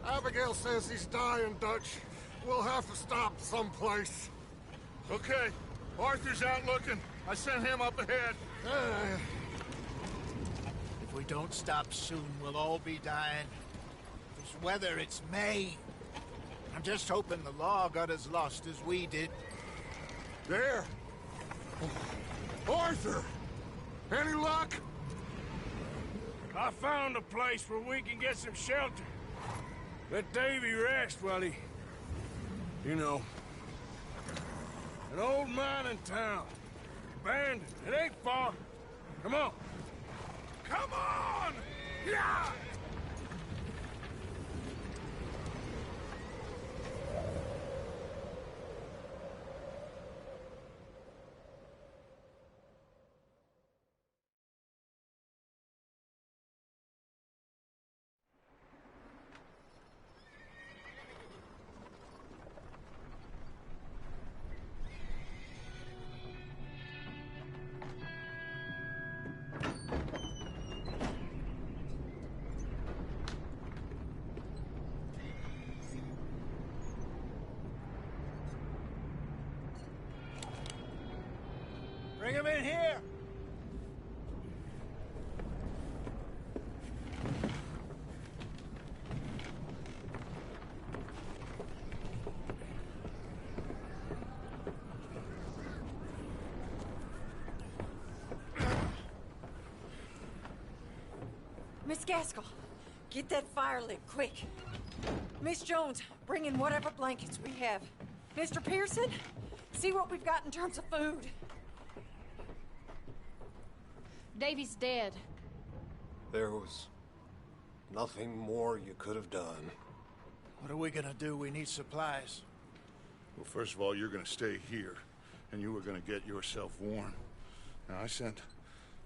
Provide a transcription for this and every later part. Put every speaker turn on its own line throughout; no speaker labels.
Abigail says he's dying, Dutch. We'll have to stop someplace.
Okay. Arthur's out looking. I sent him up ahead.
If we don't stop soon, we'll all be dying. This weather, it's May. I'm just hoping the law got as lost as we did.
There! Arthur! Any luck?
I found a place where we can get some shelter. Let Davy rest while he... You know. An old mining town. Abandoned. It ain't far. Come on. Come on! Yeah!
Bring him in here!
Miss Gaskell, get that fire lit, quick. Miss Jones, bring in whatever blankets we have. Mr. Pearson, see what we've got in terms of food.
Davy's dead.
There was nothing more you could have done.
What are we gonna do? We need supplies.
Well, first of all, you're gonna stay here, and you were gonna get yourself warm. Now, I sent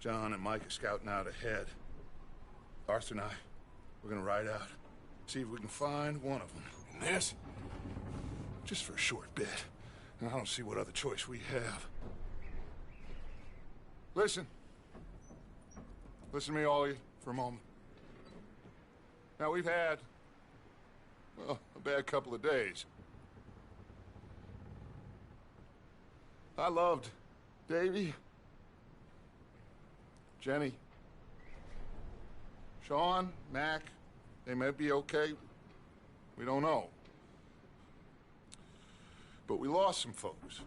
John and Micah scouting out ahead. Arthur and I, we're gonna ride out, see if we can find one of them. And this, just for a short bit. And I don't see what other choice we have. Listen. Listen to me, all of you, for a moment. Now, we've had, well, a bad couple of days. I loved Davy, Jenny, Sean, Mac. They may be okay. We don't know. But we lost some folks.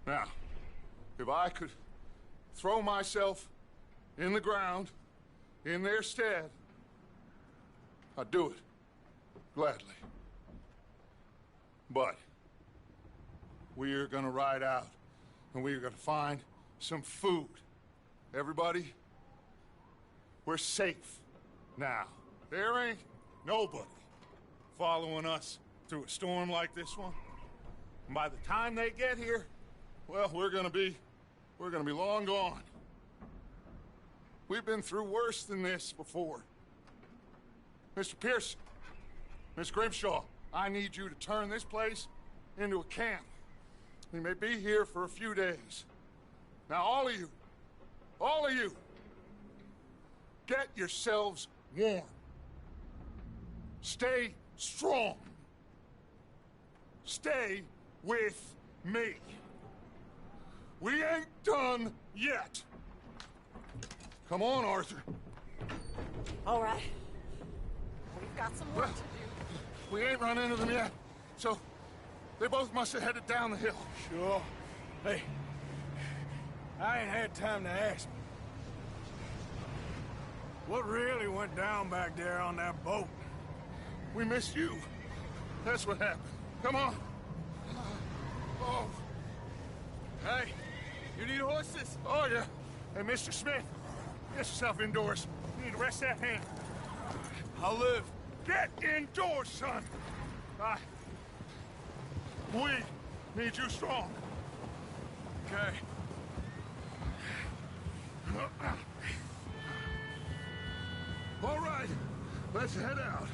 Now, if I could throw myself in the ground, in their stead, I'd do it, gladly. But we are gonna ride out, and we are gonna find some food. Everybody, we're safe now. There ain't nobody following us through a storm like this one. And by the time they get here, well, we're gonna be long gone. We've been through worse than this before. Mr. Pearson, Miss Grimshaw, I need you to turn this place into a camp. We may be here for a few days. Now, all of you, get yourselves warm. Stay strong. Stay with me. We ain't done yet. Come on, Arthur.
All right. We've got some work to do.
We ain't run into them yet, so they both must have headed down the hill.
Sure. Hey, I ain't had time to ask. What really went down back there on that boat?
We missed you. That's what happened. Come on. Oh.
Hey, you need horses?
Oh, yeah. Hey, Mr. Smith, get yourself indoors. You need to rest that hand.
I'll live.
Get indoors, son. We need you strong.
Okay.
All right, let's head out.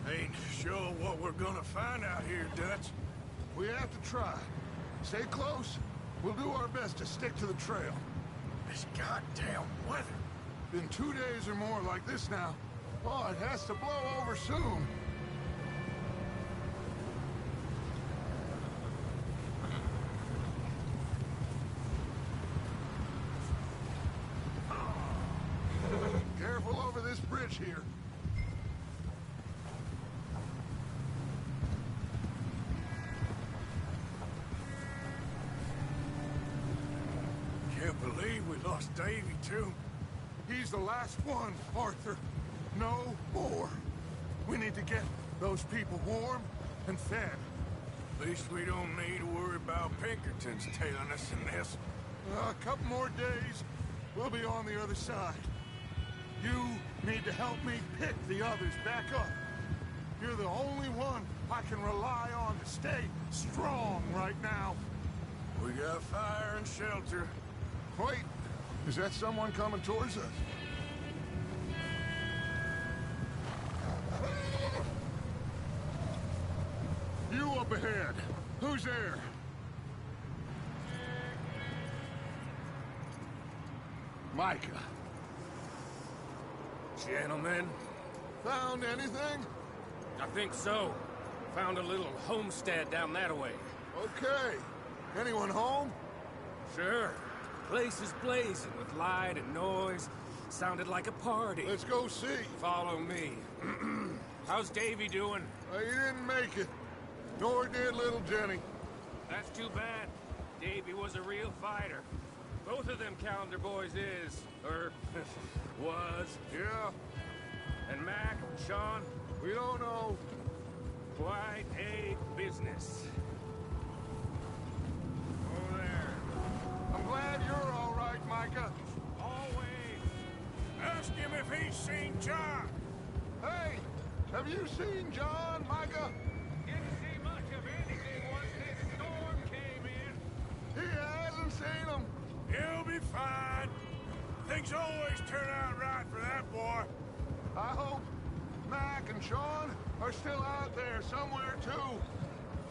Ain't sure what we're gonna find out here, Dutch.
We have to try. Stay close. We'll do our best to stick to the trail.
This goddamn weather.
Been 2 days or more like this now. Oh, it has to blow over soon. Careful over this bridge here.
Can't believe we lost Davy, too.
He's the last one, Arthur. No more. We need to get those people warm and fed.
At least we don't need to worry about Pinkertons tailing us in this.
A couple more days, we'll be on the other side. You need to help me pick the others back up. You're the only one I can rely on to stay strong right now.
We got fire and shelter.
Wait, is that someone coming towards us? You up ahead. Who's there? Micah.
Gentlemen,
Found anything?
I think so. Found a little homestead down that way.
Okay. Anyone home?
Sure. Place is blazing with light and noise. Sounded like a party.
Let's go see.
Follow me. How's Davy doing?
He didn't make it. Nor did little Jenny.
That's too bad. Davy was a real fighter. Both of them calendar boys is, or was.
Yeah,
And Mac, Sean,
we don't know.
quite a business. Oh, there.
I'm glad you're all right, Micah.
Always.
Ask him if he's seen John.
Hey, have you seen John, Micah?
Didn't see much of anything once this storm came in.
He hasn't seen him.
He'll be fine. Things always turn out right for that boy.
I hope Mac and Sean are still out there somewhere, too.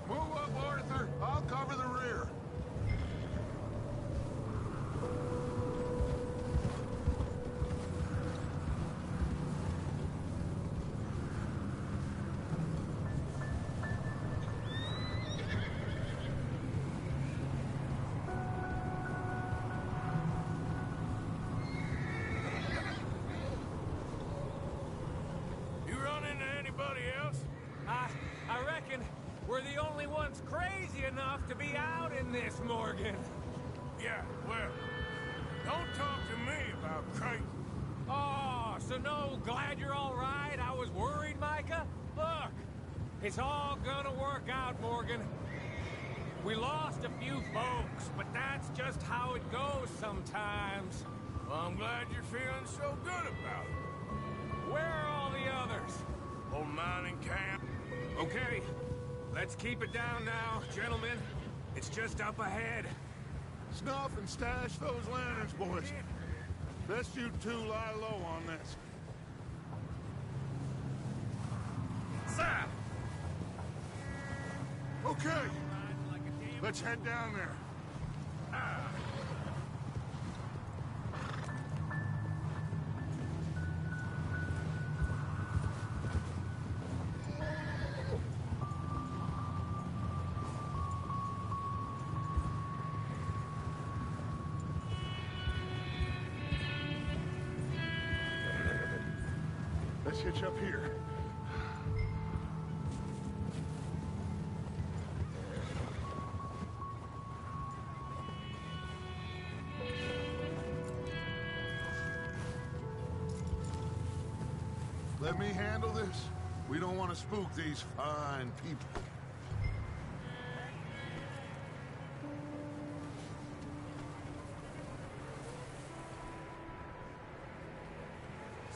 Move up, Arthur. I'll cover the rear.
You run into anybody else?
I reckon we're the only ones crazy enough to be out in this, Morgan.
Yeah, well, don't talk to me about crazy.
Oh, so no, glad you're all right. I was worried, Micah. Look, it's all gonna work out, Morgan. We lost a few folks, but that's just how it goes sometimes.
Well, I'm glad you're feeling so good about it.
Where are all the others?
Old mining camp.
Okay, let's keep it down now, gentlemen. It's just up ahead.
Snuff and stash those lanterns, boys. Best you two lie low on this.
Sir!
Okay, let's head down there. Let's hitch up here. Let me handle this. We don't want to spook these fine people.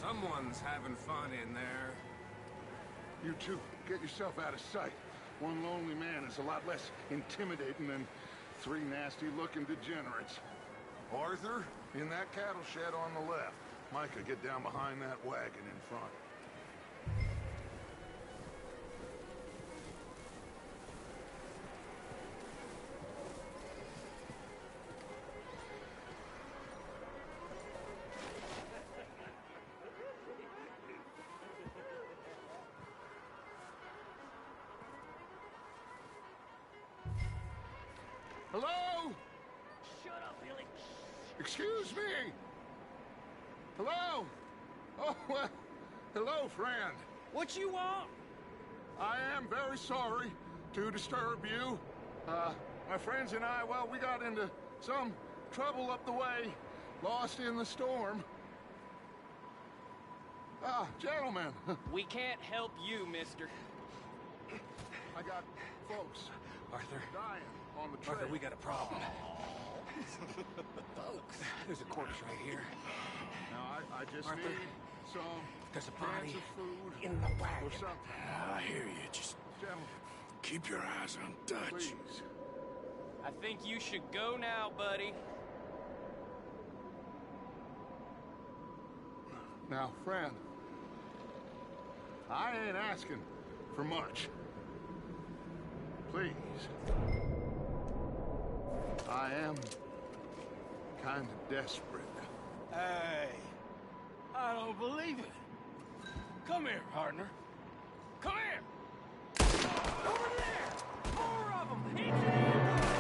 Someone's having fun in there.
You two, get yourself out of sight. One lonely man is a lot less intimidating than three nasty-looking degenerates. Arthur, in that cattle shed on the left. Micah, get down behind that wagon in front. Excuse me! Hello? Oh, well, hello, friend.
What you want?
I am very sorry to disturb you. My friends and I, well, we got into some trouble up the way, lost in the storm. Ah, gentlemen.
We can't help you, mister.
I got folks
Arthur.
dying on the trail.
Arthur, we got a problem. Folks. There's a corpse right here.
Now, I just
Arthur,
need some
there's a
cans
body
of food
in the wagon.
or something.
I hear you. Just
Gentlemen,
keep your eyes on Dutch.
please.
I think you should go now, buddy.
Now, friend, I ain't asking for much. Please. I am kind of desperate.
Hey, I don't believe it. Come here, partner. Come here. Over there. More of them. Into the ambush.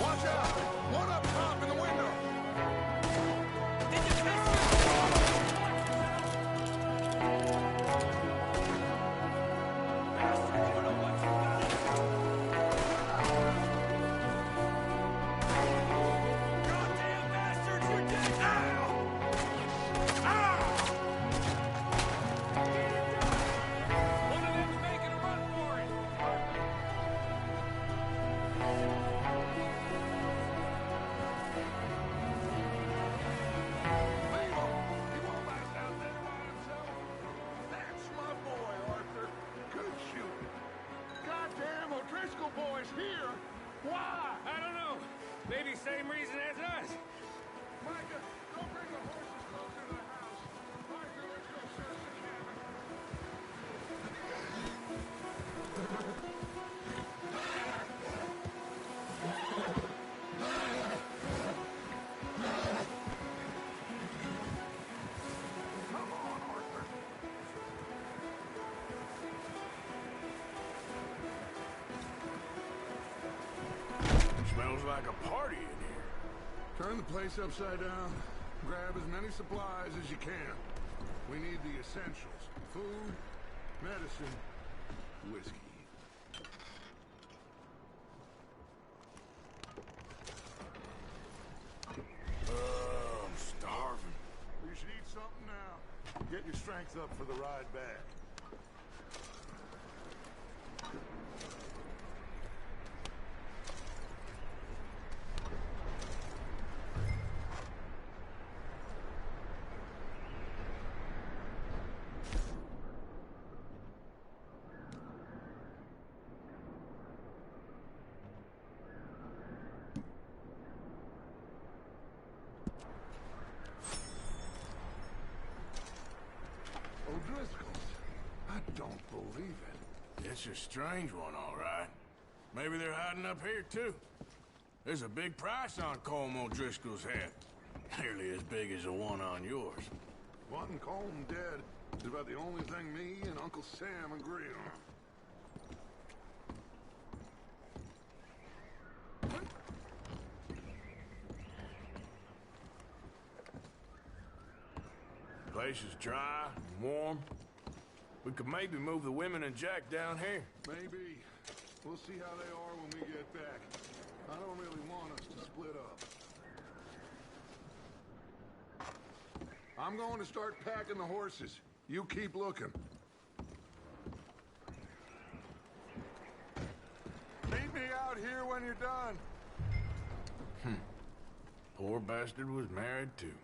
Watch out! One up top in the window!
Did you catch bastard, you know what you got? Goddamn bastards, you're dead now! One of them's making a run for it.
Leave him! He won't last out there by himself. That's my boy, Arthur. Good shooting. Goddamn O'Driscoll boys here! Why?
I don't know. Maybe same reason as us.
Micah, go bring the horses closer to the house. Arthur, let's go search the cabin. Come on, Arthur.
Smells like a party in here.
Turn the place upside down. Grab as many supplies as you can. We need the essentials. Food, medicine, whiskey.
I'm starving.
You should eat something now. Get your strength up for the ride back. O'Driscoll's. I don't believe it.
It's a strange one, all right. Maybe they're hiding up here, too. There's a big price on Colm O'Driscoll's head. Nearly as big as the one on yours.
Wanting Colm dead is about the only thing me and Uncle Sam agree on.
Place is dry and warm. We could maybe move the women and Jack down here.
Maybe. We'll see how they are when we get back. I don't really want us to split up. I'm going to start packing the horses. You keep looking. Meet me out here when you're done.
Poor bastard was married, too.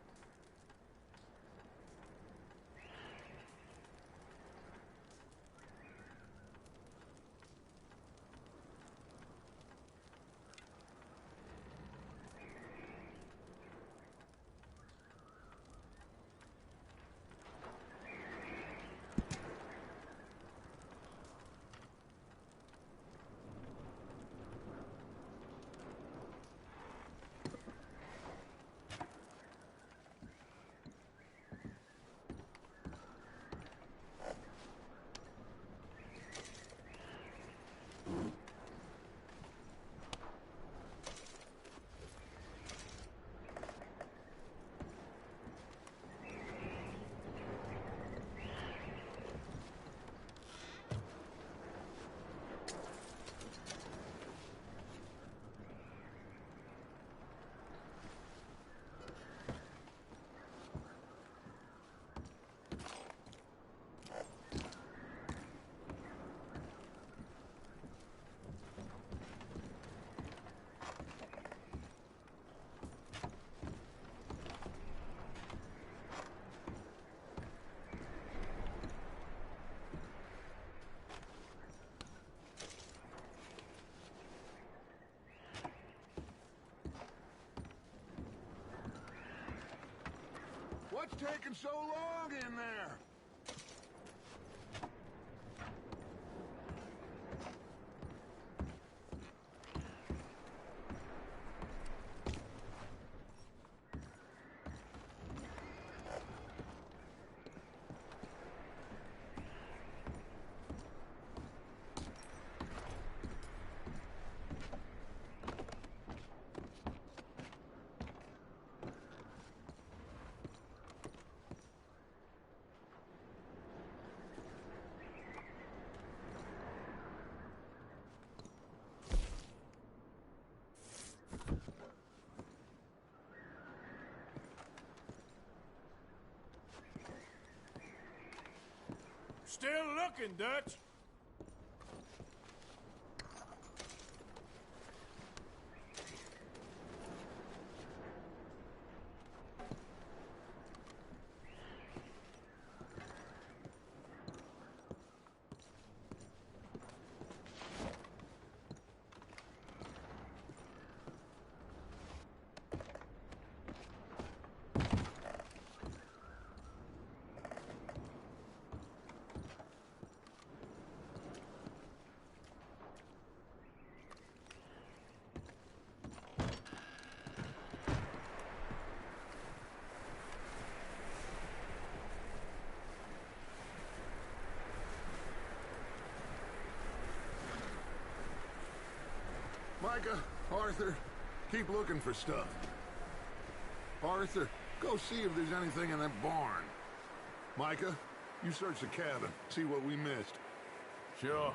What's taking so long in there?
Still looking, Dutch.
Micah, Arthur, keep looking for stuff. Arthur, go see if there's anything in that barn. Micah, you search the cabin, see what we missed.
Sure.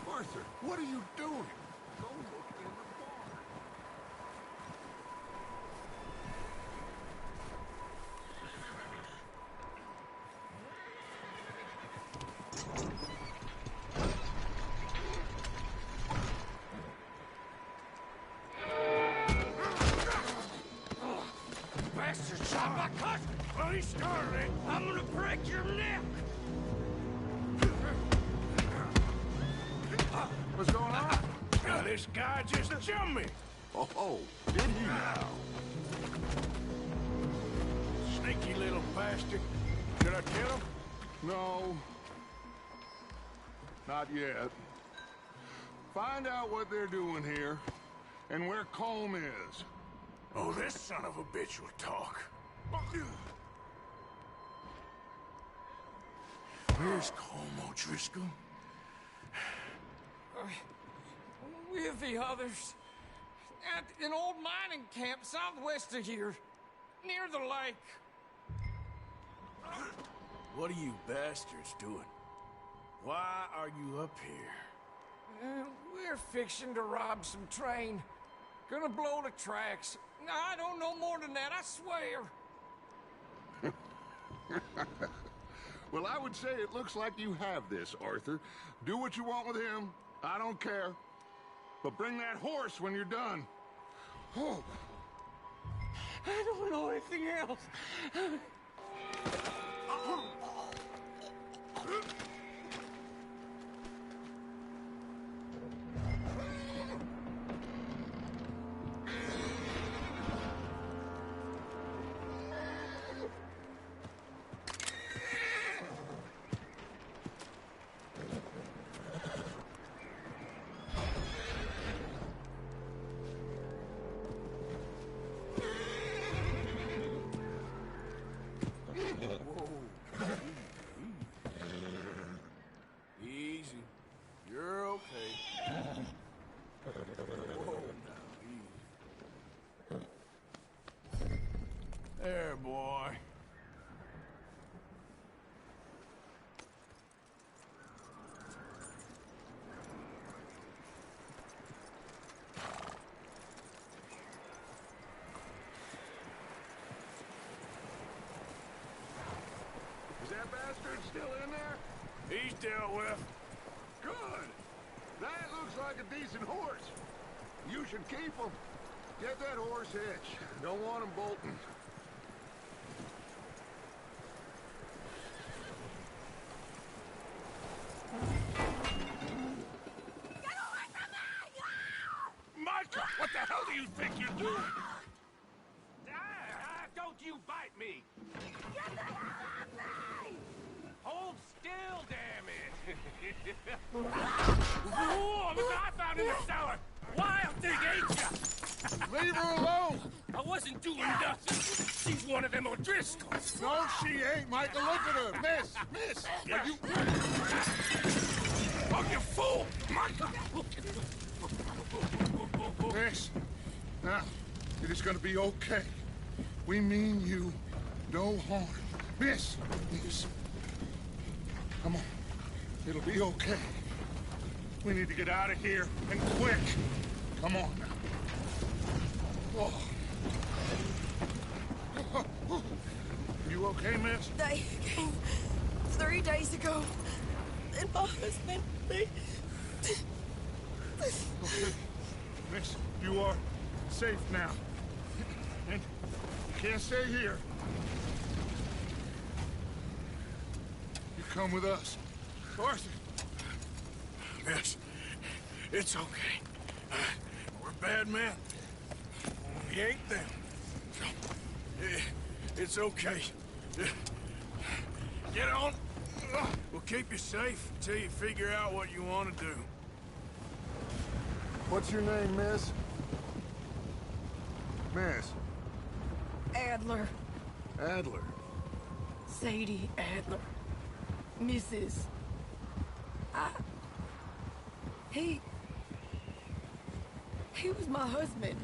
Arthur, what are you doing? Go look in the barn.
Bastard shot my cousin! Well, he started it. I'm gonna break your neck!
What's going on?
This guy just jumped me!
Oh, did he now?
Sneaky little bastard. Should I kill him?
No. Not yet. Find out what they're doing here, and where Colm is.
Oh, this son of a bitch will talk. Where's Colm O'Driscoll?
With the others. At an old mining camp southwest of here. Near the lake.
What are you bastards doing? Why are you up here?
We're fixing to rob some train. Gonna blow the tracks. I don't know more than that, I swear.
Well, I would say it looks like you have this, Arthur. Do what you want with him. I don't care. But bring that horse when you're done. Oh.
I don't know anything else.
Easy. You're okay. Whoa, now, easy. There, boy.
still in there?
He's dealt with.
Good. That looks like a decent horse. You should keep him. Get that horse hitched. Don't want him bolting.
Micah, what the hell do you think you're doing? Don't you bite me!
Get the hell off me!
Hold still, damn it! Whoa, look what I found in the cellar! Wild thing, ain't ya?
Leave her alone!
I wasn't doing nothing. She's one of them O'Driscolls.
No, she ain't, Micah. Look at her. Miss! Are you...
Oh, you fool! Micah!
Miss, now, it is gonna be okay. We mean you no harm. Miss! Come on. It'll be okay. We need to get out of here, and quick. Come on now. Oh. You okay, miss?
They came 3 days ago. And my husband, they...
Okay. Miss, you are safe now. And you can't stay here. You come with us. Arthur.
Miss, it's okay. We're bad men. We ain't them. It's okay. Get on. We'll keep you safe until you figure out what you want to do.
What's your name, miss? Miss?
Adler.
Adler.
Sadie Adler. Mrs. He was my husband.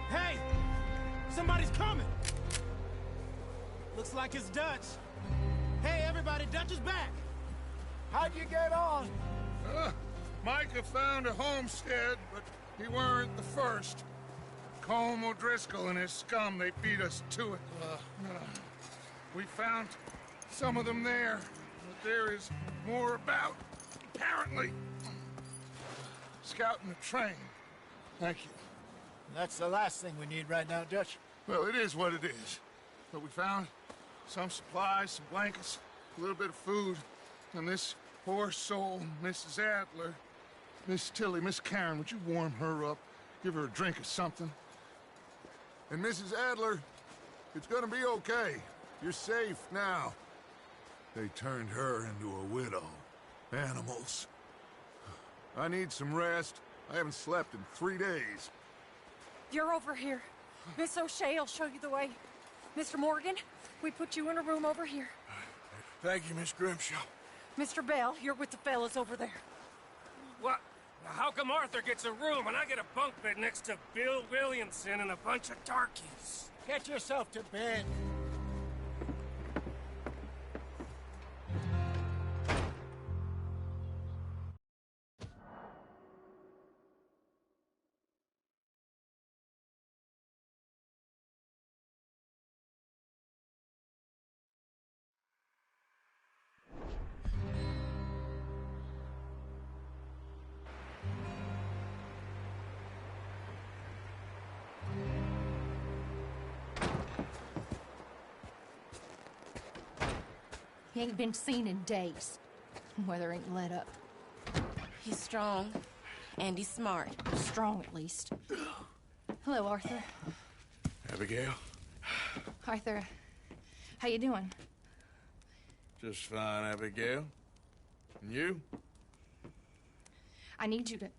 Hey! Somebody's coming! Looks like it's Dutch. Hey, everybody, Dutch is back!
How'd you get on?
Micah found a homestead, but he weren't the first. Colm O'Driscoll and his scum, they beat us to it. We found some of them there, but there is more about, apparently. Scouting the train. Thank you.
That's the last thing we need right now, Dutch.
Well, it is what it is. But we found some supplies, some blankets, a little bit of food, and this poor soul, Mrs. Adler, Miss Tilly, Miss Karen, would you warm her up? Give her a drink or something? And Mrs. Adler, it's gonna be okay. You're safe now. They turned her into a widow. Animals. I need some rest. I haven't slept in 3 days.
You're over here. Miss O'Shea will show you the way. Mr. Morgan, we put you in a room over here.
Thank you, Miss Grimshaw.
Mr. Bell, you're with the fellas over there.
What? How come Arthur gets a room and I get a bunk bed next to Bill Williamson and a bunch of darkies?
Get yourself to bed.
He ain't been seen in days. Weather ain't let up.
He's strong, and he's smart.
Strong, at least. Hello, Arthur.
Abigail?
Arthur, how you doing?
Just fine, Abigail. And you?
I need you to...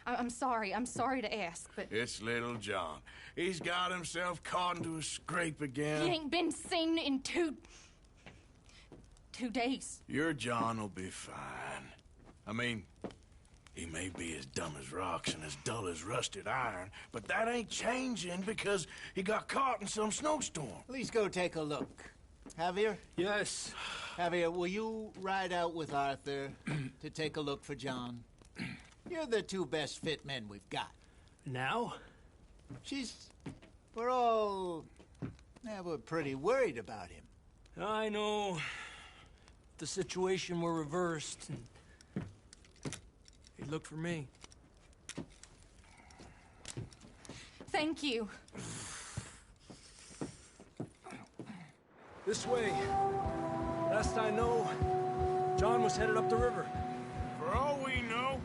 I'm sorry to ask, but...
It's little John. He's got himself caught into a scrape again.
He ain't been seen in 2 days.
Your John will be fine. I mean, He may be as dumb as rocks and as dull as rusted iron, but that ain't changing because he got caught in some snowstorm.
Please go take a look. Javier?
Yes.
Javier, will you ride out with Arthur to take a look for John? You're the two best fit men we've got.
Now?
We're pretty worried about him.
I know. If the situation were reversed, he'd look for me.
Thank you.
This way. Last I know, John was headed up the river.
For all we know,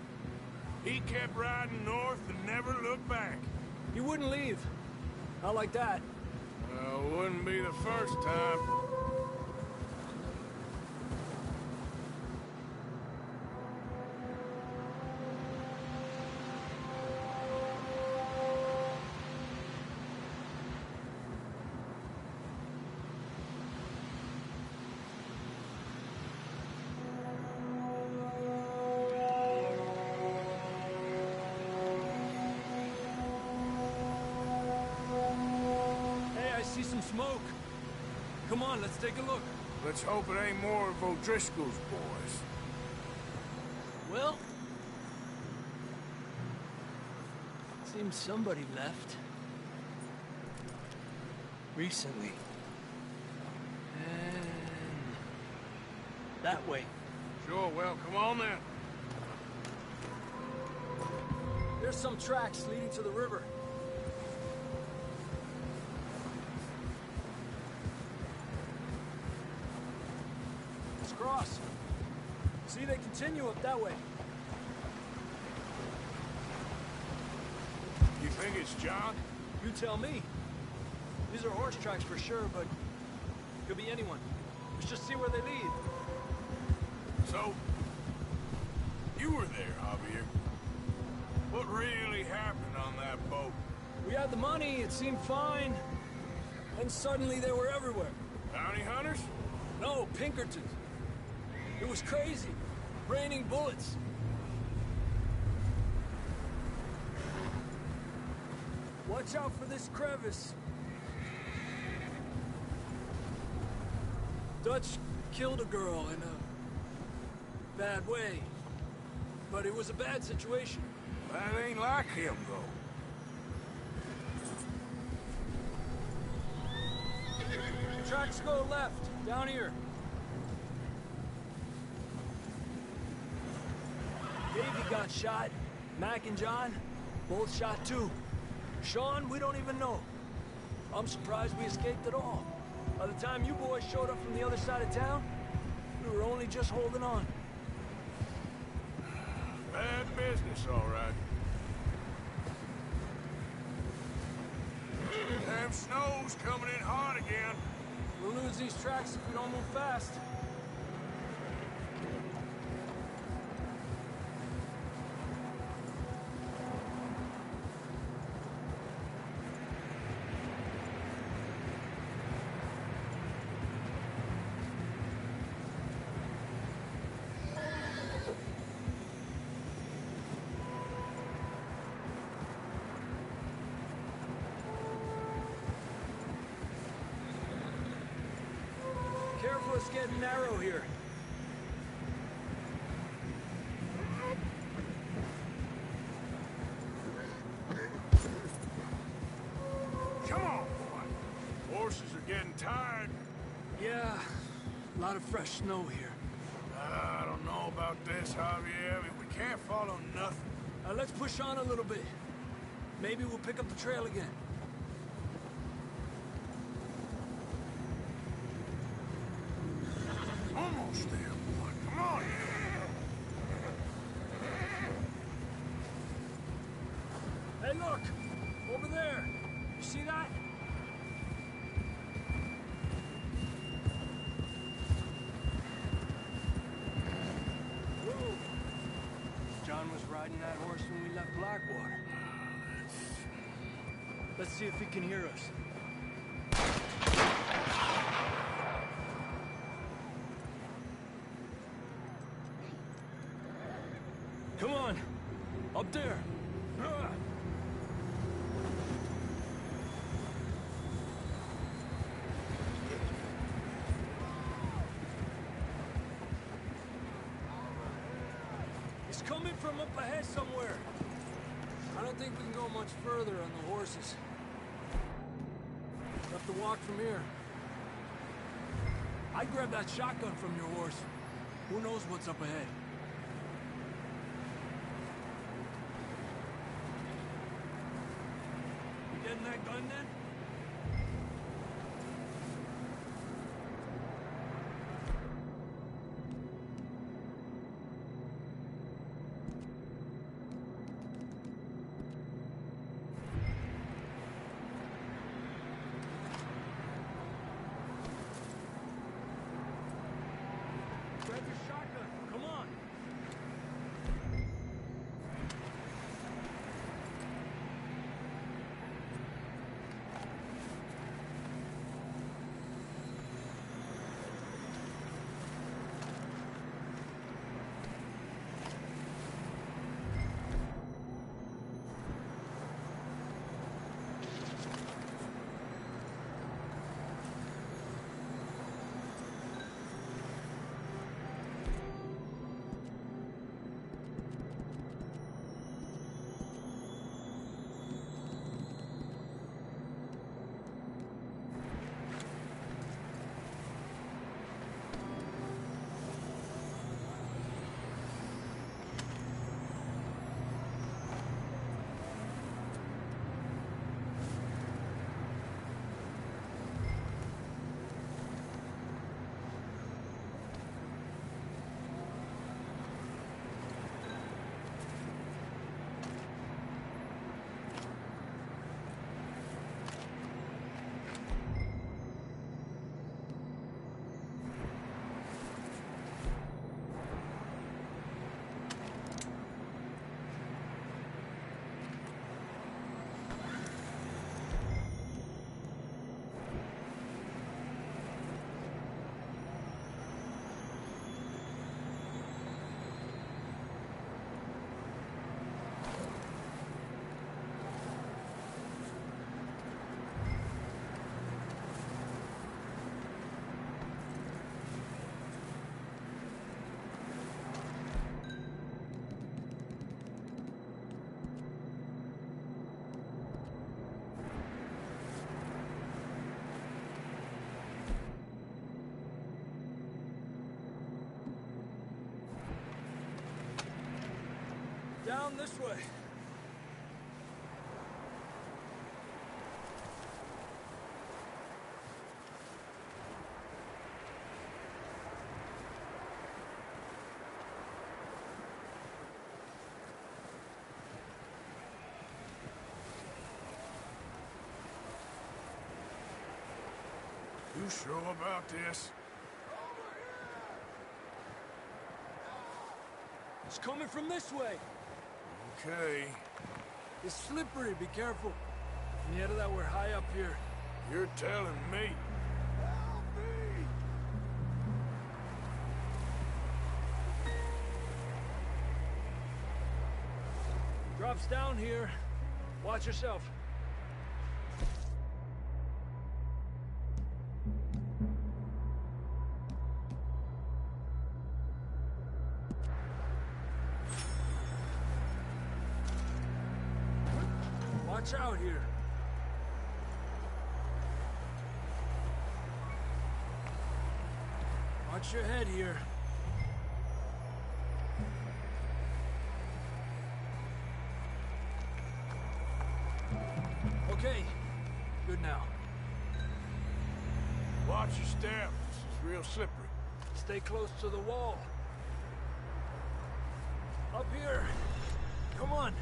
he kept riding north and never looked back.
He wouldn't leave. Not like that.
Well, wouldn't be the first time.
Some smoke. Come on, let's take a look.
Let's hope it ain't more of O'Driscoll's boys.
Well, seems somebody left. Recently. And that way.
Sure, well, come on then.
There's some tracks leading to the river. Cross. See, they continue up that way.
You think it's John?
You tell me. These are horse tracks for sure, but could be anyone. Let's just see where they lead.
So, you were there, Javier. What really happened on that boat?
We had the money, it seemed fine. And suddenly they were everywhere.
Bounty hunters?
No, Pinkertons. It was crazy. Raining bullets. Watch out for this crevice. Dutch killed a girl in a bad way. But it was a bad situation.
That ain't like him, though.
Tracks go left, down here. Davey got shot. Mac and John, both shot too. Sean, we don't even know. I'm surprised we escaped at all. By the time you boys showed up from the other side of town, we were only just holding on.
Bad business, all right. Damn snow's coming in hard again.
We'll lose these tracks if we don't move fast. Careful, it's getting narrow here.
Come on, boy. Horses are getting tired.
Yeah, a lot of fresh snow here.
I don't know about this, Javier. I mean, we can't follow nothing.
Let's push on a little bit. Maybe we'll pick up the trail again.
Almost there, boy. Come on.
Hey, look! Over there! You see that? Whoa! John was riding that horse when we left Blackwater. Let's see if he can hear us. Come on, Up there! He's coming from up ahead somewhere. I don't think we can go much further on the horses. We'll have to walk from here. I'd grab that shotgun from your horse. Who knows what's up ahead? You getting that gun then? Grab your shotgun. Come on. Down this way.
You sure about this?
It's coming from this way.
Okay.
It's slippery, be careful. And yet that we're high up here.
You're telling me. Help me!
Drops down here. Watch yourself. Watch out here. Watch your head here. Okay. Good now.
Watch your step. This is real slippery.
Stay close to the wall. Up here. Come on.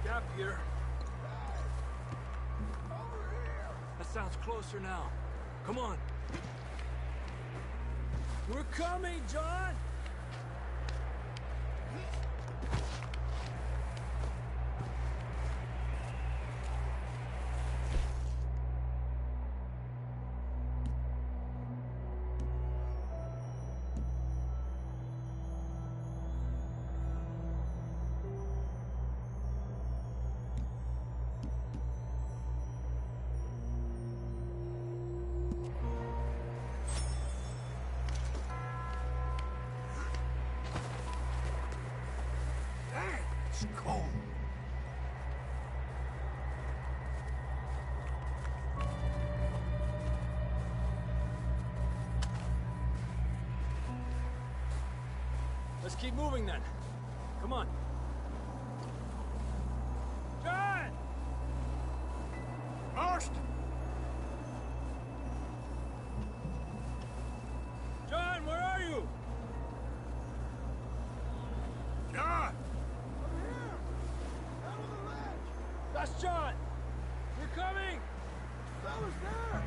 Gap here. That sounds closer now. Come on. We're coming, John!
It's cold.
Let's keep moving then. Come on.
John! Marston! John, where are you? John!
I'm here! Out on the ledge!
That's John! You're coming!
Fella's there!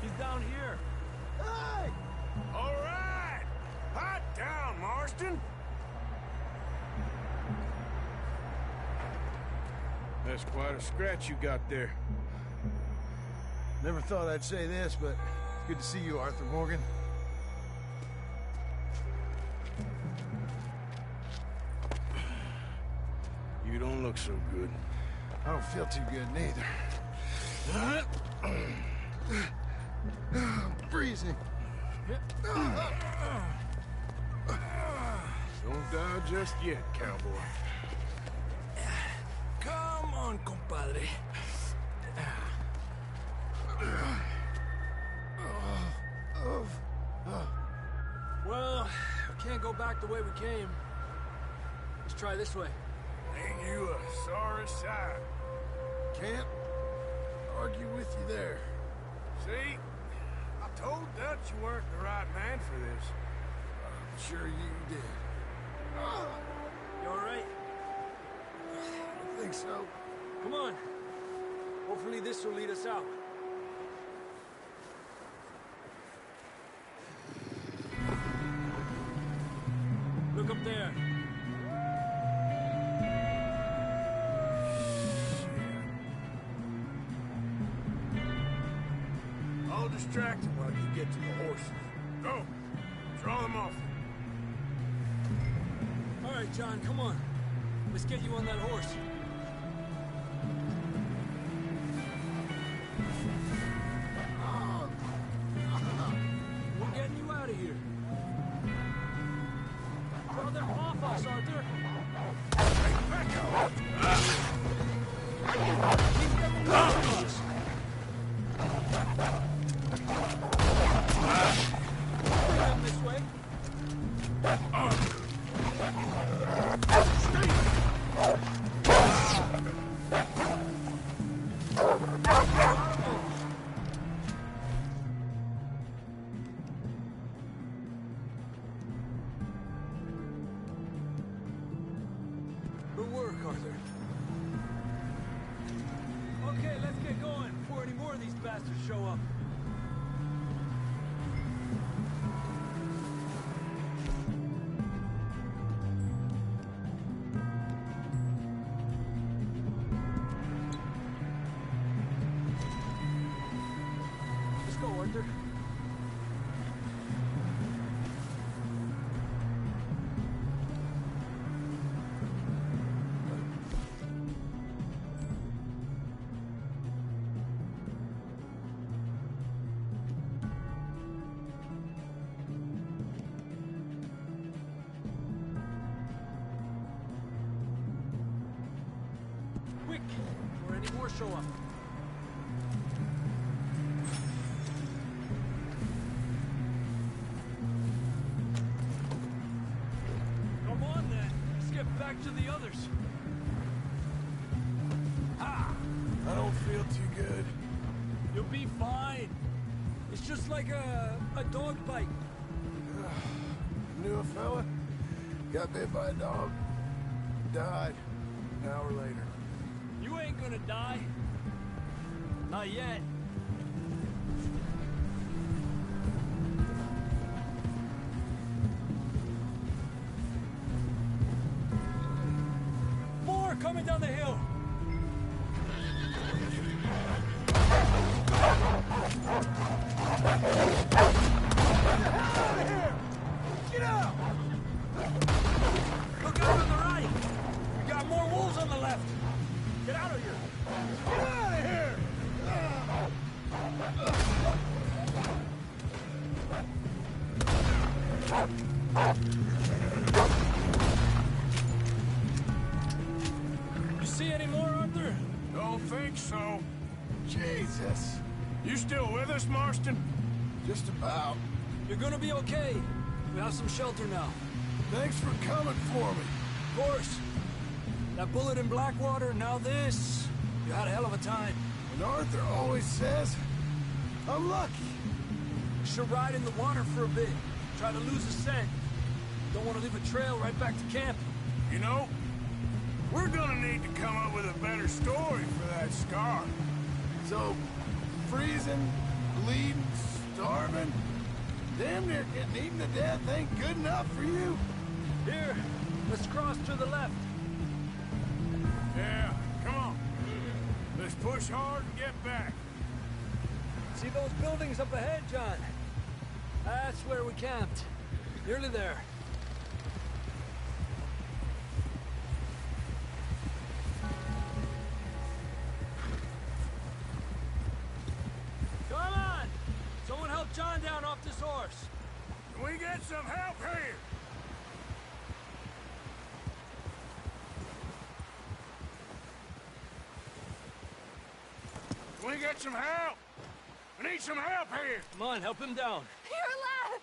He's down here.
Hey!
All right! Hot down, Marston! That's quite a scratch you got there.
Never thought I'd say this, but it's good to see you, Arthur Morgan.
You don't look so good.
I don't feel too good, neither. I'm freezing.
Don't die just yet, cowboy.
Come on, compadre. Well, we can't go back the way we came. Let's try this way.
Ain't you a sorry sight?
Can't argue with you there.
See? I told Dutch you weren't the right man for this.
I'm sure you did.
You all right?
I think so.
Come on. Hopefully this will lead us out. Look up there.
I'll distract him while you get to the horses. Go! Draw them off.
All right, John, come on. Let's get you on that horse. We're getting you out of here. Draw them off us, Arthur. Keep them away from us. Bring them this way. Good work, Arthur. Okay, let's get going before any more of these bastards show up. Let's go, Arthur. Quick, before any more show up. Come on then, let's get back to the others. Ha!
I don't feel too good.
You'll be fine. It's just like a dog bite.
Knew a fella, got bit by a dog, died an hour later.
You ain't gonna die. Not yet. More coming down the hill.
Get out!
Look out on the right. We got more wolves on the left. Get out of here.
Get out of here!
You see any more, Arthur?
Don't think so.
Jesus.
You still with us, Marston?
Just about.
You're gonna be okay. We have some shelter now.
Thanks for coming for me.
Of course. That bullet in Blackwater, now this. You had a hell of a time.
And Arthur always says, I'm lucky.
Should ride in the water for a bit. Try to lose a scent. Don't want to leave a trail right back to camp.
You know, we're gonna need to come up with a better story for that scar.
So, freezing, bleeding, starving, damn near getting eaten to death ain't good enough for you?
Here, let's cross to the left.
Yeah, come on. Let's push hard and get back.
See those buildings up ahead, John? That's where we camped. Nearly there. Come on! Someone help John down off this horse.
Can we get some help here? Can we get some help? We need some help here.
Come on, help him down.
You're alive!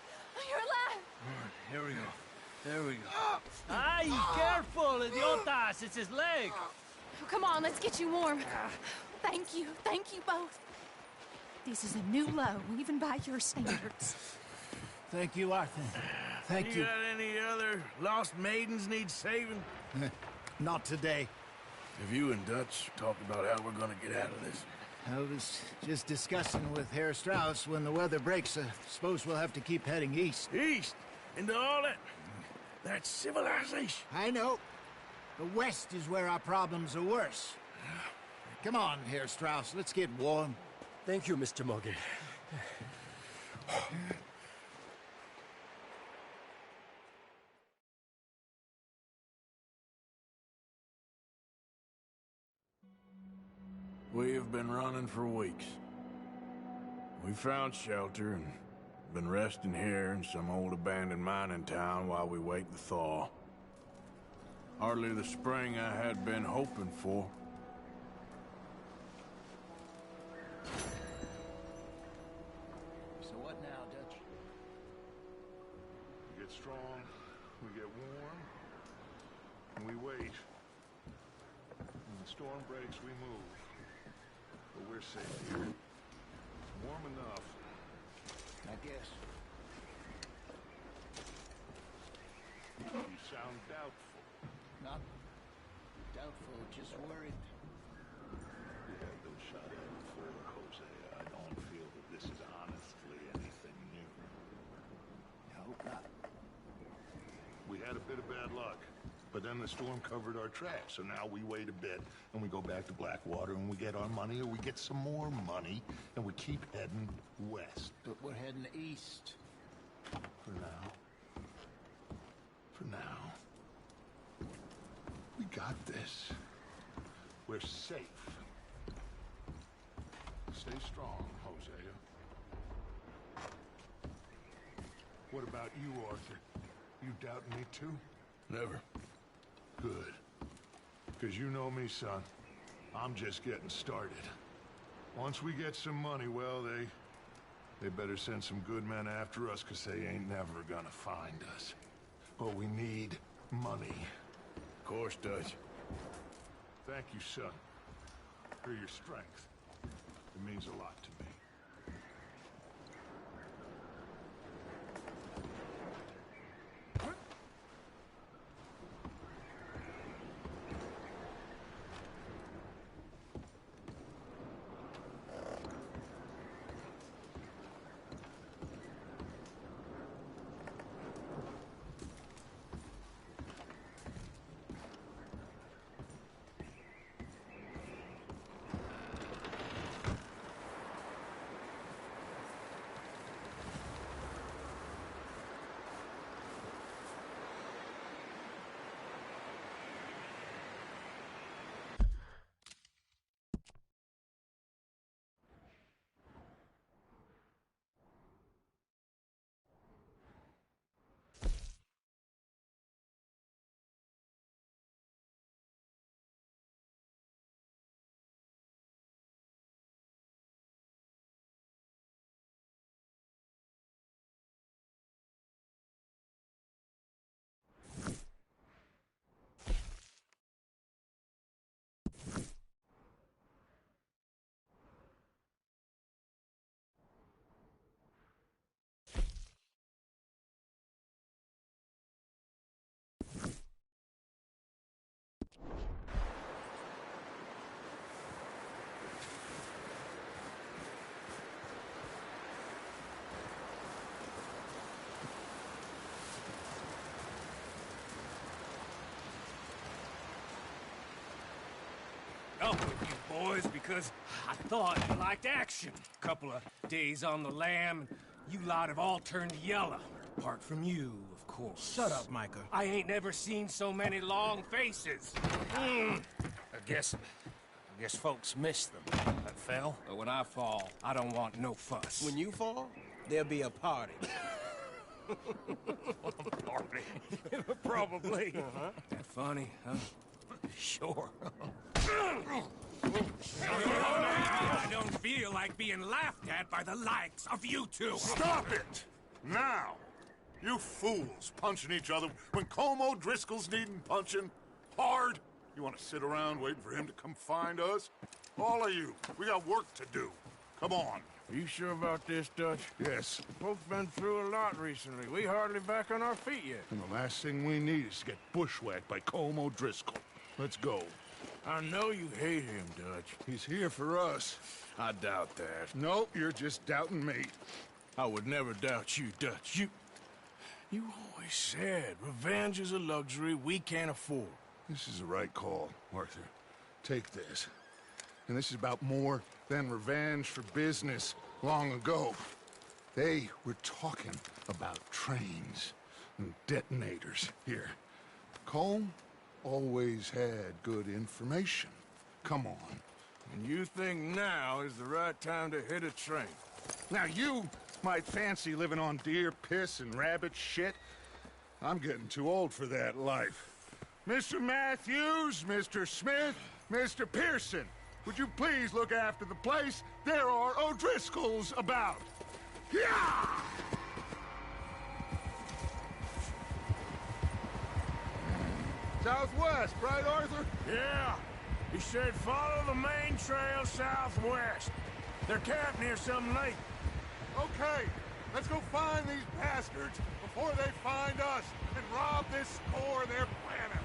You're alive!
Here we go. There we go. Ay, careful, idiotas! It's his leg.
Oh, come on, let's get you warm. Thank you both. This is a new low, even by your standards.
Thank you, Arthur. Thank you.
You got any other lost maidens need saving?
Not today.
Have you and Dutch talked about how we're gonna get out of this?
I was just discussing with Herr Strauss when the weather breaks. Suppose we'll have to keep heading east.
East? Into all that civilization?
I know. The west is where our problems are worse. Come on, Herr Strauss, let's get warm.
Thank you, Mr. Morgan.
We have been running for weeks. We found shelter and been resting here in some old abandoned mining town while we wait the thaw. Hardly the spring I had been hoping for.
So what now, Dutch?
We get strong, we get warm, and we wait. When the storm breaks, we move. But we're safe here. It's warm enough.
I guess.
You sound doubtful.
Not doubtful, just worried.
You have been shot at before, Jose. I don't feel that this is honestly anything new.
I hope not.
We had a bit of bad luck, but then the storm covered our tracks. So now we wait a bit, and we go back to Blackwater, and we get our money, or we get some more money, and we keep heading west.
But we're heading east.
For now. For now. We got this. We're safe. Stay strong, Hosea. What about you, Arthur? You doubting me too?
Never.
Good. Because you know me, son. I'm just getting started. Once we get some money, well, they better send some good men after us, because they ain't never gonna find us. But we need money.
Of course, Dutch.
Thank you, son, for your strength. It means a lot to me.
with you boys because I thought you liked action. Couple of days on the lam, and you lot have all turned yellow. Apart from you, of course.
Shut up, Micah.
I ain't never seen so many long faces. I guess folks miss them. I fell, but when I fall, I don't want no fuss.
When you fall, there'll be a party.
Party? Probably. That funny, huh? Sure. I don't feel like being laughed at by the likes of you two.
Stop it! Now! You fools punching each other when Colm O'Driscoll's needing punching hard. You want to sit around waiting for him to come find us? All of you, we got work to do. Come on.
Are you sure about this, Dutch?
Yes.
Folks been through a lot recently. We hardly back on our feet yet.
And the last thing we need is to get bushwhacked by Colm O'Driscoll. Let's go.
I know you hate him, Dutch.
He's here for us.
I doubt that.
Nope, you're just doubting me.
I would never doubt you, Dutch. You always said revenge is a luxury we can't afford.
This is the right call, Arthur. Take this. And this is about more than revenge for business long ago. They were talking about trains and detonators here. Colm always had good information. Come on.
And you think now is the right time to hit a train?
Now you might fancy living on deer piss and rabbit shit. I'm getting too old for that life. Mr. Matthews, Mr. Smith, Mr. Pearson, would you please look after the place? There are O'Driscolls about. Yeah! Southwest, right, Arthur?
Yeah. He said follow the main trail southwest. They're camped near some lake.
Okay, let's go find these bastards before they find us and rob this store they're planning.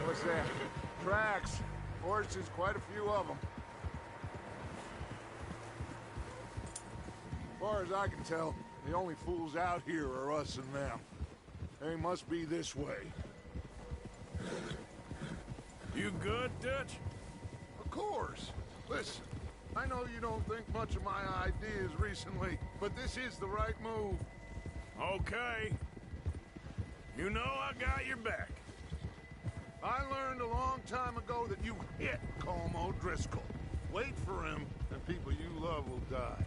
What's that? Tracks. Horses, quite a few of them. As far as I can tell, the only fools out here are us and them. They must be this way.
You good, Dutch?
Of course. Listen, I know you don't think much of my ideas recently, but this is the right move.
Okay. You know I got your back.
I learned a long time ago that you hit Colm O'Driscoll. Wait for him, and people you love will die.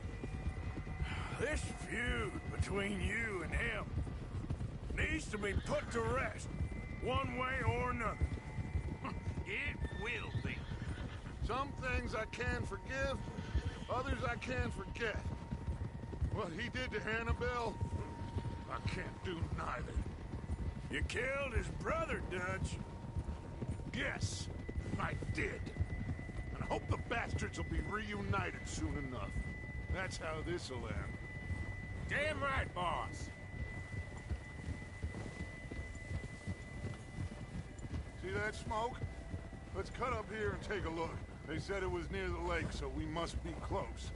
This feud between you and him needs to be put to rest, one way or another.
It will be. Some things I can forgive, others I can't forget. What he did to Annabelle, I can't do neither.
You killed his brother, Dutch.
Yes, I did. And I hope the bastards will be reunited soon enough. That's how this'll end.
Damn right, boss.
See that smoke? Let's cut up here and take a look. They said it was near the lake, so we must be close.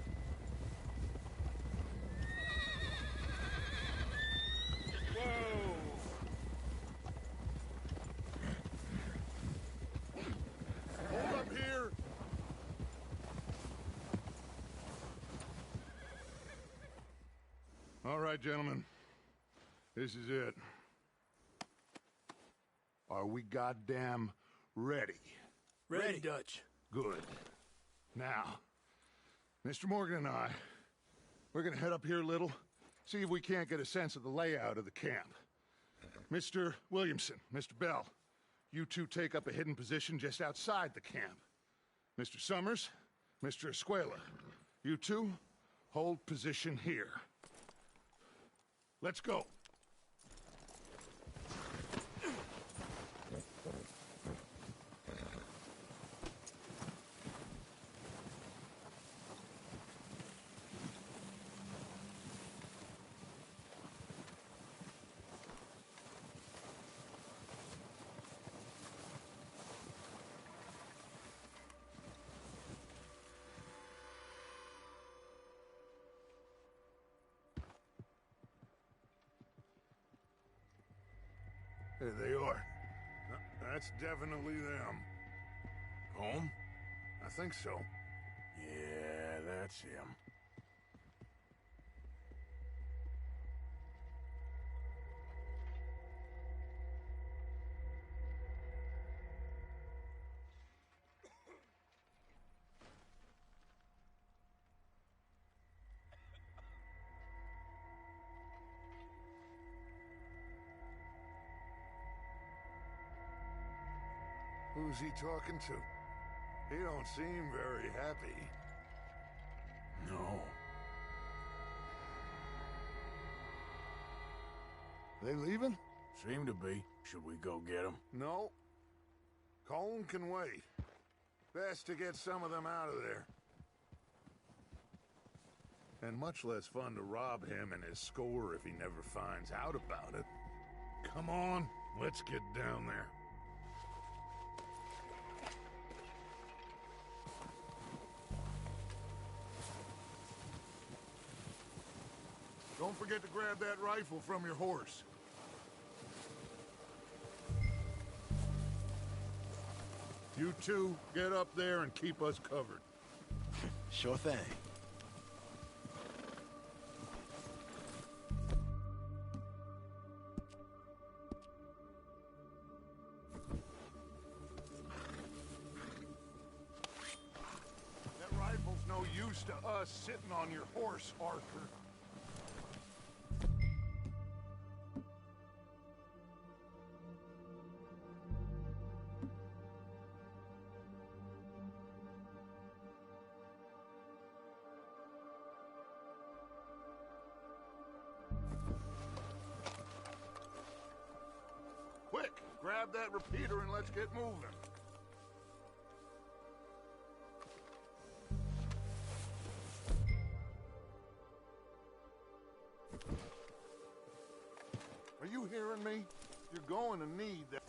Whoa!
Hold up here. All right, gentlemen. This is it. Are we goddamn ready?
Ready, Dutch.
Good. Now, Mr. Morgan and I, we're gonna head up here a little, see if we can't get a sense of the layout of the camp. Mr. Williamson, Mr. Bell, you two take up a hidden position just outside the camp. Mr. Summers, Mr. Esquela, you two hold position here. Let's go. There they are. That's definitely them.
Home?
I think so.
Yeah, that's him.
Who's he talking to? He don't seem very happy.
No.
They leaving?
Seem to be. Should we go get them?
No. Colm can wait. Best to get some of them out of there. And much less fun to rob him and his score if he never finds out about it. Come on, let's get down there. Don't forget to grab that rifle from your horse. You two, get up there and keep us covered.
Sure thing.
That rifle's no use to us sitting on your horse, Arthur. Quick, grab that repeater and let's get moving. Are you hearing me? You're going to need that.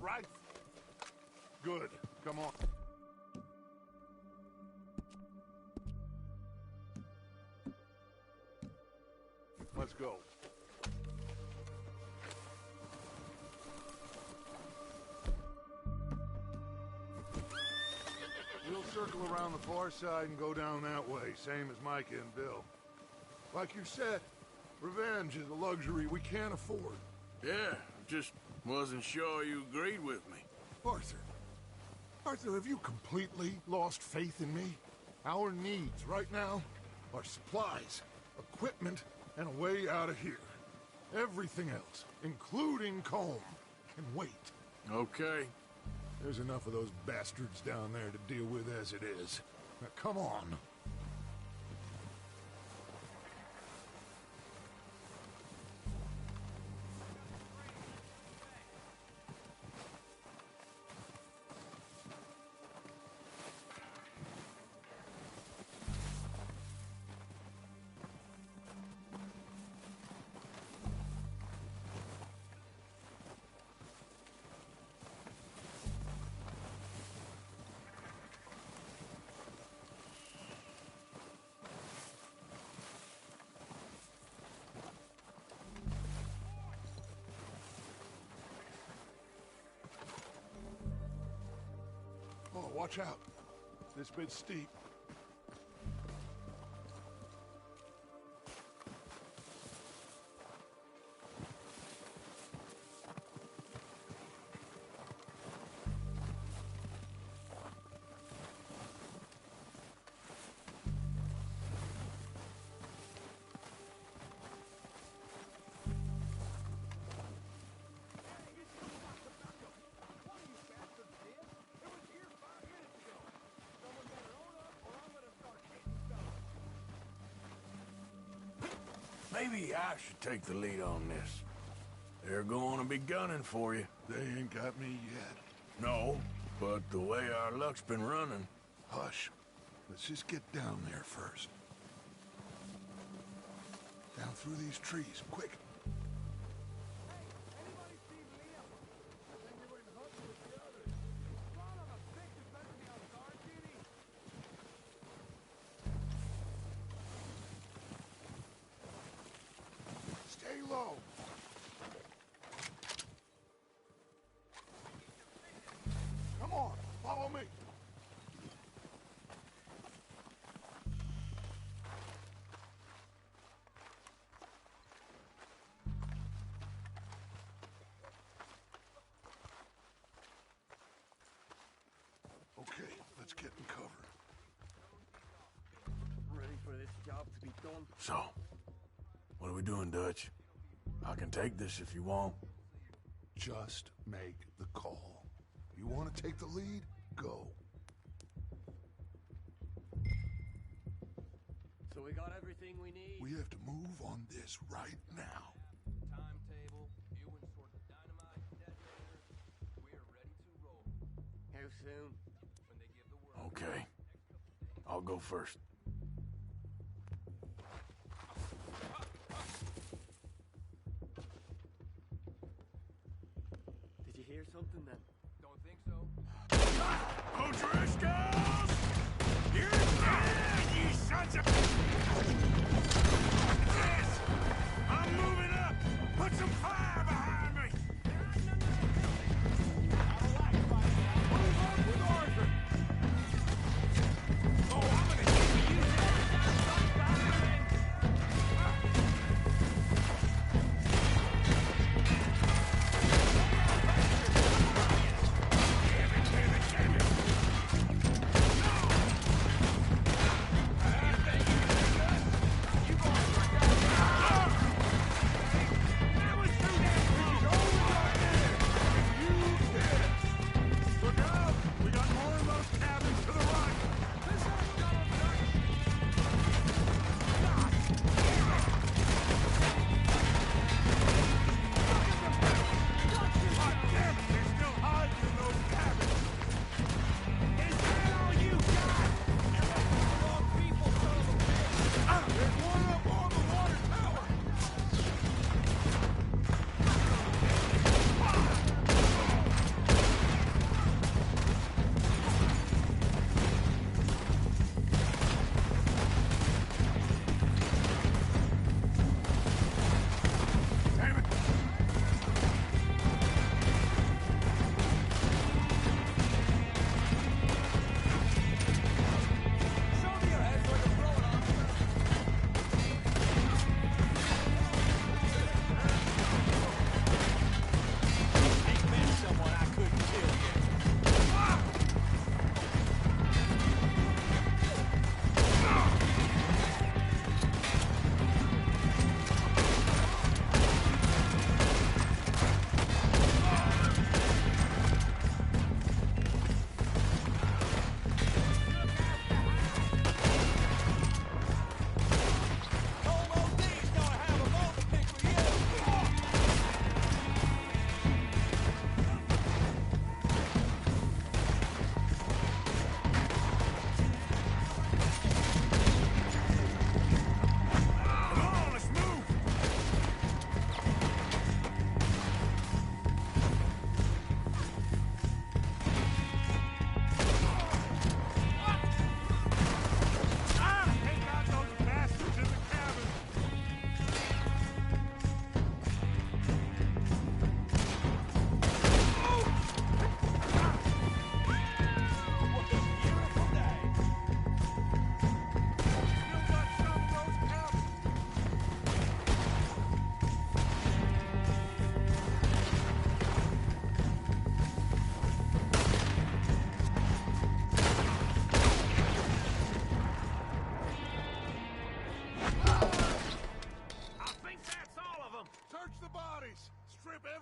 Right. Good. Come on. Let's go. We'll circle around the far side and go down that way, same as Micah and Bill. Like you said, revenge is a luxury we can't afford.
Yeah, just wasn't sure you agreed with me.
Arthur, have you completely lost faith in me? Our needs right now are supplies, equipment, and a way out of here. Everything else, including Colm, can wait.
Okay.
There's enough of those bastards down there to deal with as it is. Now, come on. Oh, watch out. This bit's steep.
Maybe I should take the lead on this. They're going to be gunning for you.
They ain't got me yet.
No, but the way our luck's been running...
Hush. Let's just get down there first. Down through these trees, quick. low. Come on, follow me. Okay, let's get in cover.
Ready for this job to be done?
So, what are we doing, Dutch? I can take this if you want.
Just make the call. You want to take the lead? Go.
So we got everything we need?
We have to move on this right now.
Timetable, Ewan sort the dynamite detonator. We are ready to roll. How soon? When they give the word.
Okay. I'll go first.
Did you hear something then? Don't think so.
O'Driscolls! You're dead, you sons of... Yes! I'm moving up! Put some fire behind me! Move up with Arthur! Oh, I'm gonna give you that behind me!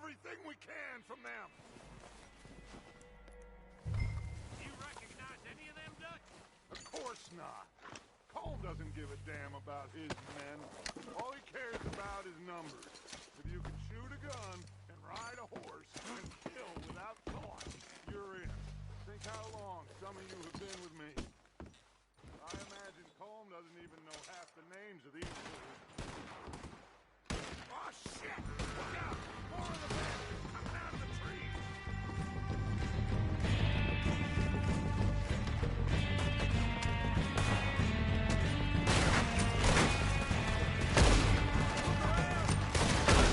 everything we can from them.
You recognize any of them, Dutch?
Of course not. Cole doesn't give a damn about his men. All he cares about is numbers. If you can shoot a gun and ride a horse and kill without thought, you're in. Think how long some of you have been with me. I imagine Colm doesn't even know half the names of these fools. Oh, shit! Look out! More of the bastards coming out of the trees! Look around!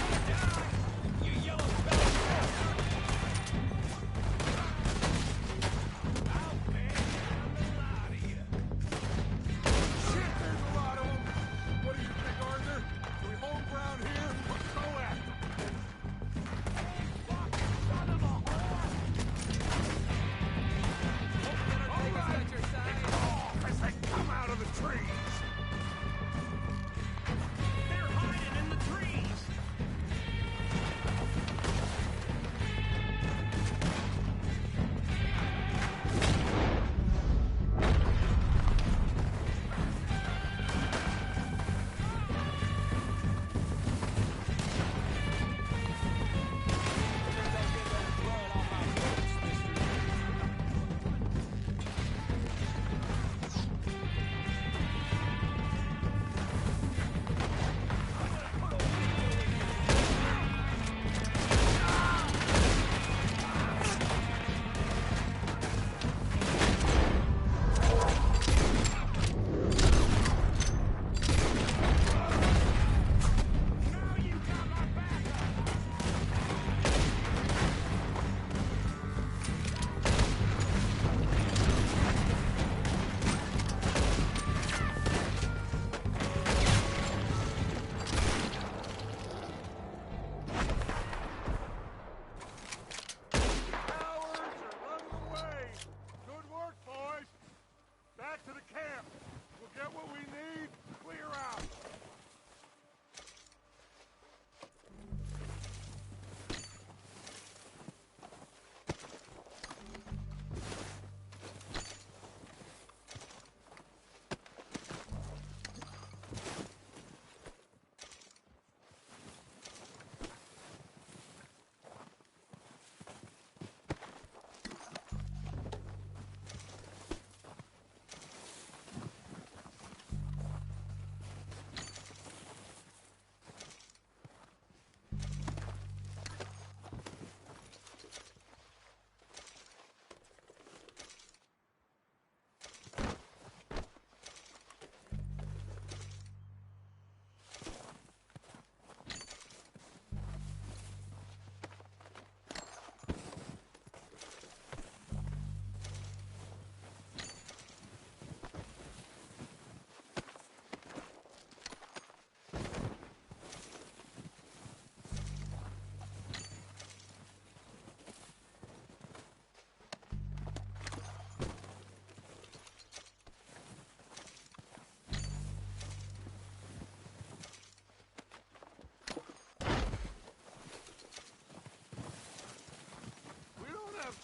to the camp. We'll get what we need, clear out.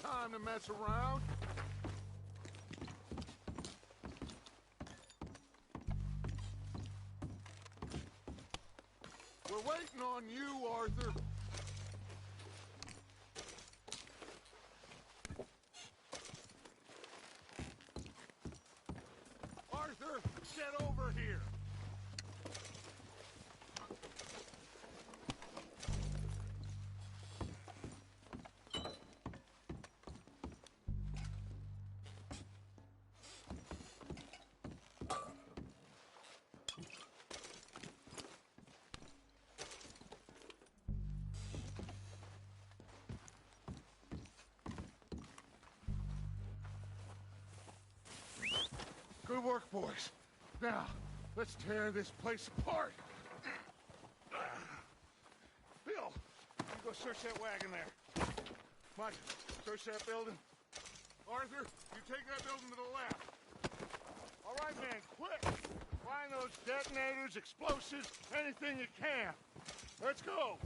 Time to mess around. We're waiting on you, Arthur. Arthur, get over here. Good work, boys. Now, let's tear this place apart. Bill, you go search that wagon there. Mike, search that building. Arthur, you take that building to the left. All right, man, quick. Find those detonators, explosives, anything you can. Let's go.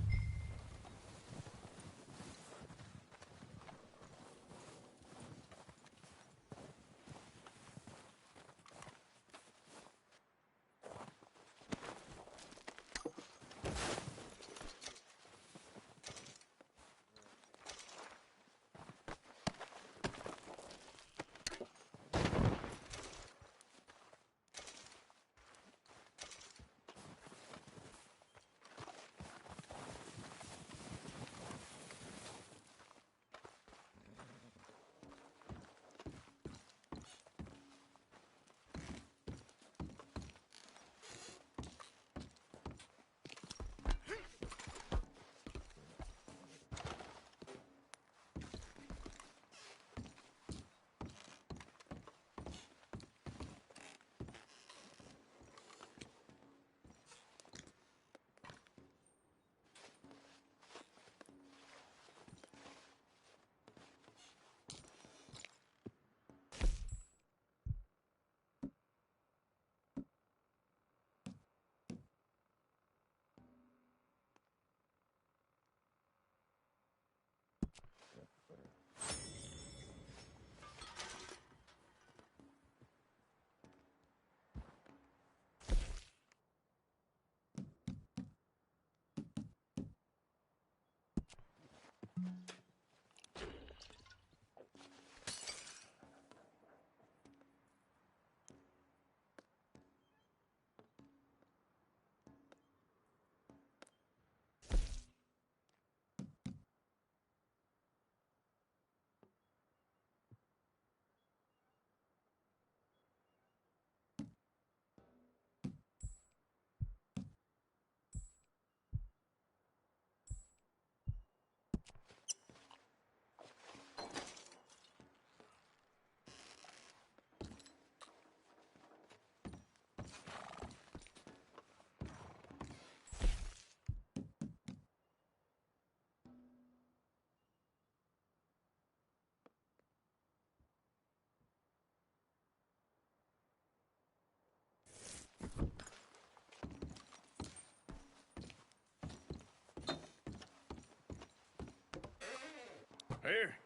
Here.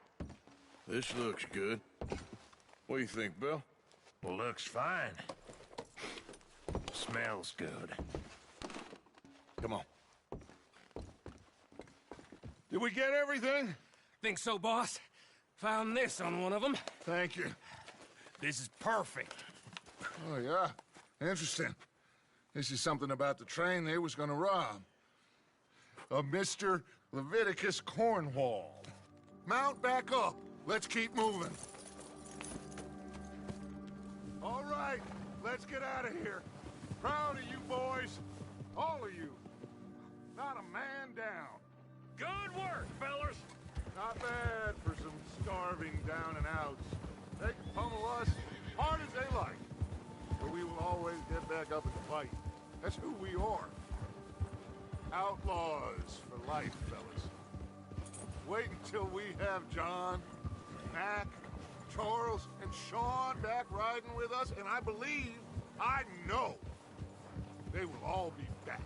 This looks good. What do you think, Bill?
Well, looks fine. Smells good.
Come on. Did we get everything?
Think so, boss. Found this on one of them.
Thank you.
This is perfect.
Oh, yeah? Interesting. This is something about the train they was gonna rob. Of Mr. Leviticus Cornwall. Mount back up. Let's keep moving. All right, let's get out of here. Proud of you boys. All of you. Not a man down.
Good work, fellas.
Not bad for some starving down and outs. They can pummel us hard as they like. But we will always get back up and fight. That's who we are. Outlaws for life, fellas. Wait until we have John, Mac, Charles, and Sean back riding with us, and I believe, I know, they will all be back.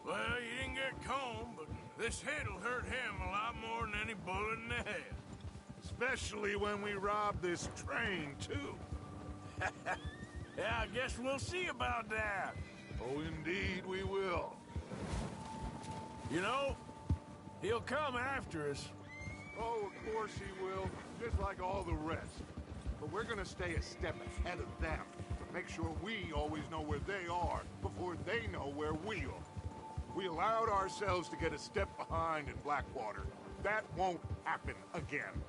Well, you didn't get Combe, but this hit'll hurt him a lot more than any bullet in the head.
Especially when we rob this train, too.
Yeah, I guess we'll see about that.
Oh, indeed we will.
You know, he'll come after us.
Oh, of course he will, just like all the rest. But we're gonna stay a step ahead of them. Make sure we always know where they are before they know where we are. We allowed ourselves to get a step behind in Blackwater. That won't happen again.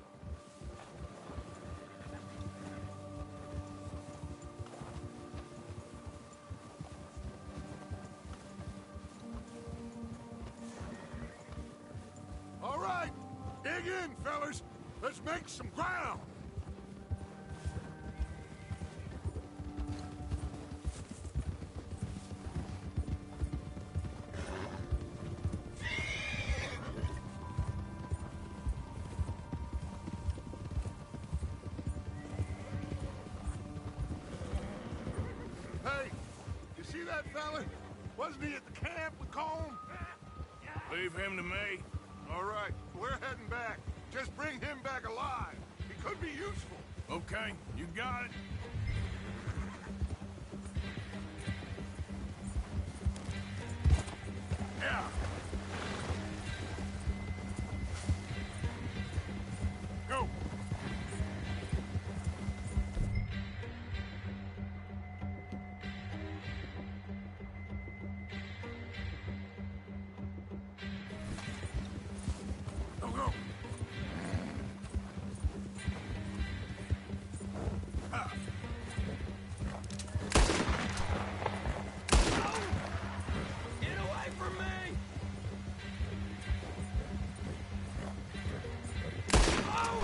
All right, dig in, fellas. Let's make some ground. Hey, you see that fella? Wasn't he at the camp with Combe?
Leave him to me.
All right, we're heading back. Just bring him back alive. He could be useful.
Okay, you got it. Yeah. Go. Go, go. Ah. Get away from me! Oh!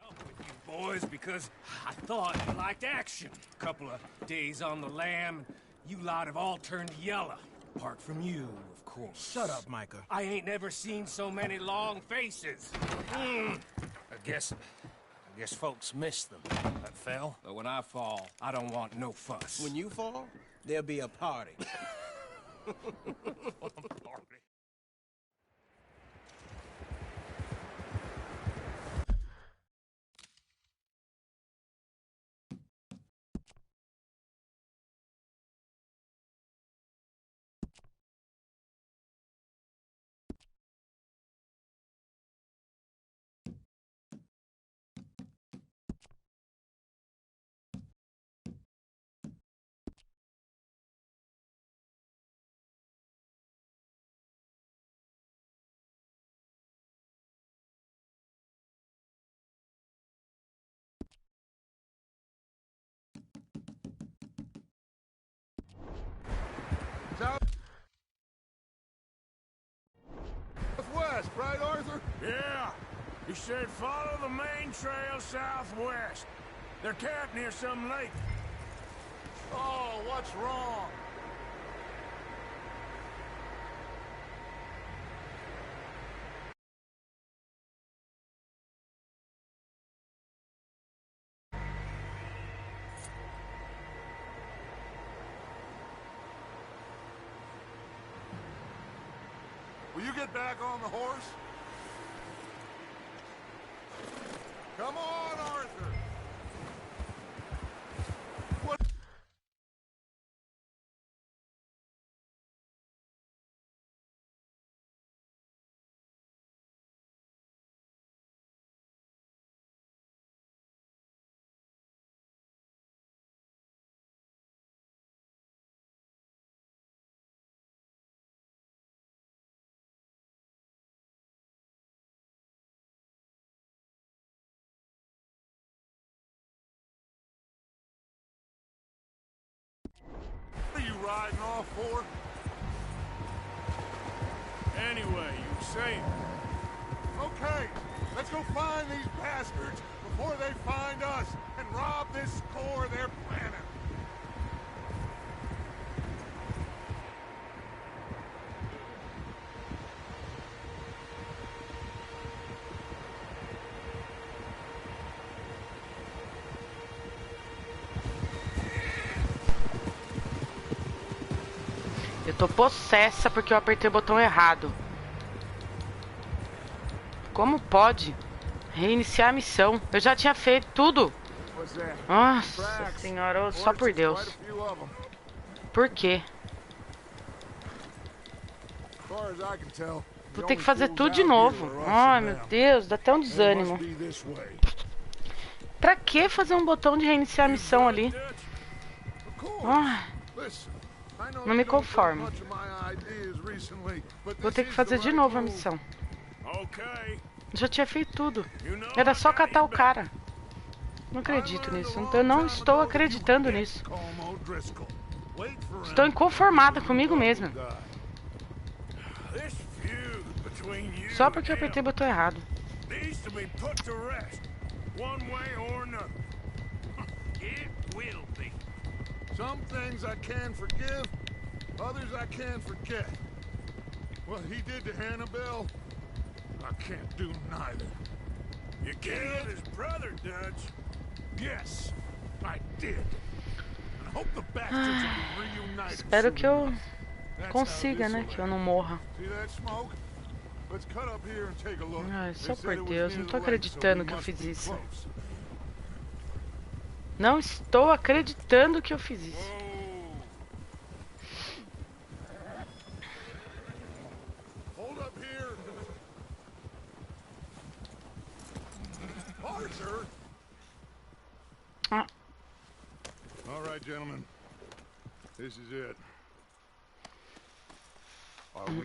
Up with you boys because I thought you liked action. A couple of days on the lam, you lot have all turned yellow. Apart from you, of course.
Shut up, Micah.
I ain't never seen so many long faces. I guess folks miss them. That fell. But when I fall, I don't want no fuss.
When you fall, there'll be a party.
Party.
Southwest, right, Arthur?
Yeah. He said follow the main trail southwest. They're camped near some lake.
Oh, what's wrong? Will you get back on the horse? Come on, Arthur! What? What are you riding off for?
Anyway, you say it.
Okay, let's go find these bastards before they find us and rob this score they're planning.
Eu tô possessa porque eu apertei o botão errado. Como pode? Reiniciar a missão. Eu já tinha feito tudo. Nossa senhora, só por Deus. Por quê? Vou ter que fazer tudo de novo. Ai, meu Deus, dá até um desânimo. Pra que fazer um botão de reiniciar a missão ali? Não me conformo. Vou ter que fazer de novo a missão. Já tinha feito tudo. Era só catar o cara. Não acredito nisso. Eu não estou acreditando nisso. Estou inconformada comigo mesma. Só porque eu apertei o botão errado.
Some things I can forgive, others I can't forget. What he did to Annabelle, I can't do neither.
You killed his brother, Dutch.
Yes, I did. And I hope the bastards will be reunited.
Espero que eu consiga, né? Que eu não morra. Ai, só por Deus, não tô acreditando que eu fiz isso. Não estou acreditando que eu fiz isso. Ah.
All right, gentlemen. This is it.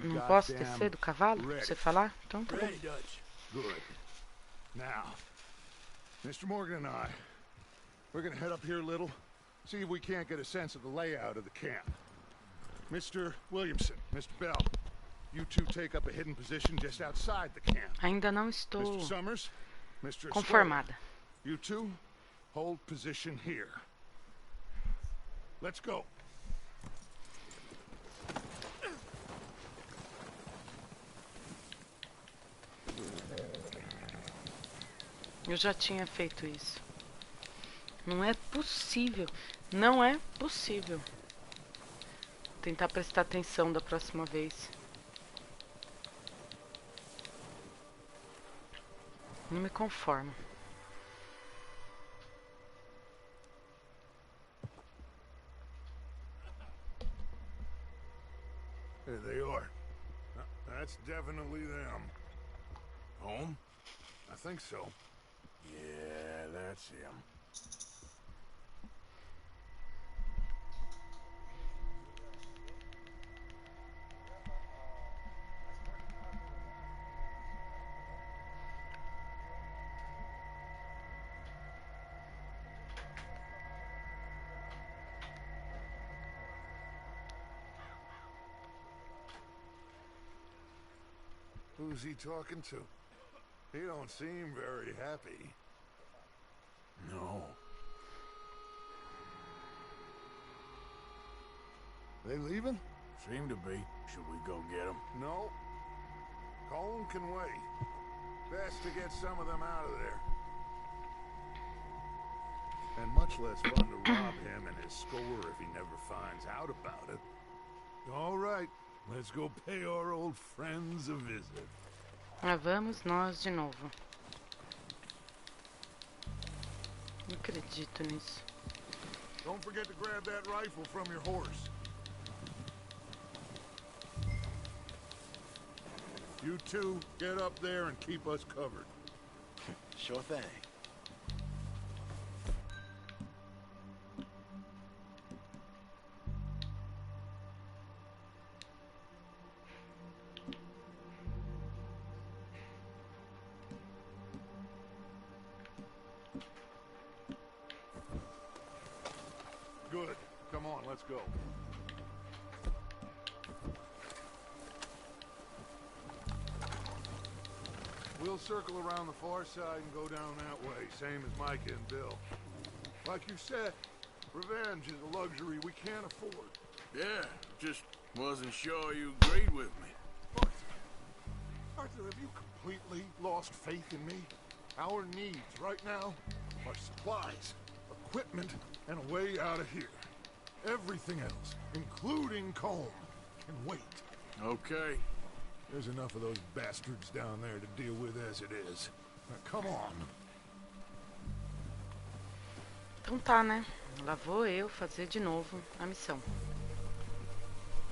Não posso descer do cavalo pra você falar? Então tá bom.
Good. Now, Mr. Morgan and I, we're gonna head up here a little, see if we can't get a sense of the layout of the camp. Mr. Williamson, Mr. Bell, you two take up a hidden position just outside the camp.
Ainda não estou
Mr. Summers, Mr.
conformada.
You two hold position here. Let's go.
Eu já tinha feito isso. Não é possível. Não é possível. Vou tentar prestar atenção da próxima vez. Não me conformo.
There they are. That's definitely them. Home? I think so. Yeah, that's him. Who's he talking to? He don't seem very happy.
No,
They leaving?
Seem to be. Should we go get them?
No. Colin can wait. Best to get some of them out of there. And much less fun to rob him and his score if he never finds out about it. All right, let's go pay our old friends a visit.
Lá vamos nós de novo. Não acredito nisso.
Don't forget to grab that rifle from your horse. You two, get up there and keep us covered.
Sure thing.
Good. Come on, let's go. We'll circle around the far side and go down that way, same as Micah and Bill. Like you said, revenge is a luxury we can't afford.
Yeah, just wasn't sure you agreed with me.
Arthur, have you completely lost faith in me? Our needs right now are supplies, equipment, and a way out of here. Everything else, including Colm, can wait.
Okay.
There's enough of those bastards down there to deal with as it is. Now, come on.
Então tá, né? Lá vou eu fazer de novo a missão.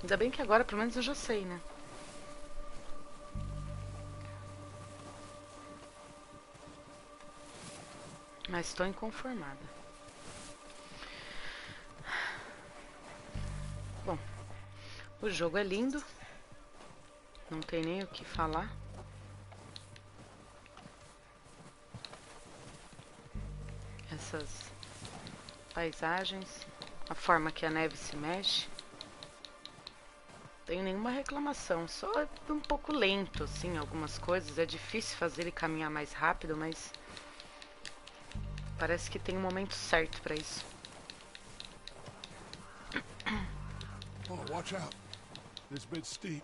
Ainda bem que agora pelo menos eu já sei, né? Mas estou inconformada. Bom, o jogo é lindo. Não tem nem o que falar. Essas paisagens, a forma que a neve se mexe. Não tenho nenhuma reclamação, só é um pouco lento, assim, algumas coisas. É difícil fazer ele caminhar mais rápido, mas parece que tem um momento certo para isso.
Oh, watch out. This bit's steep.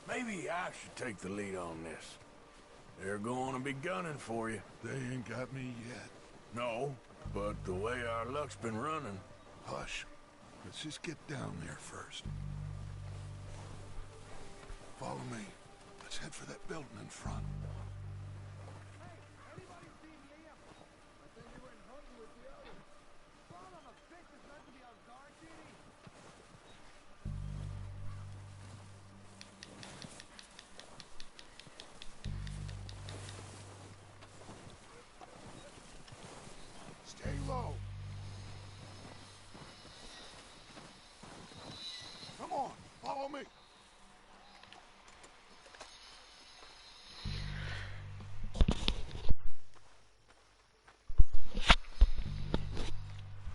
Maybe I should take the lead on this. They're going to be gunning for you.
They ain't got me yet.
No, but the way our luck's been running...
Hush. Let's just get down there first. Follow me. Let's head for that building in front. Stay low. Come on, follow me.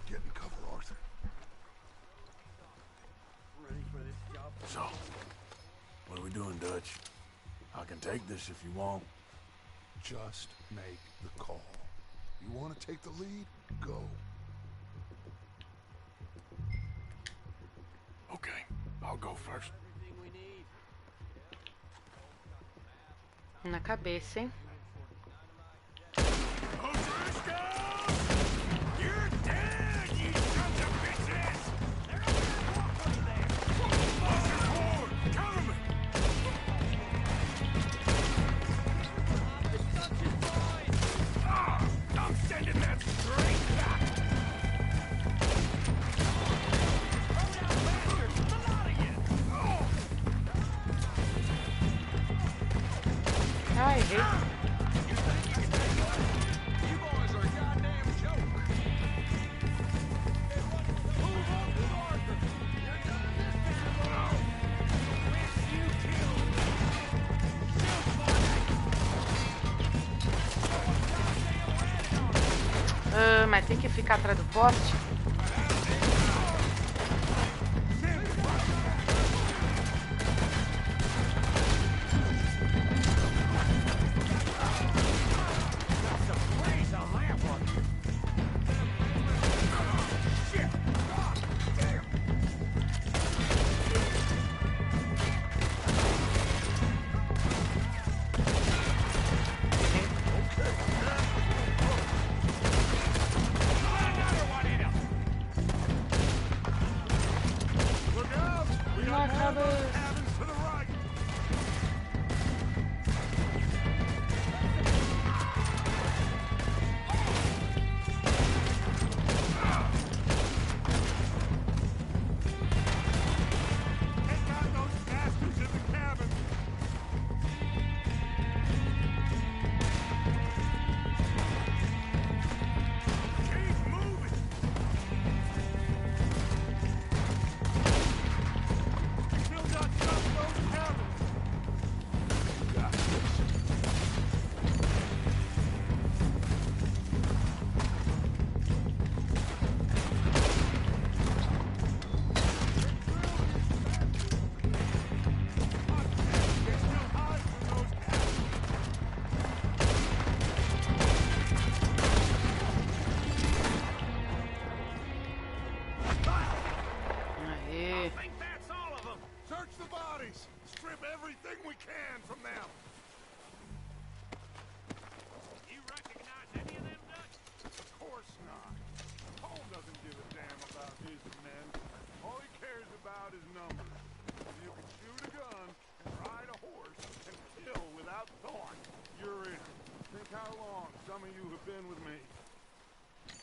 Get in cover, Arthur.
Ready for this job?
So, what are we doing, Dutch? I can take this if you want.
Just make the call. You want to take the lead? Go.
Okay, I'll go first.
Everything we need.
Na cabeça, hein?
You're dead, you sons of bitches! They're up there, walk over there! Fire forward! Cover me! Ah, I'm sending that straight back! Throw down, bastards! A lot of you! Oh!
Ai, errei. Mas tem que ficar atrás do poste?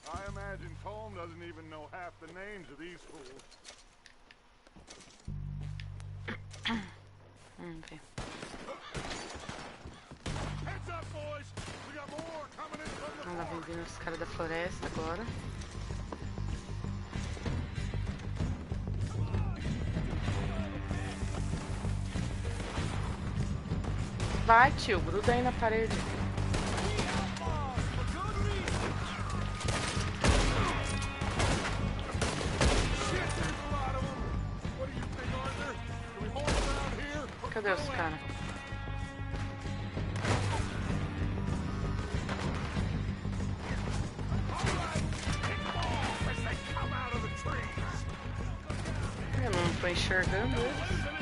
I imagine Colm doesn't even know half the names of these fools.
Vamos ver.
Heads up, boys. We got more coming in from the
Vamos lá, vendendo os caras da floresta agora. Vai, tio, gruda aí na parede. Cadê os caras? Eu não tô enxergando eles.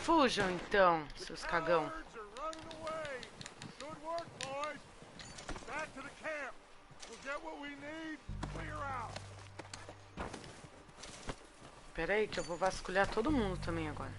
Fujam então, seus cagão. Pera aí que eu vou vasculhar todo mundo também agora.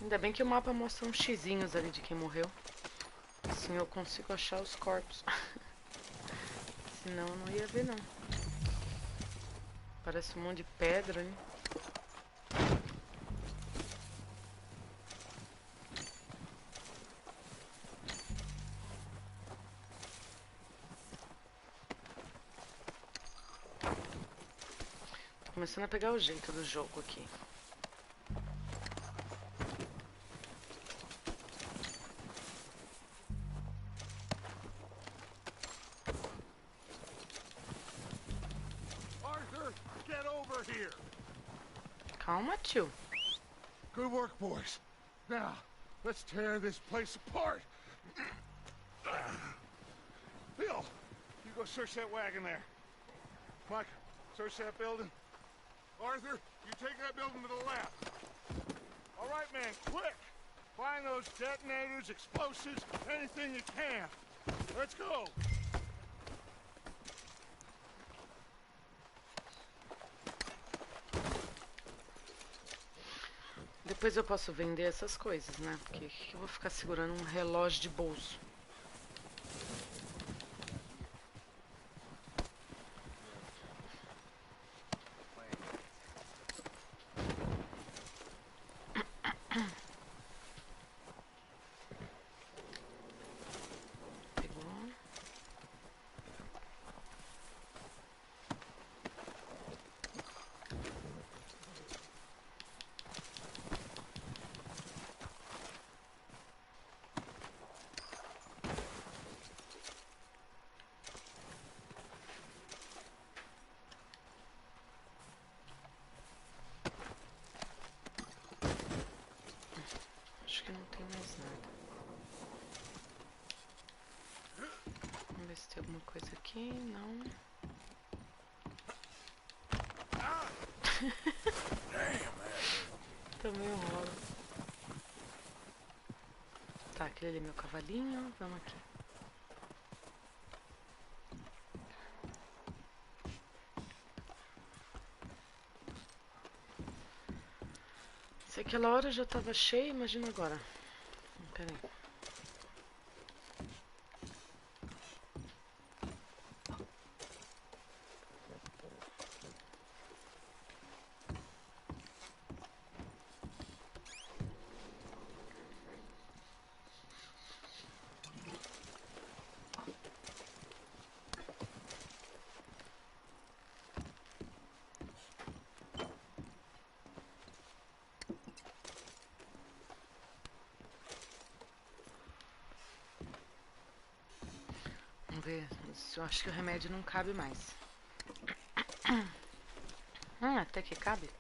Ainda bem que o mapa mostra uns xizinhos ali de quem morreu. Assim eu consigo achar os corpos. Senão eu não ia ver não. Parece um monte de pedra, hein? Tô começando a pegar o jeito do jogo aqui.
Get over here.
Calma, tio.
Good work, boys. Now, let's tear this place apart. Bill, you go search that wagon there. Mike, search that building. Arthur, you take that building to the left. All right, man, quick. Find those detonators, explosives, anything you can. Let's go.
Depois eu posso vender essas coisas, né? Porque eu vou ficar segurando um relógio de bolso. Acho que não tem mais nada. Vamos ver se tem alguma coisa aqui. Não. Tomei um rolo. Tá, aquele ali é meu cavalinho. Vamos aqui. Se aquela hora já tava cheio, imagina agora. Pera aí. Eu acho que o remédio não cabe mais. Até que cabe.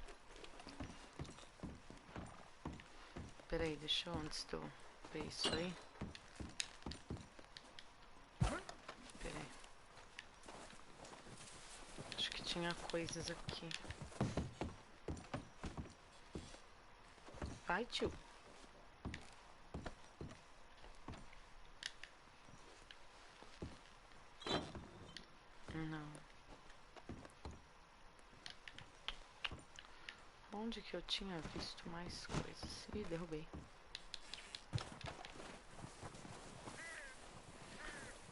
Peraí, deixa eu onde estou ver isso aí. Peraí. Acho que tinha coisas aqui. Vai, tio. Não. Onde que eu tinha visto mais coisas? Ih, derrubei.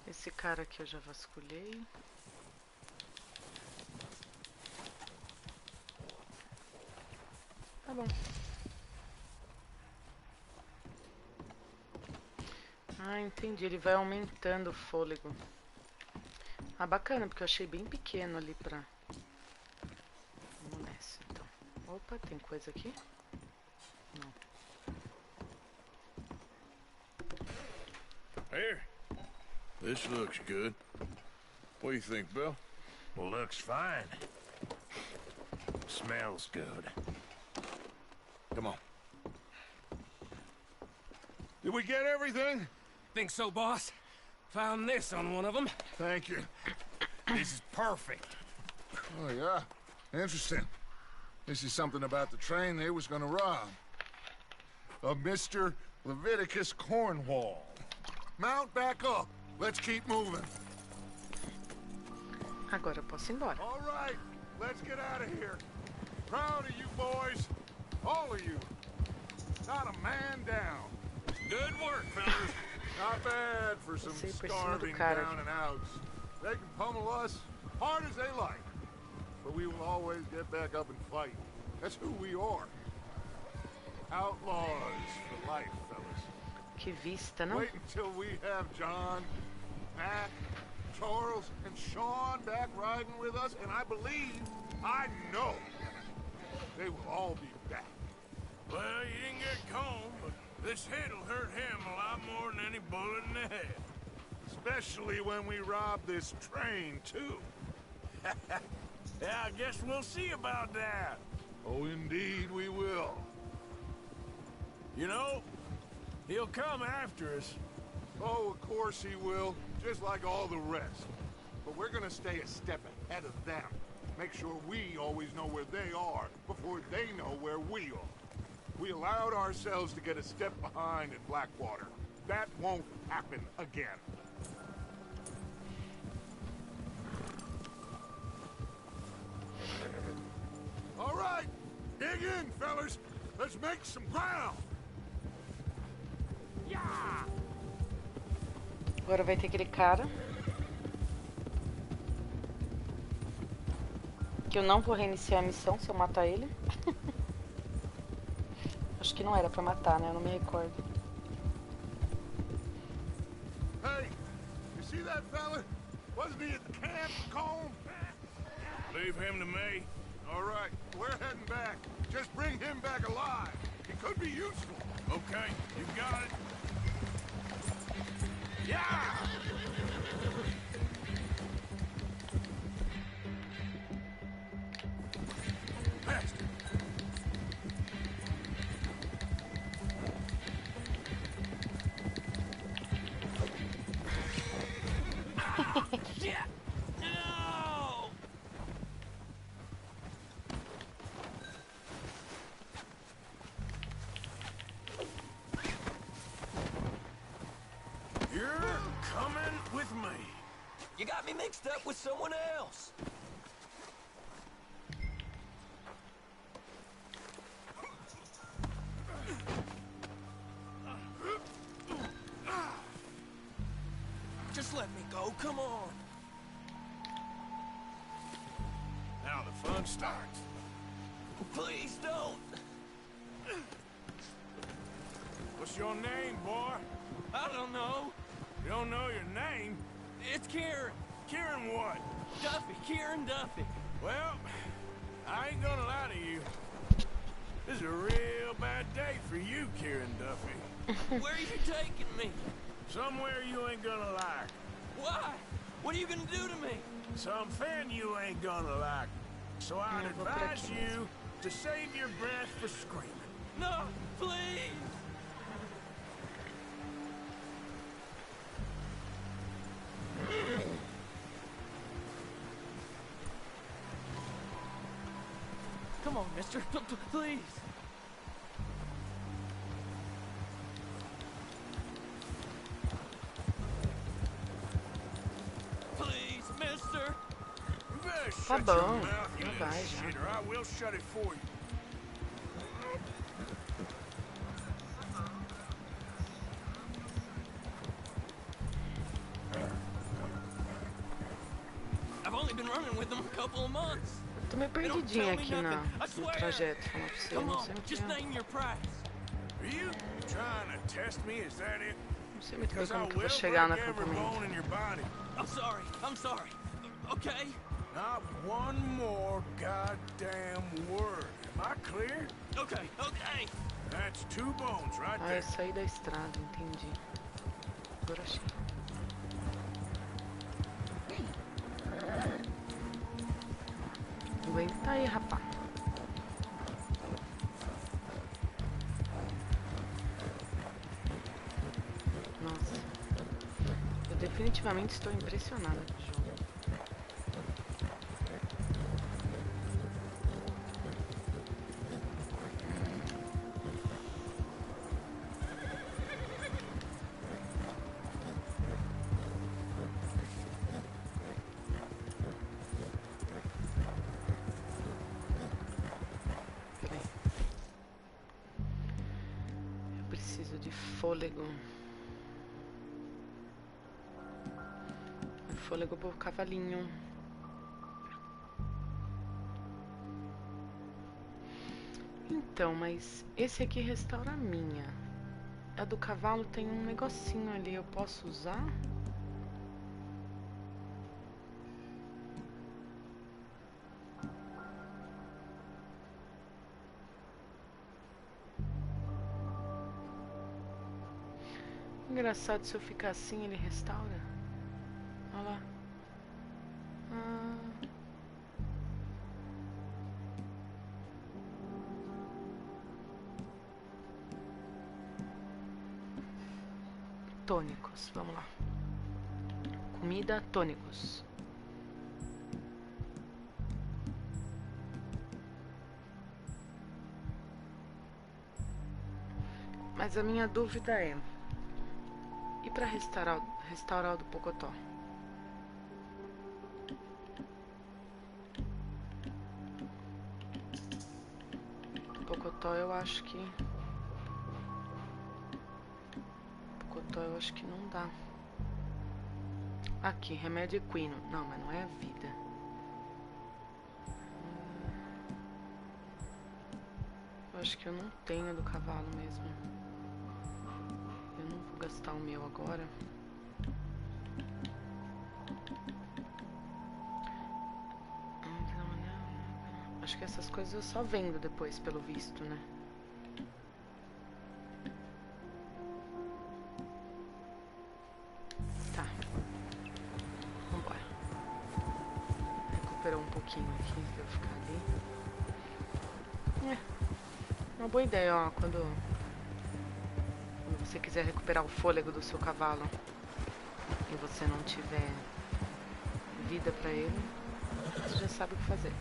Esse cara aqui eu já vasculhei. Tá bom. Ah, entendi. Ele vai aumentando o fôlego. Ah, bacana, porque eu achei bem pequeno ali pra... Vamos nessa, então. Opa, tem coisa aqui? Não.
Here. This looks good. What do you think, Bill?
Well, looks fine. Smells good.
Come on. Did we get everything?
Think so, boss. Found this on one of them.
Thank you.
This is perfect.
Oh, yeah? Interesting. This is something about the train they was gonna rob. Of Mr. Leviticus Cornwall. Mount back up. Let's keep moving.
Agora eu posso ir embora.
All right, let's get out of here. Proud of you boys. All of you. Not a man down.
Good work, fellas.
Not bad for some starving down and outs. They can pummel us hard as they like, but we will always get back up and fight. That's who we are. Outlaws for life, fellas.
Que vista, não?
Wait until we have John, Matt, Charles, and Sean back riding with us, and I believe, I know, they will all be back.
Well, you didn't get Combe, but this hit'll hurt him a lot more than any bullet in the head.
Especially when we rob this train, too.
Yeah, I guess we'll see about that.
Oh, indeed we will.
You know, he'll come after us.
Oh, of course he will, just like all the rest. But we're gonna stay a step ahead of them. Make sure we always know where they are before they know where we are. We allowed ourselves to get a step behind in Blackwater. That won't happen again. All right, dig in, fellas. Let's make some ground. Yeah!
Agora vai ter aquele cara. Que eu não vou reiniciar a missão se eu matar ele. Acho que não era pra matar, né? Eu não me recordo.
Hey, you see that fella? Wasn't he at the camp, Colm?
Leave him to me.
All right, we're heading back. Just bring him back alive. He could be useful.
Okay, you got it. Yeah! Faster.
Shit! No!
You're coming with me.
You got me mixed up with someone else. Just let me go, come on.
Now the fun starts.
Please don't.
What's your name, boy?
I don't know.
You don't know your name?
It's Kieran.
Kieran what?
Duffy, Kieran Duffy.
Well, I ain't gonna lie to you. This is a real bad day for you, Kieran Duffy.
Where are you taking me?
Somewhere you ain't gonna like.
Why? What are you gonna do to me?
Something you ain't gonna like. So I'd advise you to save your breath for screaming.
No, please. Come on, mister. Please. Please, mister.
You better
Tá
shut
bom,
your mouth, you
não
little
vai já.
shit, or I will shut it for you.
I've only been running with them a couple of months.
Tô meio perdidinha aqui no trajeto, falar pra você. Eu
Come
não
on,
sei muito
just
bem.
name your price.
Are you trying to test me? Is that it?
Não sei muito bem
Because I
como que eu
will
vou chegar no
break every
acampamento.
bone in your body.
I'm sorry. Okay?
Not one more goddamn word. Am I clear?
Okay.
That's 2 bones right
Ah,
there.
eu saí da estrada, entendi. Agora achei. Aguenta aí, rapá. Nossa. Eu definitivamente estou impressionada com o jogo. Fôlego. Fôlego pro cavalinho. Então, mas esse aqui restaura a minha. A do cavalo tem um negocinho ali, eu posso usar? Engraçado, se eu ficar assim, ele restaura. Olha lá. tônicos. Vamos lá. Comida, tônicos. Mas a minha dúvida é... E para restaurar o do Pocotó? Pocotó eu acho que... Pocotó eu acho que não dá. Aqui, remédio equino. Não, mas não é a vida. Eu acho que eu não tenho do cavalo mesmo. Eu não vou gastar o meu agora. Acho que essas coisas eu só vendo depois, pelo visto, né? Tá. Vambora. Recuperou um pouquinho aqui, pra eu ficar ali. Uma boa ideia, ó. Quando você quiser recuperar o fôlego do seu cavalo e você não tiver vida pra ele, você já sabe o que fazer.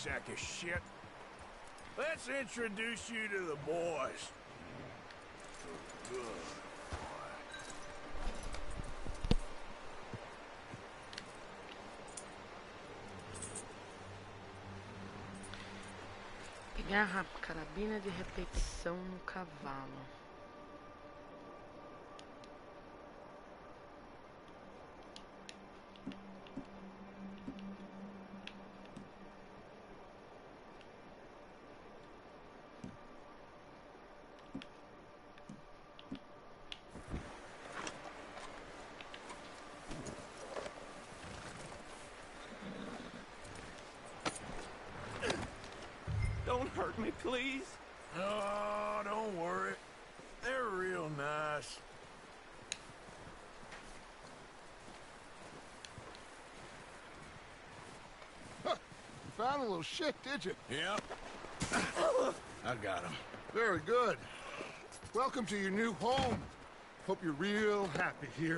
Sack of shit. Let's introduce you to the boys. Good.
Pegar a carabina de repetição no cavalo.
Don't hurt me, please.
Oh, don't worry. They're real nice.
Huh. You found a little shit, did you?
Yep. I got him.
Very good. Welcome to your new home. Hope you're real happy here.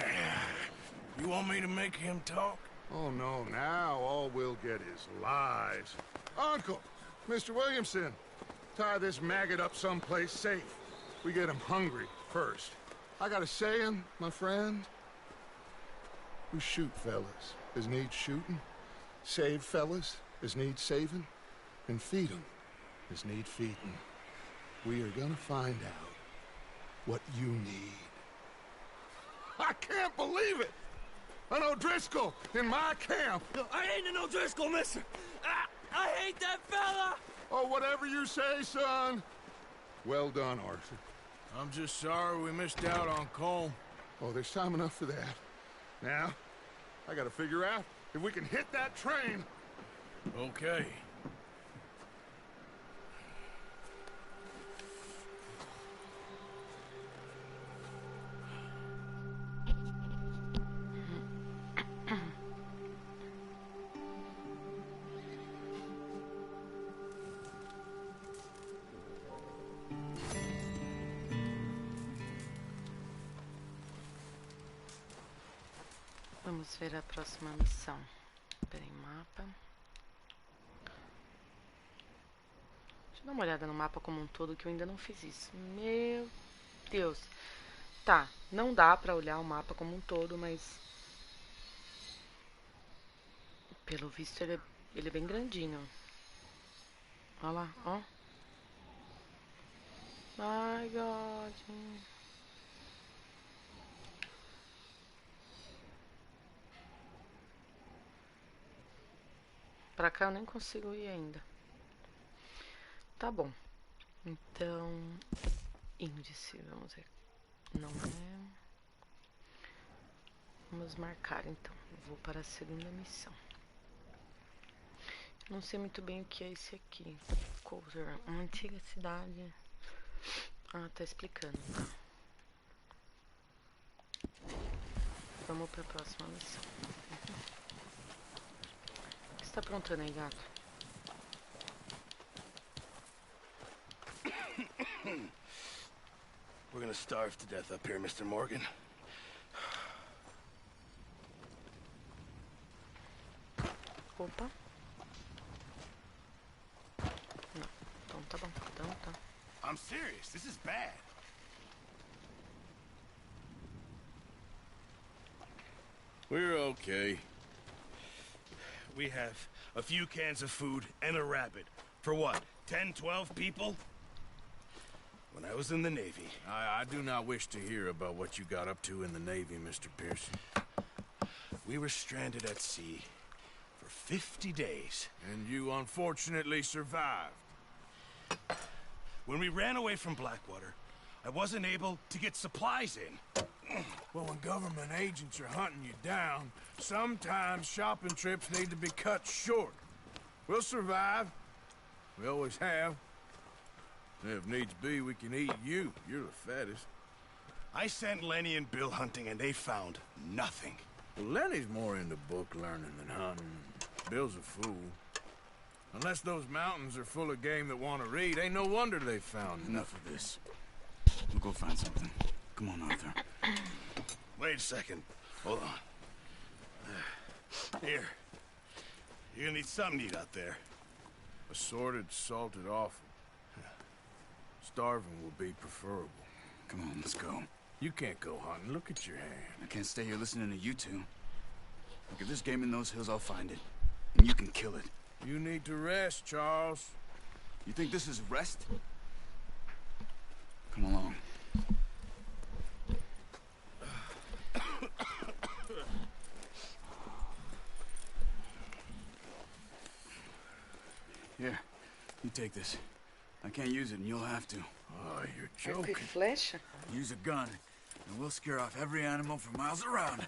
You want me to make him talk?
Oh, no. Now all we'll get is lies. Uncle! Mr. Williamson, tie this maggot up someplace safe. We get him hungry first. I got a saying, my friend. We shoot fellas as need shooting, save fellas as need saving, and feed 'em as need feeding. We are gonna find out what you need. I can't believe it! An O'Driscoll in my camp!
No, I ain't an O'Driscoll, mister! I hate that fella!
Oh, whatever you say, son. Well done, Arthur.
I'm just sorry we missed out on Colm.
Oh, there's time enough for that. Now, I gotta figure out if we can hit that train.
Okay.
Vamos ver a próxima missão. Peraí, mapa. Deixa eu dar uma olhada no mapa como um todo, que eu ainda não fiz isso. Meu Deus. Tá, não dá pra olhar o mapa como um todo, mas... Pelo visto ele é bem grandinho. Olha lá, ó. My God. Pra cá eu nem consigo ir ainda. Tá bom. Então... Índice, vamos ver. Não é... Vamos marcar, então. Vou para a segunda missão. Não sei muito bem o que é esse aqui. Coulter, uma antiga cidade. Ah, tá explicando, tá. Vamos pra próxima missão. O que você tá aprontando aí, gato?
We're gonna starve to death up here, Mr. Morgan.
Opa. Não. Então tá bom. Então tá.
I'm serious. This is bad.
We're okay.
We have a few cans of food and a rabbit. For what, 10, 12 people? When I was in the Navy...
I do not wish to hear about what you got up to in the Navy, Mr. Pearson.
We were stranded at sea for 50 days.
And you unfortunately survived.
When we ran away from Blackwater, I wasn't able to get supplies in.
Well, when government agents are hunting you down, sometimes shopping trips need to be cut short. We'll survive. We always have.
If needs be, we can eat you. You're the fattest.
I sent Lenny and Bill hunting, and they found nothing.
Well, Lenny's more into book learning than hunting. Bill's a fool. Unless those mountains are full of game that want to read, ain't no wonder they found
Enough of this. We'll go find something. Come on, Arthur.
Wait a second. Hold on. Here. You're gonna need something to eat out there.
Assorted, salted offal. Starving will be preferable.
Come on, let's go.
You can't go hunting. Look at your hand.
I can't stay here listening to you two. Look, if there's game in those hills, I'll find it. And you can kill it.
You need to rest, Charles.
You think this is rest? Come along. Here, you take this. I can't use it, and you'll have to.
Oh, you're joking.
Use a gun, and we'll scare off every animal for miles around.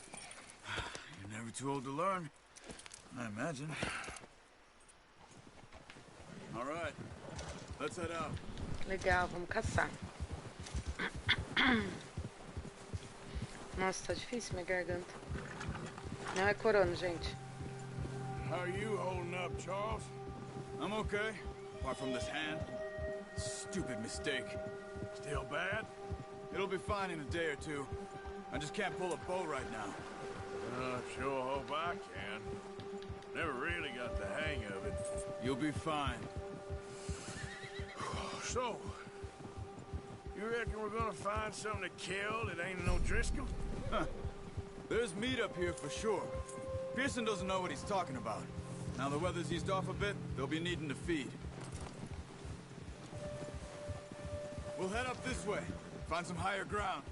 You're never too old to learn, I imagine. All right, let's head out.
Legal, vamos caçar. Nossa, tá difícil minha garganta. Não é corona, gente.
How are you holding up, Charles?
I'm okay, apart from this hand. Stupid mistake.
Still bad?
It'll be fine in a day or two. I just can't pull a bow right now.
Sure hope I can. Never really got the hang of it.
You'll be fine.
So, you reckon we're gonna find something to kill that ain't no Driscoll?
Huh. There's meat up here for sure. Pearson doesn't know what he's talking about. Now the weather's eased off a bit, they'll be needing to feed. We'll head up this way. Find some higher ground.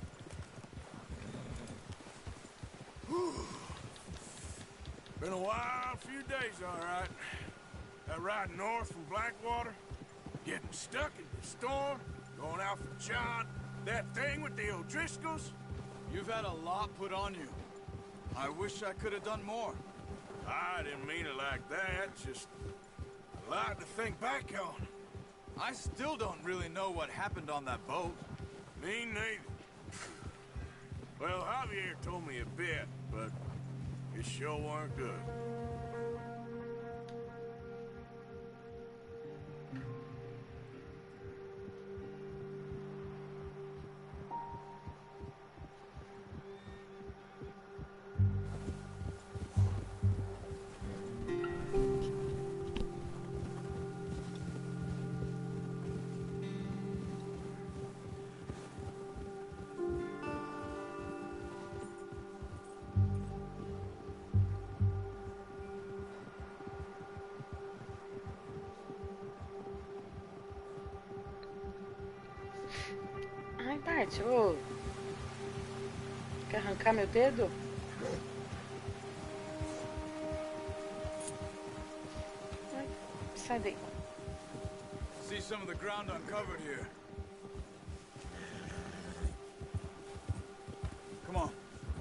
Whew. Been a wild few days, all right. That ride north from Blackwater, getting stuck in the storm, going out for John, that thing with the O'Driscolls.
You've had a lot put on you. I wish I could have done more.
I didn't mean it like that, just a lot to think back on.
I still don't really know what happened on that boat.
Me neither. Well, Javier told me a bit, but it sure weren't good.
Ai, Parte, ô. Quer arrancar meu dedo? Ai, sai daí.
See some of the ground uncovered here. Come on,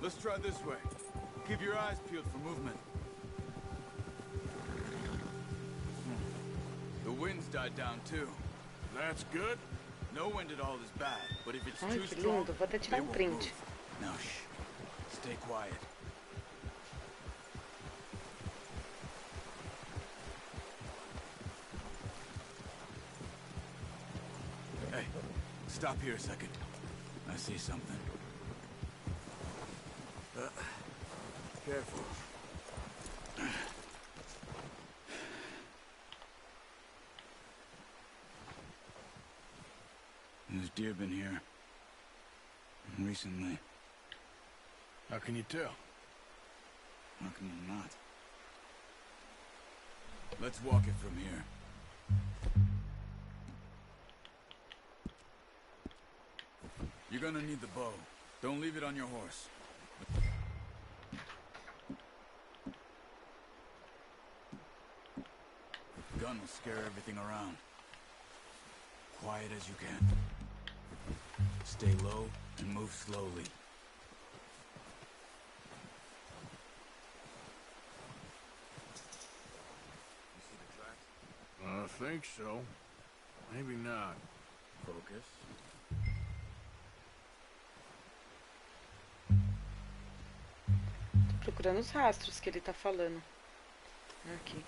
let's try this way. Keep your eyes peeled for movement. The wind's died down too.
That's good.
No wind at all is bad, but if it's
Ai,
too
que
strong,
lindo. Vou até tirar
they won't
print.
move. Now, shh. Stay quiet. Stop here a second. I see something.
Careful.
There's deer been here. Recently.
How can you tell?
How can you not? Let's walk it from here. You're gonna need the bow. Don't leave it on your horse. The gun will scare everything around. Quiet as you can. Stay low and move slowly. You see the tracks?
I think so. Maybe not.
Focus.
Tô procurando os rastros que ele tá falando. Aqui.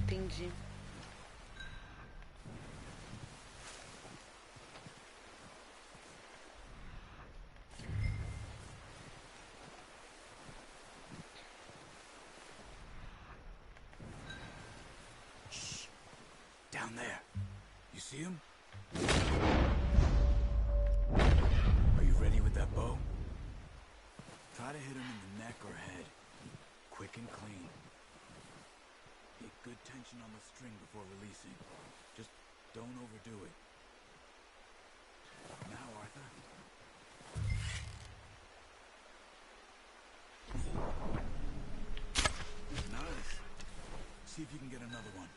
Entendi.
Shh. Down there. You see him? Are you ready with that bow? Try to hit him in the neck or head. Quick and clean. Get good tension on the string before releasing. Just don't overdo it. Now, Arthur. Nice. See if you can get another one.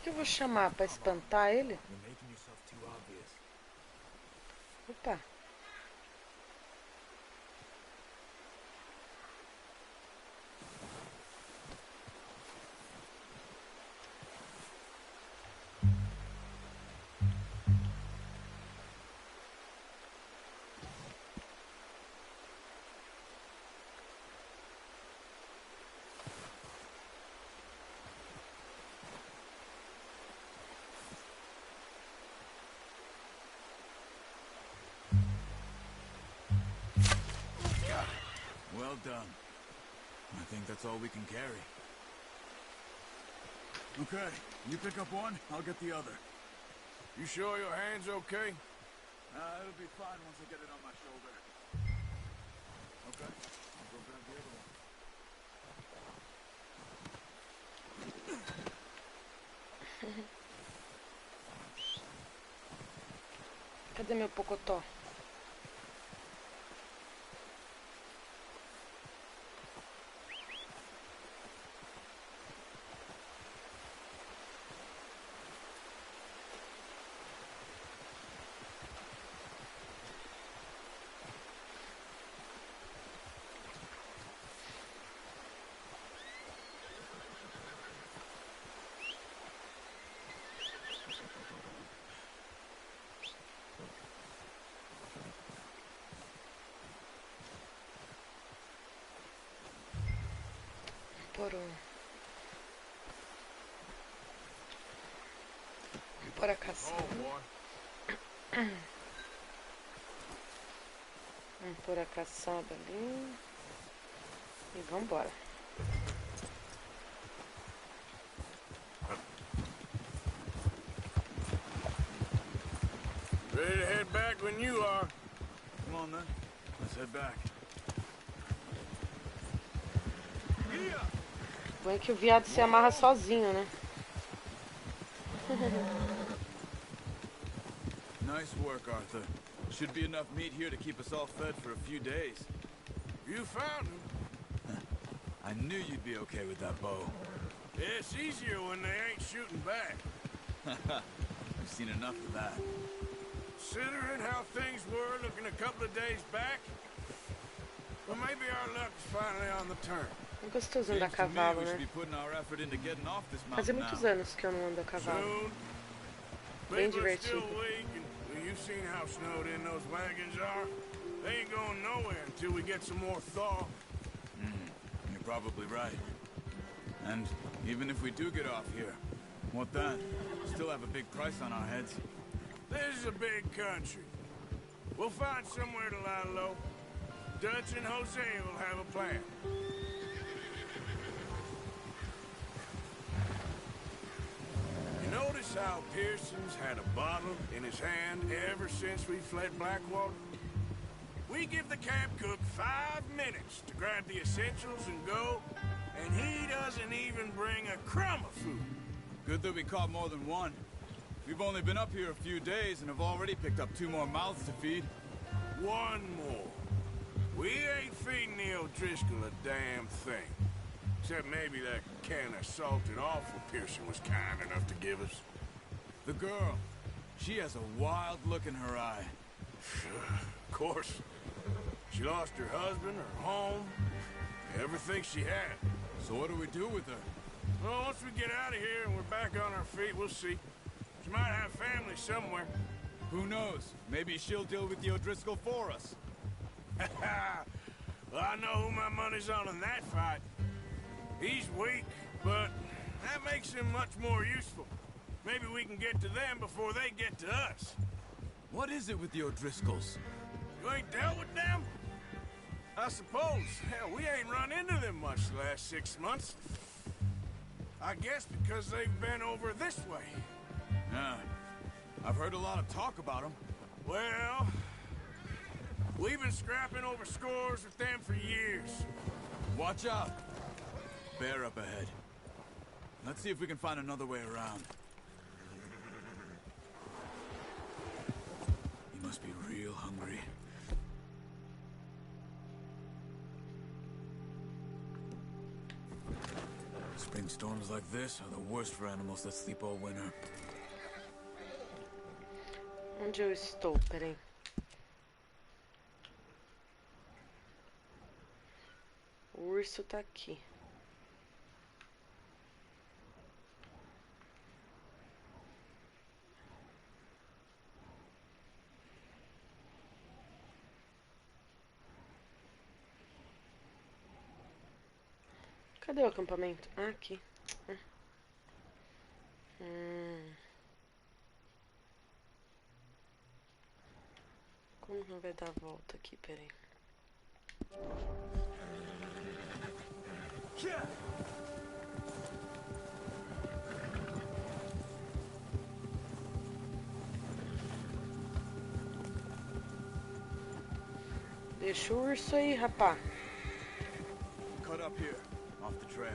que eu vou chamar pra espantar ele?
You're making yourself too obvious.
Opa.
Well done. I think that's all we can carry. Okay, you pick up one, I'll get the other.
You sure your hand's okay?
It'll be fine once I get it on my shoulder. Okay, I'll go grab the other one.
Cadê meu pocotó? Bora caçar. Vamos pôr a caçada ali. E vambora.
Ready to head back when you are.
Come on then, let's head back.
Bom é que o viado se amarra sozinho, né?
Nice work, Arthur. Should be enough meat here to keep us all fed for a few days.
You found him.
I knew you'd be okay with that bow.
Yeah, it's easier when they ain't shooting back.
I've seen enough of that.
Considering how things were looking a couple of days back, well, maybe our luck's finally on the turn.
É gostoso andar a cavalo, né? Fazia muitos anos que eu não ando a cavalo. Bem divertido.
You've seen how snowed in those wagons are. They ain't going nowhere until we get some more thaw.
You're probably right. And even if we do get off here, what then? Still have a big price on our heads.
This is a big country. We'll find somewhere to lie low. Dutch and Jose will have a plan. You notice how Pearson's had a bottle in his hand ever since we fled Blackwater? We give the camp cook 5 minutes to grab the essentials and go, and he doesn't even bring a crumb of food.
Good that we caught more than one. We've only been up here a few days and have already picked up 2 more mouths to feed.
One more. We ain't feeding the O'Driscoll a damn thing. Except maybe that can of salted offal Pearson was kind enough to give us.
The girl. She has a wild look in her eye.
Of course. She lost her husband, her home, everything she had.
So what do we do with her?
Well, once we get out of here and we're back on our feet, we'll see. She might have family somewhere.
Who knows? Maybe she'll deal with the O'Driscoll for us.
Well, I know who my money's on in that fight. He's weak, but that makes him much more useful. Maybe we can get to them before they get to us.
What is it with the O'Driscolls?
You ain't dealt with them? I suppose. Hell, we ain't run into them much the last 6 months. I guess because they've been over this way.
Yeah. I've heard a lot of talk about them.
Well, we've been scrapping over scores with them for years.
Watch out. Bear up ahead. Let's see if we can find another way around. You must be real hungry. Spring Storms like this are the worst for animals that sleep all winter.
Onde eu estou? Peraí. O urso tá aqui. Cadê o acampamento? Ah, aqui. Como não vai dar a volta aqui? Peraí. Deixa o urso aí, rapá.
Cut up here, off the trail.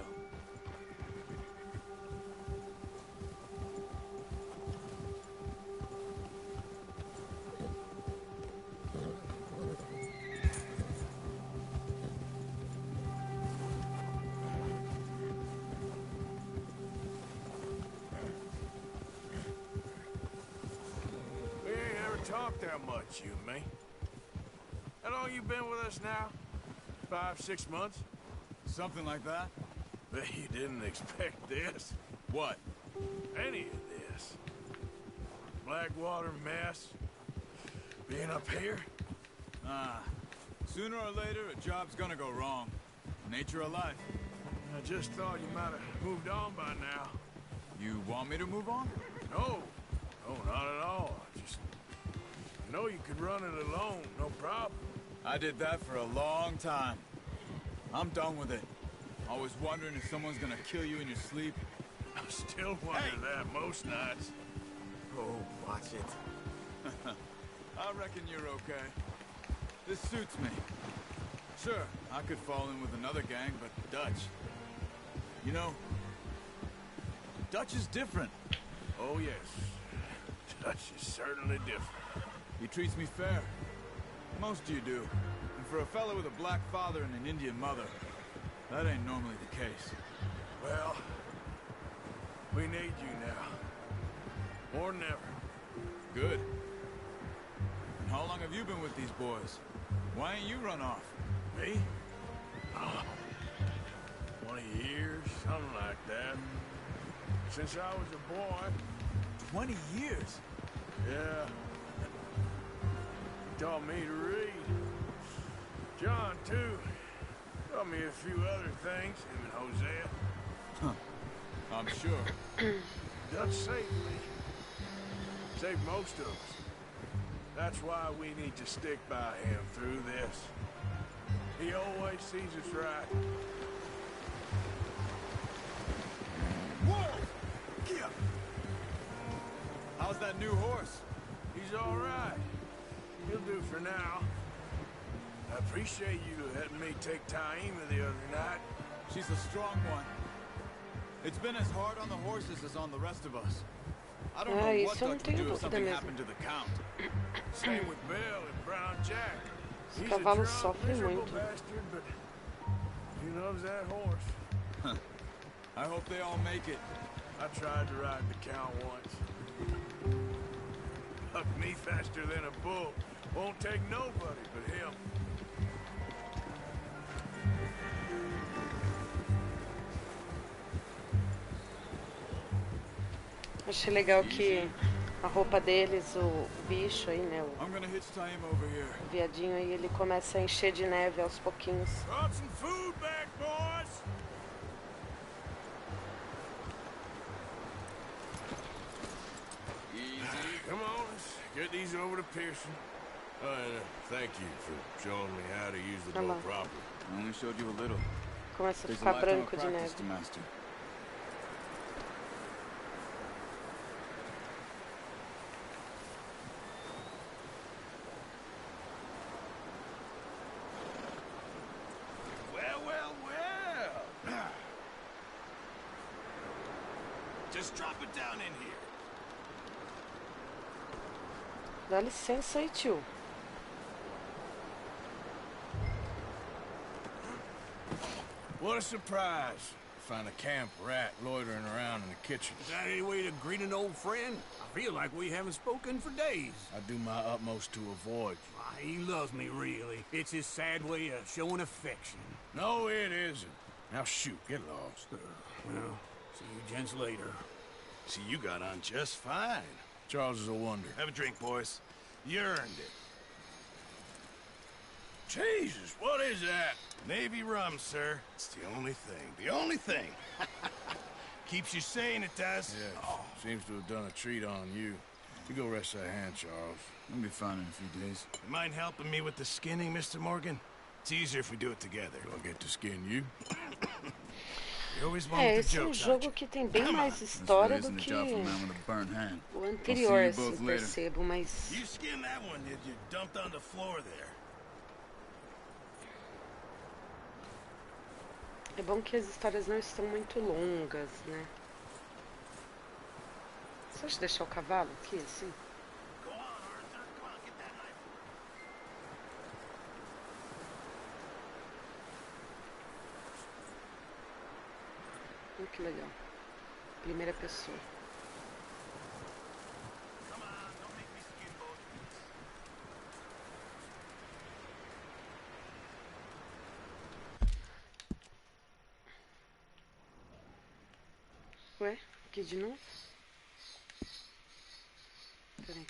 We ain't ever talked that much, you and me. How long you been with us now? 5, 6 months?
Something like that?
Bet you didn't expect this.
What?
Any of this. Blackwater mess. Being up here?
Sooner or later, a job's gonna go wrong. Nature of life.
I just thought you might have moved on by now.
You want me to move on?
No. No, not at all. Just know you could run it alone, no problem.
I did that for a long time. I'm done with it. Always wondering if someone's gonna kill you in your sleep.
I still wonder that most nights.
Oh, watch it. I reckon you're okay. This suits me. Sure, I could fall in with another gang, but Dutch. You know, Dutch is different.
Oh, yes. Dutch is certainly different.
He treats me fair. Most of you do. And for a fellow with a black father and an Indian mother, that ain't normally the case.
Well, we need you now. More than ever.
Good. And how long have you been with these boys? Why ain't you run off?
Me? Oh, 20 years, something like that. Since I was a boy.
20 years?
Yeah. He taught me to read. John, too. Taught me a few other things, him and Hosea.
Huh. I'm sure.
Dutch saved me. Saved most of us. That's why we need to stick by him through this. He always sees us right.
Whoa! Yeah. How's that new horse?
He's all right. He'll do for now. I appreciate you letting me take Taima the other night.
She's a strong one. It's been as hard on the horses as on the rest of us. I don't know what Dutch would do if something happened to the Count.
Same with Bill and Brown Jack.
Os cavalos sofrem muito.
Bastard, but he loves that horse.
I hope they all make it.
I tried to ride the Count once. Bucked me faster than a bull. Won't take nobody but him.
Achei legal que a roupa deles, o bicho aí, né? O viadinho aí, ele começa a encher de neve aos pouquinhos.
Brought some food back, boys. Easy. Come on, let's get these over to Pearson. Thank you for showing me how to use the bow properly.
I only showed you a little.
Começa a ficar branco de neve.
Just drop it down in here.
Dá licença aí, tio.
What a surprise.
find a camp rat loitering around in the kitchen.
Is that any way to greet an old friend? I feel like we haven't spoken for days.
I do my utmost to avoid you.
He loves me, really. It's his sad way of showing affection.
No, it isn't. Now shoot, get lost.
Well, see you gents later.
See, you got on just fine.
Charles is a wonder.
Have a drink, boys. You earned it.
Jesus, what is that?
Navy rum, sir. It's the only thing. The only thing. Keeps you sane, it does.
Yeah, seems to have done a treat on you. You go rest that hand, Charles.
I'll be fine in a few days.
You mind helping me with the skinning, Mr. Morgan? It's easier if we do it together.
Do I get to skin you?
Esse é um jogo que tem bem mais história do que o anterior, assim, percebo, mas...
You skinned that one, did you? Dumped on the floor there.
É bom que as histórias não estão muito longas, né? Você acha deixar o cavalo aqui, assim? Que legal. Primeira pessoa. Ué, aqui de novo? Peraí.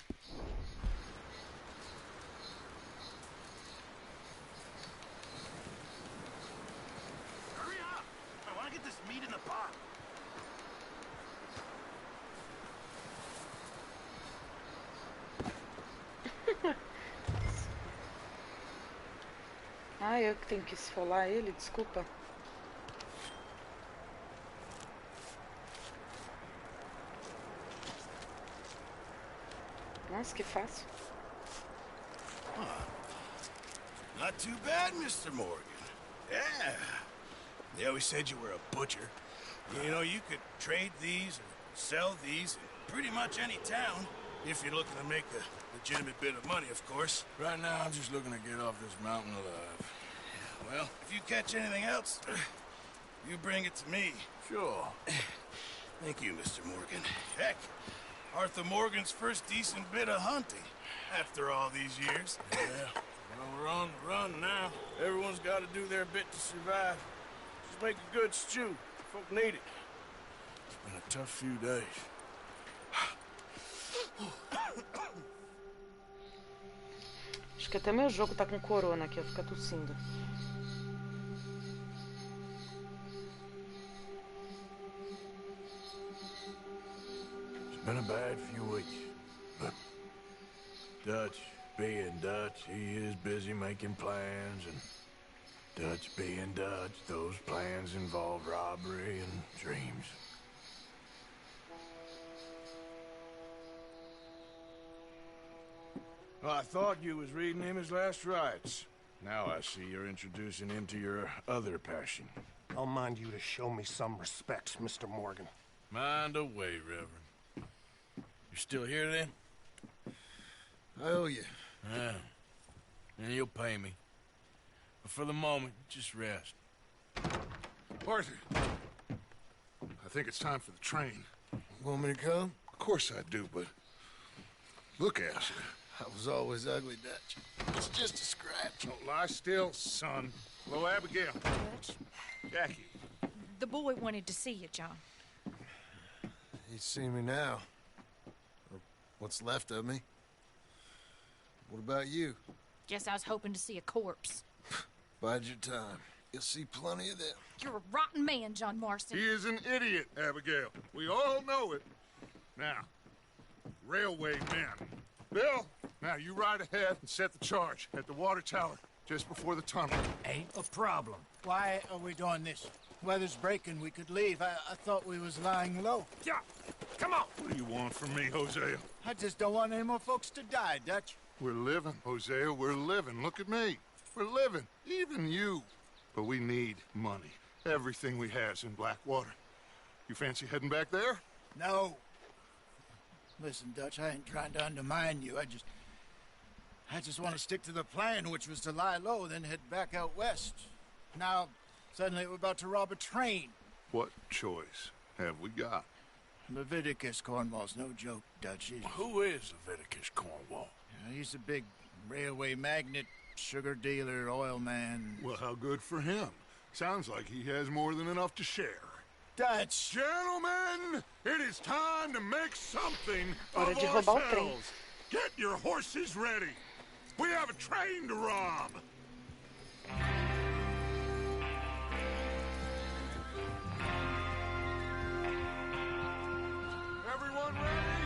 Ah, eu que tenho que esfolar ele, desculpa. Nossa, que fácil.
Not too bad, Mr. Morgan. Yeah. They always said you were a butcher. You know, you could trade these and sell these in pretty much any town, if you're looking to make a legitimate bit of money, of course.
Right now, I'm just looking to get off this mountain alive.
Well, if you catch anything else, you bring it to me.
Sure.
Thank you, Mr. Morgan. Heck, Arthur Morgan's first decent bit of hunting after all these years.
Yeah, well, we're on the run now. Everyone's got to do their bit to survive. Just make a good stew. Folk need it. It's been a tough few days.
Acho que até meu jogo tá com corona aqui, eu ficar tossindo.
It's been a bad few weeks, but Dutch being Dutch, he is busy making plans, and Dutch being Dutch, those plans involve robbery and dreams. Well, I thought you was reading him his last rites. Now I see you're introducing him to your other passion.
I'll mind you to show me some respect, Mr. Morgan.
Mind away, Reverend. You still here, then?
I owe you.
Yeah. And you'll pay me. But for the moment, just rest.
Arthur, I think it's time for the train.
Want me to come?
Of course I do, but look at you.
I was always ugly, Dutch. It's just a scratch.
Don't lie still, son. Hello, Abigail.
Dutch,
Jackie.
the boy wanted to see you, John.
He'd see me now. Or what's left of me. What about you?
Guess I was hoping to see a corpse.
Bide your time. You'll see plenty of them.
You're a rotten man, John Marston.
He is an idiot, Abigail. We all know it. Now, railway men. Bill, now you ride ahead and set the charge at the water tower just before the tunnel.
Ain't a problem. Why are we doing this? Weather's breaking. We could leave. I thought we was lying low.
Yeah, come on. What do you want from me, Hosea?
I just don't want any more folks to die, Dutch.
We're living, Hosea. We're living. Look at me. We're living. Even you. But we need money. Everything we has in Blackwater. You fancy heading back there?
No. Listen, Dutch, I ain't trying to undermine you. I just want to stick to the plan, which was to lie low, then head back out west. Now, suddenly we're about to rob a train.
What choice have we got?
Leviticus Cornwall's no joke, Dutch.
Who is Leviticus Cornwall?
He's a big railway magnate, sugar dealer, oil man.
Well, how good for him. Sounds like he has more than enough to share.
Dutch!
Gentlemen, it is time to make something
Hora
of
de roubar o trem.
ourselves. Get your horses ready. We have a train to rob. Everyone ready?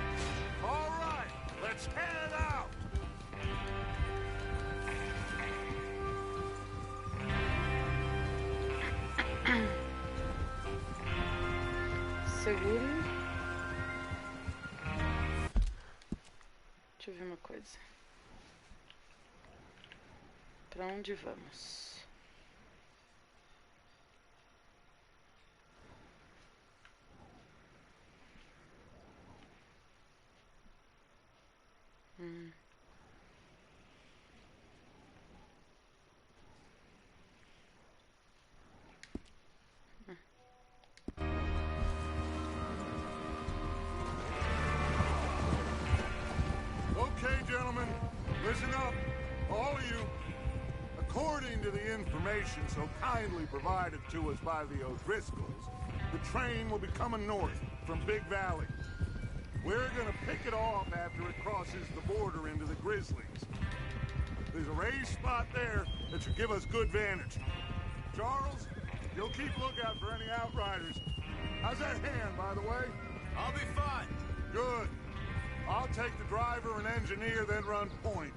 All right, let's head out.
Seguro. Deixa eu ver uma coisa. Pra onde vamos?
Okay, gentlemen, listen up, all of you. According to the information so kindly provided to us by the O'Driscolls, the train will be coming north from Big Valley. We're gonna pick it off after it crosses the border into the Grizzlies. There's a raised spot there that should give us good vantage. Charles, you'll keep lookout for any outriders. How's that hand, by the way?
I'll be fine.
Good. I'll take the driver and engineer, then run point.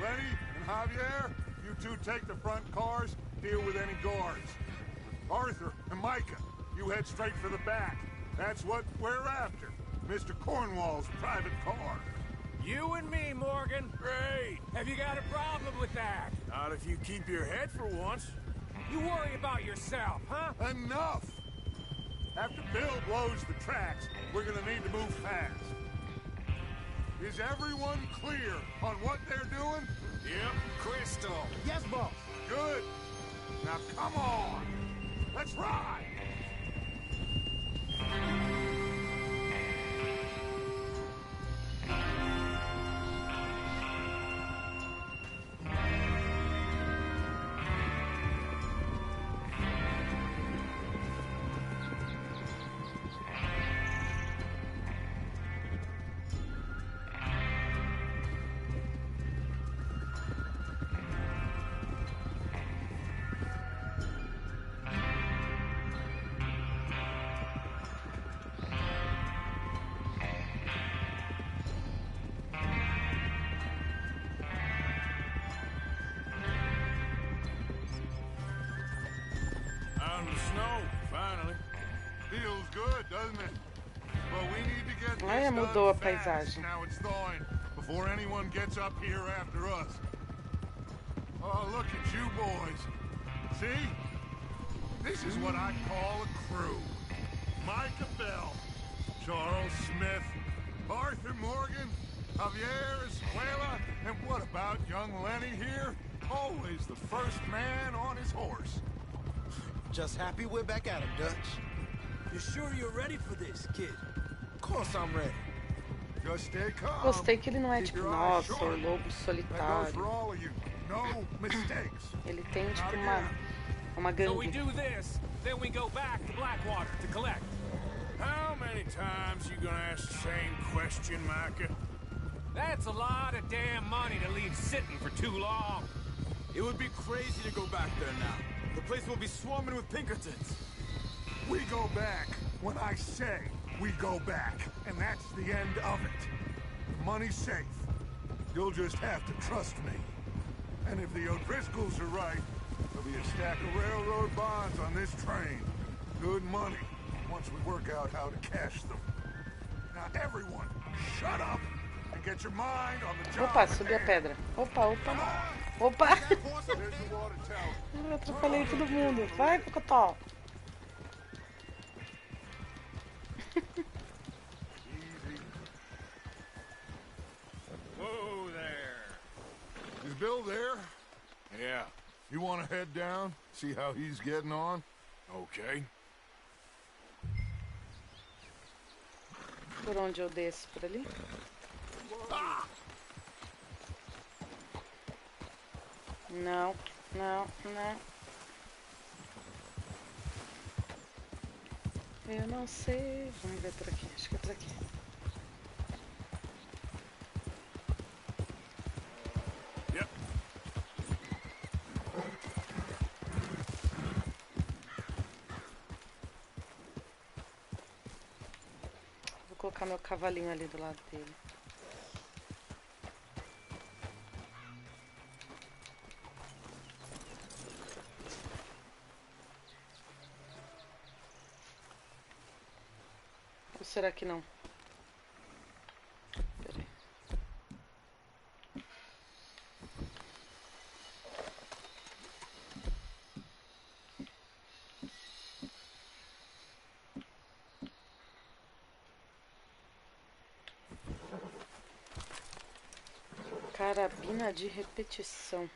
Lenny and Javier, you two take the front cars, deal with any guards. Arthur and Micah, you head straight for the back. That's what we're after. Mr. Cornwall's private car.
You and me, Morgan.
Great.
Have you got a problem with that?
Not if you keep your head for once.
You worry about yourself, huh?
Enough! After Bill blows the tracks, we're gonna need to move fast. Is everyone clear on what they're doing?
Yep, crystal.
Yes, boss.
Good. Now come on. Let's ride.
Out in the snow, finally.
Feels good, doesn't it? But we need to get this
Olha, mudou a
done fast.
paisagem.
Now it's thawing before anyone gets up here after us. Oh, look at you boys. See? This is what I call a crew. Micah Bell, Charles Smith, Arthur Morgan, Javier Esquela, and what about young Lenny here? Always the first man on his horse.
Just happy we're back at him, Dutch.
You sure you're ready for this, kid?
Of course I'm ready.
Just stay calm.
Gostei que ele não é
Keep
tipo,
your eyes
nossa, o
short.
lobo
That goes
solitário.
for all of you. No mistakes.
Ele tem tipo uma
So we
gangue.
do this, then we go back to Blackwater to collect.
How many times you gonna ask the same question, Micah?
That's a lot of damn money to leave sitting for too long.
It would be crazy to go back there now. The place will be swarming with Pinkertons.
We go back when I say we go back, and that's the end of it. The money's safe. You'll just have to trust me. And if the O'Driscolls are right, there'll be a stack of railroad bonds on this train. Good money, once we work out how to cash them. Now everyone, shut up and get your mind on the job.
Opa, subi a pedra. Opa. Opa!
There's the water tower.
Eu atrapalhei todo mundo. Vai, Pocotó.
Whoa there. Is Bill there?
Yeah.
You want to head down, see how he's getting on?
Okay.
Por onde eu desço? Por ali? Não, não, não. Eu não sei. Vamos ver por aqui. Acho que é por aqui. Vou colocar meu cavalinho ali do lado dele. Ou será que não? Pera aí. Carabina de repetição.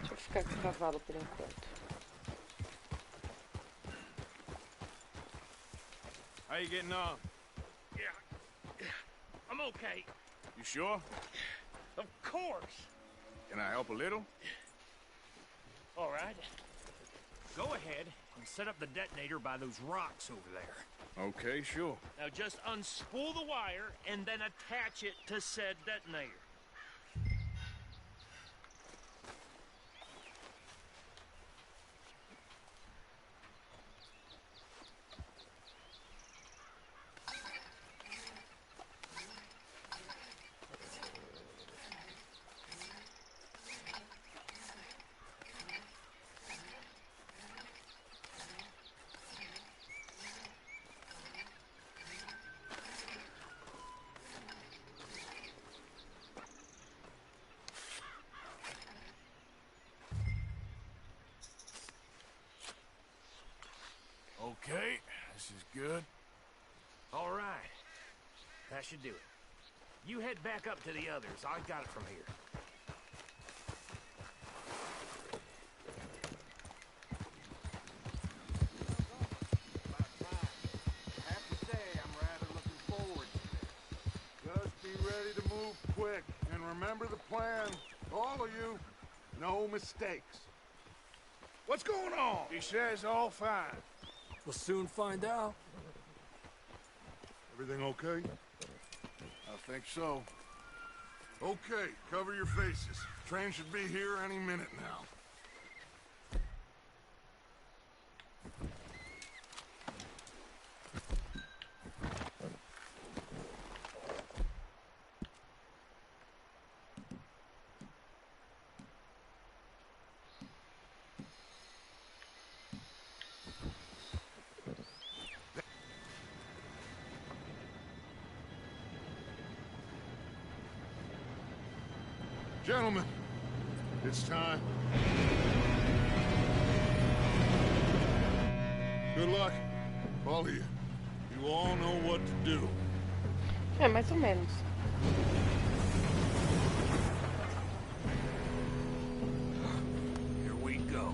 Deixa eu ficar com o cavalo por enquanto.
How you getting on?
Yeah. I'm okay.
You sure?
Of course.
Can I help a little?
All right. Go ahead and set up the detonator by those rocks over there.
Okay, sure.
Now just unspool the wire and then attach it to said detonator.
Okay, this is good.
All right. That should do it. You head back up to the others. I got it from here.
Have to say, I'm rather looking forward to this. Just be ready to move quick, and remember the plan. All of you, no mistakes. What's going on?
He says all fine.
We'll soon find out.
Everything okay?
I think so.
Okay, cover your faces. Train should be here any minute now. Gentlemen, it's time. Good luck, all of you. You all know what to do.
É, mais ou menos.
Here we go.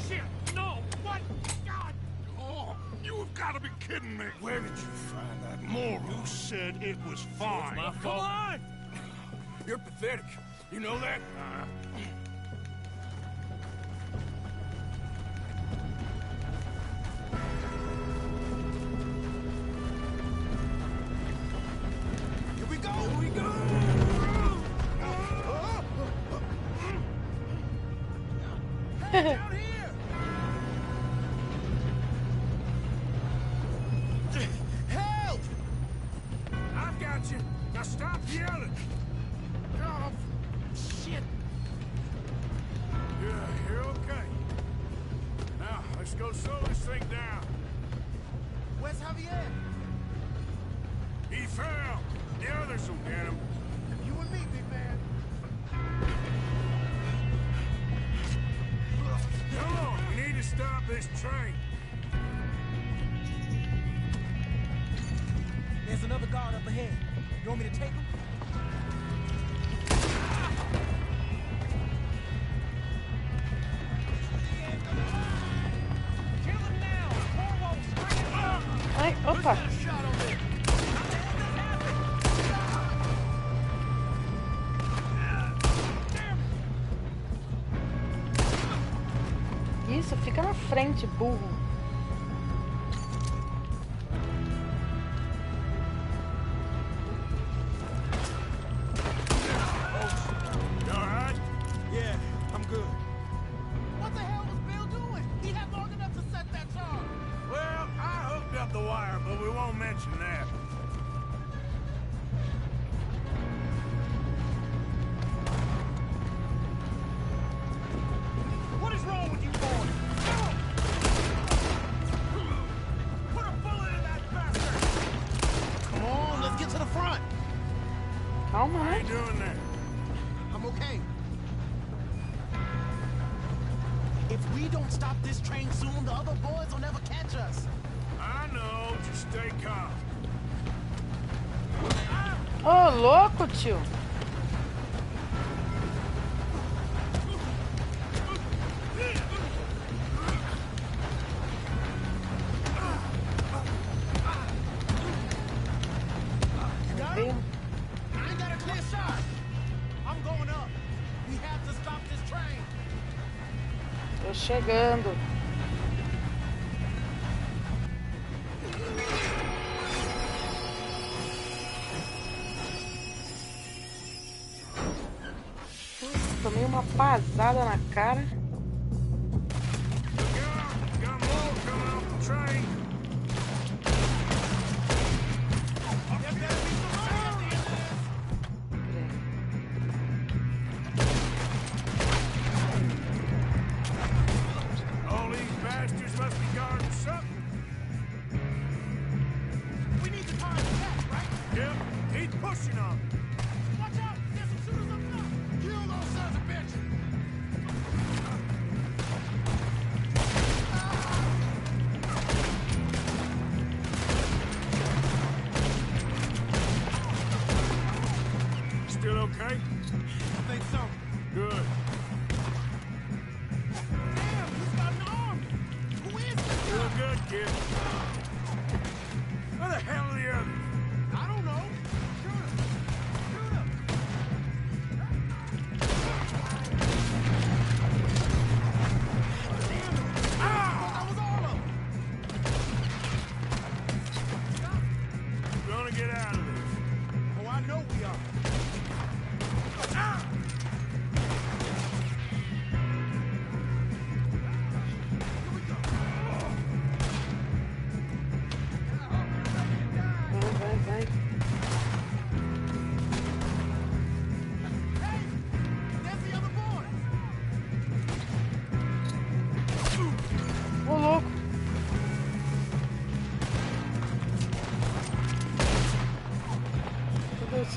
Shit! No! What? God!
Oh, you have got to be kidding me.
Where did you find that moron?
You said it was fine.
My
Come
fault.
on!
You're pathetic. You know that?
Here we go. Here we go.
Down here!
Help!
I've got you. Now stop yelling.
Oh, shit!
go slow this thing down.
Where's Javier?
He fell. The others will get him.
You and me, big man.
Come on, we need to stop this train.
There's another guard up ahead. You want me to take him?
Ai, opa! Isso, fica na frente, burro. Calma, né?
I'm okay. If we don't stop this train soon, the other boys will never catch us.
I know, just stay calm.
Ô, louco, tio. Tô chegando. Tomei uma pasada na cara.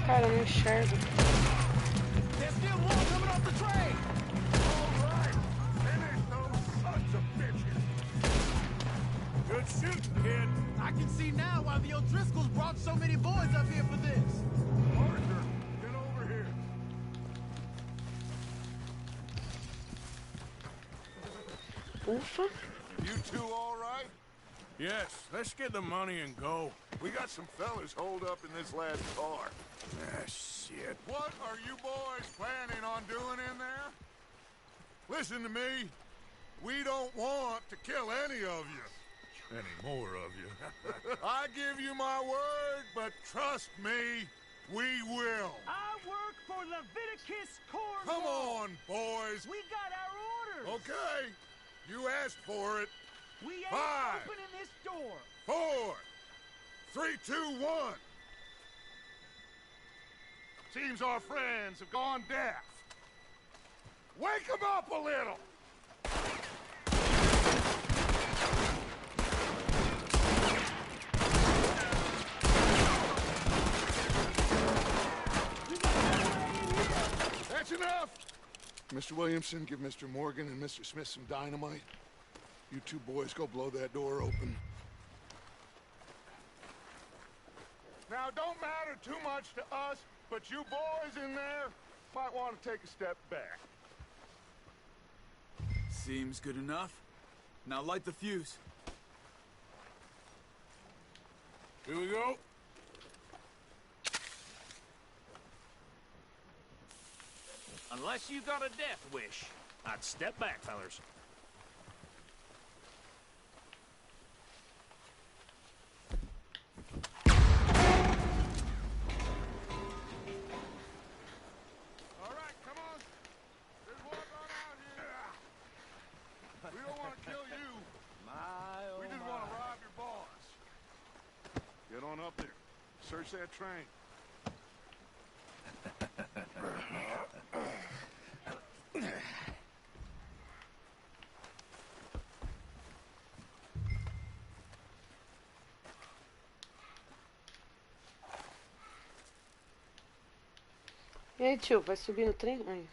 Cara, eu não enxergo.
Good shooting, kid.
I can see now why the O'Driscolls brought so many boys up here for this.
Arthur, get over here.
Ufa.
You two all right?
Yes, let's get the money and go.
We got some fellas holed up in this last car.
Ah, shit.
What are you boys planning on doing in there? Listen to me. We don't want to kill any of you.
Any more of you.
I give you my word, but trust me, we will.
I work for Leviticus Corps.
Come on, boys.
We got our orders.
Okay. You asked for it.
We ain't
5,
opening this door.
4, 3, 2, 1. Seems our friends have gone deaf. Wake them up a little. That's enough! Mr. Williamson, give Mr. Morgan and Mr. Smith some dynamite. You two boys go blow that door open. Now, don't matter too much to us, but you boys in there might want to take a step back.
Seems good enough. Now light the fuse.
Here we go.
Unless you got a death wish, I'd step back, fellers.
All right, come on. There's one on out here. We don't want to kill you. We just want to rob your boss. Get on up there. Search that train.
E aí, tio, vai subir no trem? Aí.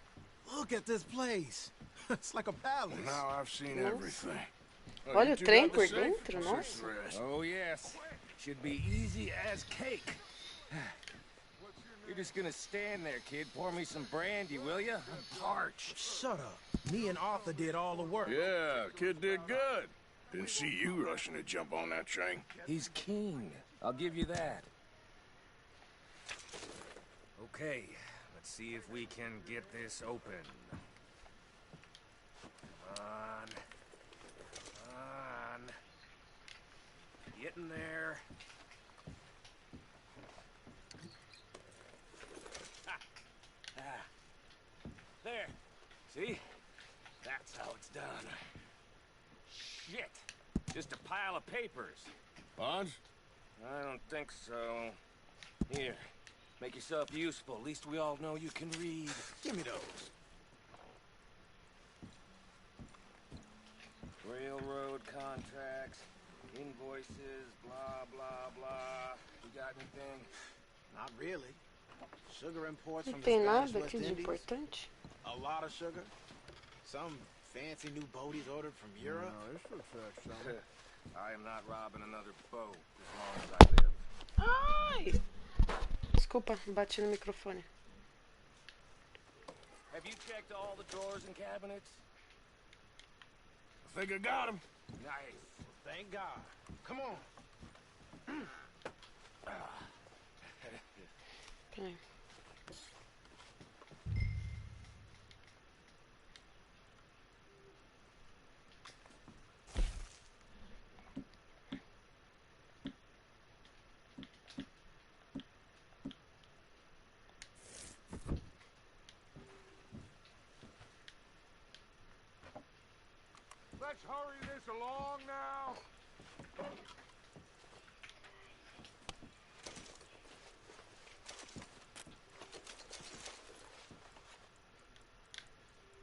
Look at this place. It's like a palace.
Now I've seen everything.
Olha o trem por dentro, nossa.
Oh, yes. Should be easy as cake. You're just gonna stand there, kid. Pour me some brandy, will ya? I'm parched.
Shut up. Me and Arthur did all the work.
Yeah, kid did good. Didn't see you rushing to jump on that train.
He's keen. I'll give you that. Okay, let's see if we can get this open. Come on. Come on. Get in there. There. See? That's how it's done. Shit. Just a pile of papers.
Bonds?
I don't think so. Here. Make yourself useful. At least we all know you can read.
Give me those.
Railroad contracts, invoices, blah, blah, blah. You got anything?
Not really. Sugar imports
Não
from the
tem
Spanish
nada
West
aqui de
Indies.
importante.
A lot of sugar. Some fancy new boaties ordered from Europe.
No, this looks like something.
I am not robbing another boat as long as I live.
Ai! Desculpa, bati no microfone.
Have you checked all the drawers and cabinets?
I think I got him.
Nice.
Thank God. Come on.
Peraí.
Let's hurry this along now.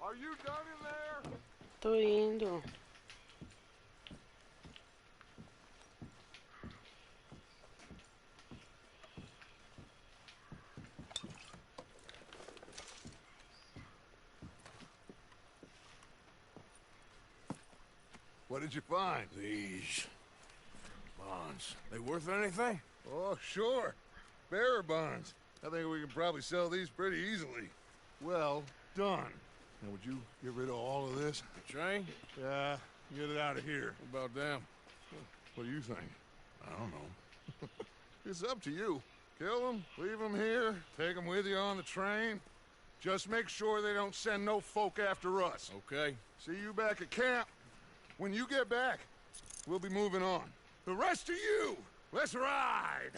Are you done in there?
Tô indo.
What did you find?
These bonds. They worth anything?
Oh, sure. Bearer bonds. I think we can probably sell these pretty easily. Well done. Now, would you get rid of all of this?
The train?
Yeah, get it out of here.
What about them?
What do you think?
I don't know.
It's up to you. Kill them, leave them here, take them with you on the train. Just make sure they don't send no folk after us.
Okay.
See you back at camp. When you get back, we'll be moving on. The rest of you, let's ride!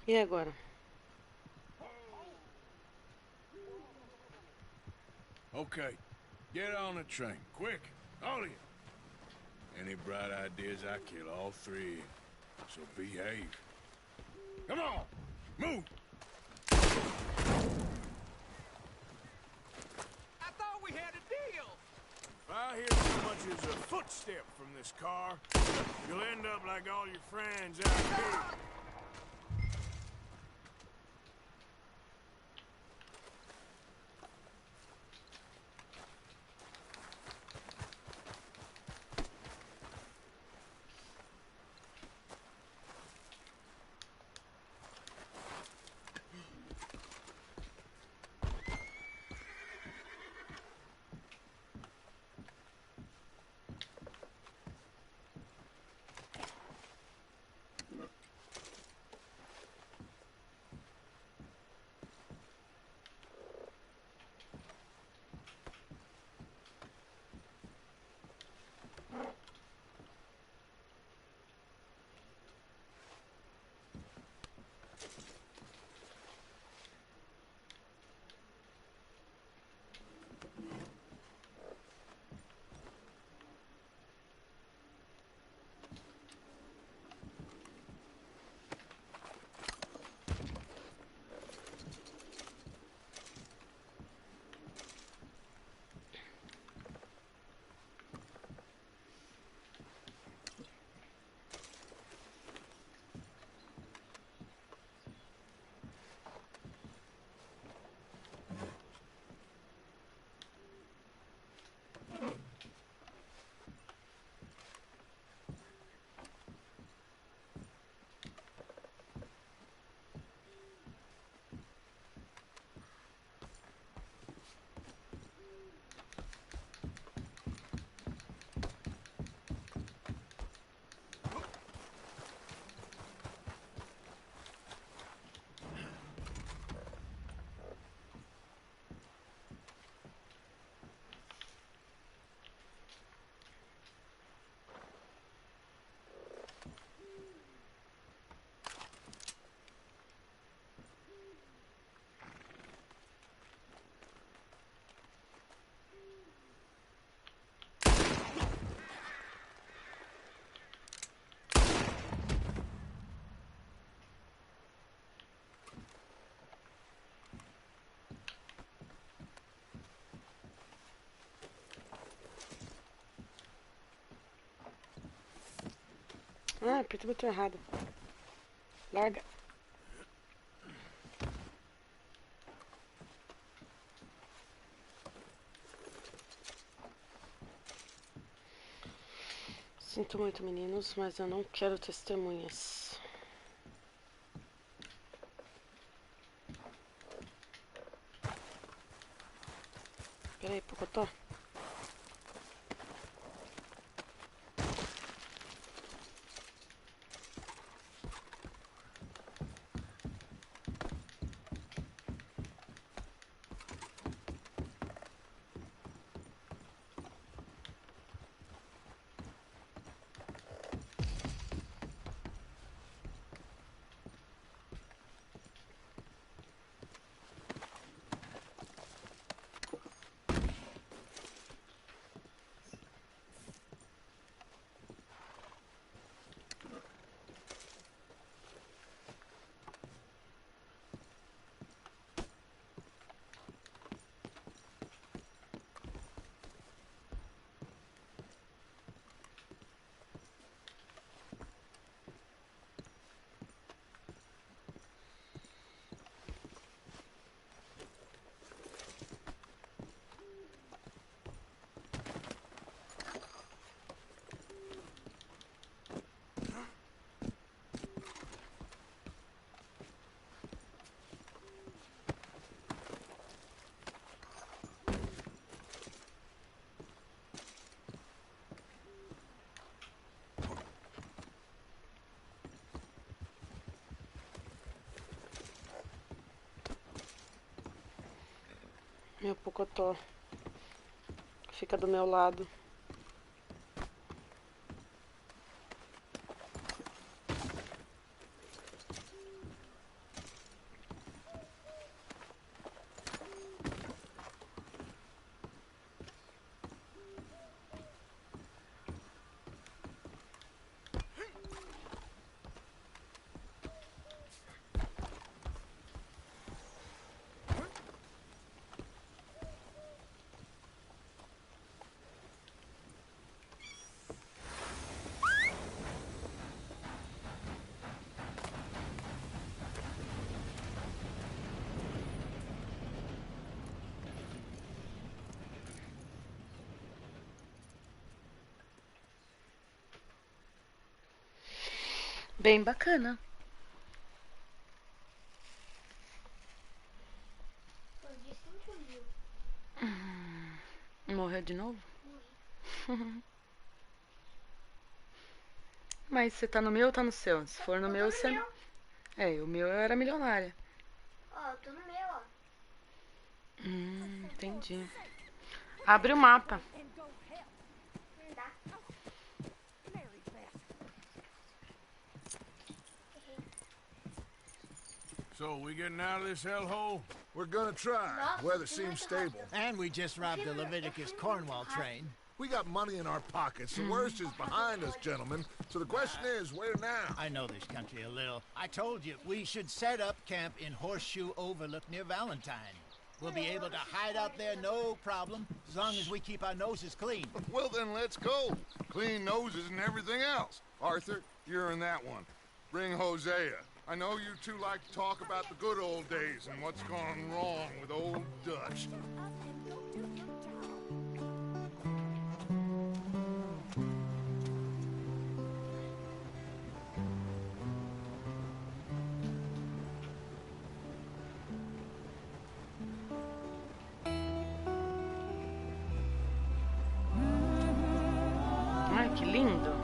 E agora?
Okay. Get on the train. Quick. All of you. Any bright ideas, I kill all three. So behave. Come on. Move.
I thought we had a deal.
If I hear so much as a footstep from this car, you'll end up like all your friends out here.
Ah, apertei o botão errado. Larga. Sinto muito, meninos, mas eu não quero testemunhas. Peraí, Pocotó. Meu Pocotó fica do meu lado. Bem bacana. Morreu de novo? Mas você tá no meu ou tá no seu? Se for no meu, você... É, o meu eu era milionária.
Ó, eu tô no meu, ó.
Entendi. Abre o mapa.
Não dá.
So, we getting out of this hellhole?
We're gonna try. Weather seems stable.
And we just robbed the Leviticus Cornwall train.
We got money in our pockets. The worst is behind us, gentlemen. So the question is, where now?
I know this country a little. I told you, we should set up camp in Horseshoe Overlook near Valentine. We'll be able to hide out there no problem, as long as we keep our noses clean.
Well, then let's go. Clean noses and everything else. Arthur, you're in that one. Bring Hosea. I know you two like to talk about the good old days and what's gone wrong with old Dutch.
Ai, que lindo.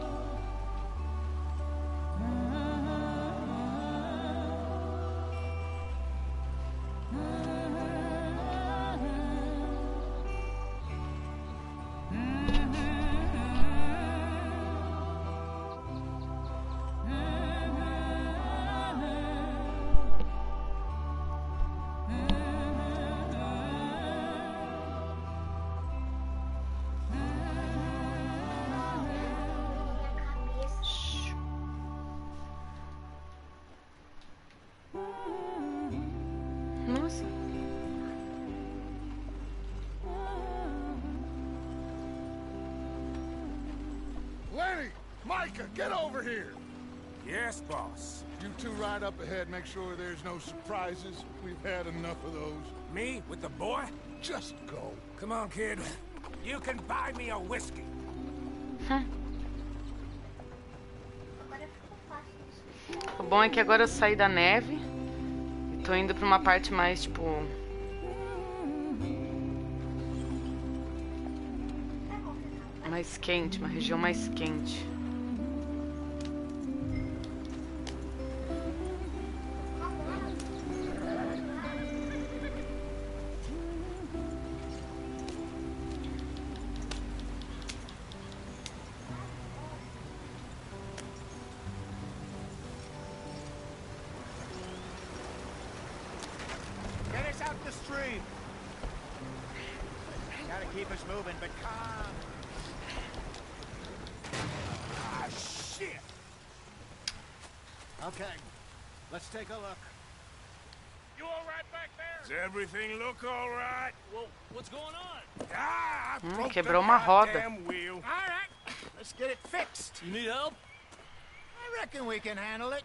Nossa.
Lenny! Micah, get over here!
Yes, boss.
You two ride up ahead, make sure there's no surprises. We've had enough of those.
Me with the boy?
Just go.
Come on, kid. You can buy me a whiskey.
O bom é que agora eu saí da neve e tô indo pra uma parte mais, tipo... mais quente, uma região mais quente.
Get us out the stream. Gotta keep us moving, but calm.
Ah, shit!
Okay, let's take a look.
You all right back there? Does everything look all right? Well, what's going on? Ah, I broke the
Quebrou uma roda.
goddamn wheel.
All right, let's get it fixed.
You need help?
I reckon we can handle it.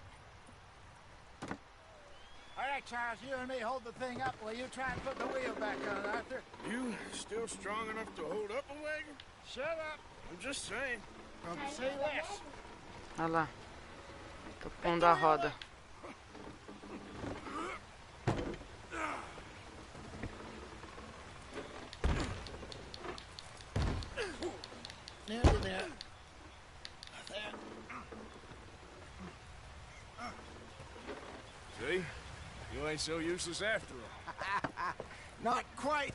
All right, Charles, you and me hold the thing up while you try and put the wheel back on, Arthur.
You still strong enough to hold up a wagon?
Shut up.
I'm just saying.
Say less.
Olha lá. Tô pondo a roda.
Nearly there.
See? You ain't so useless after all.
Not quite.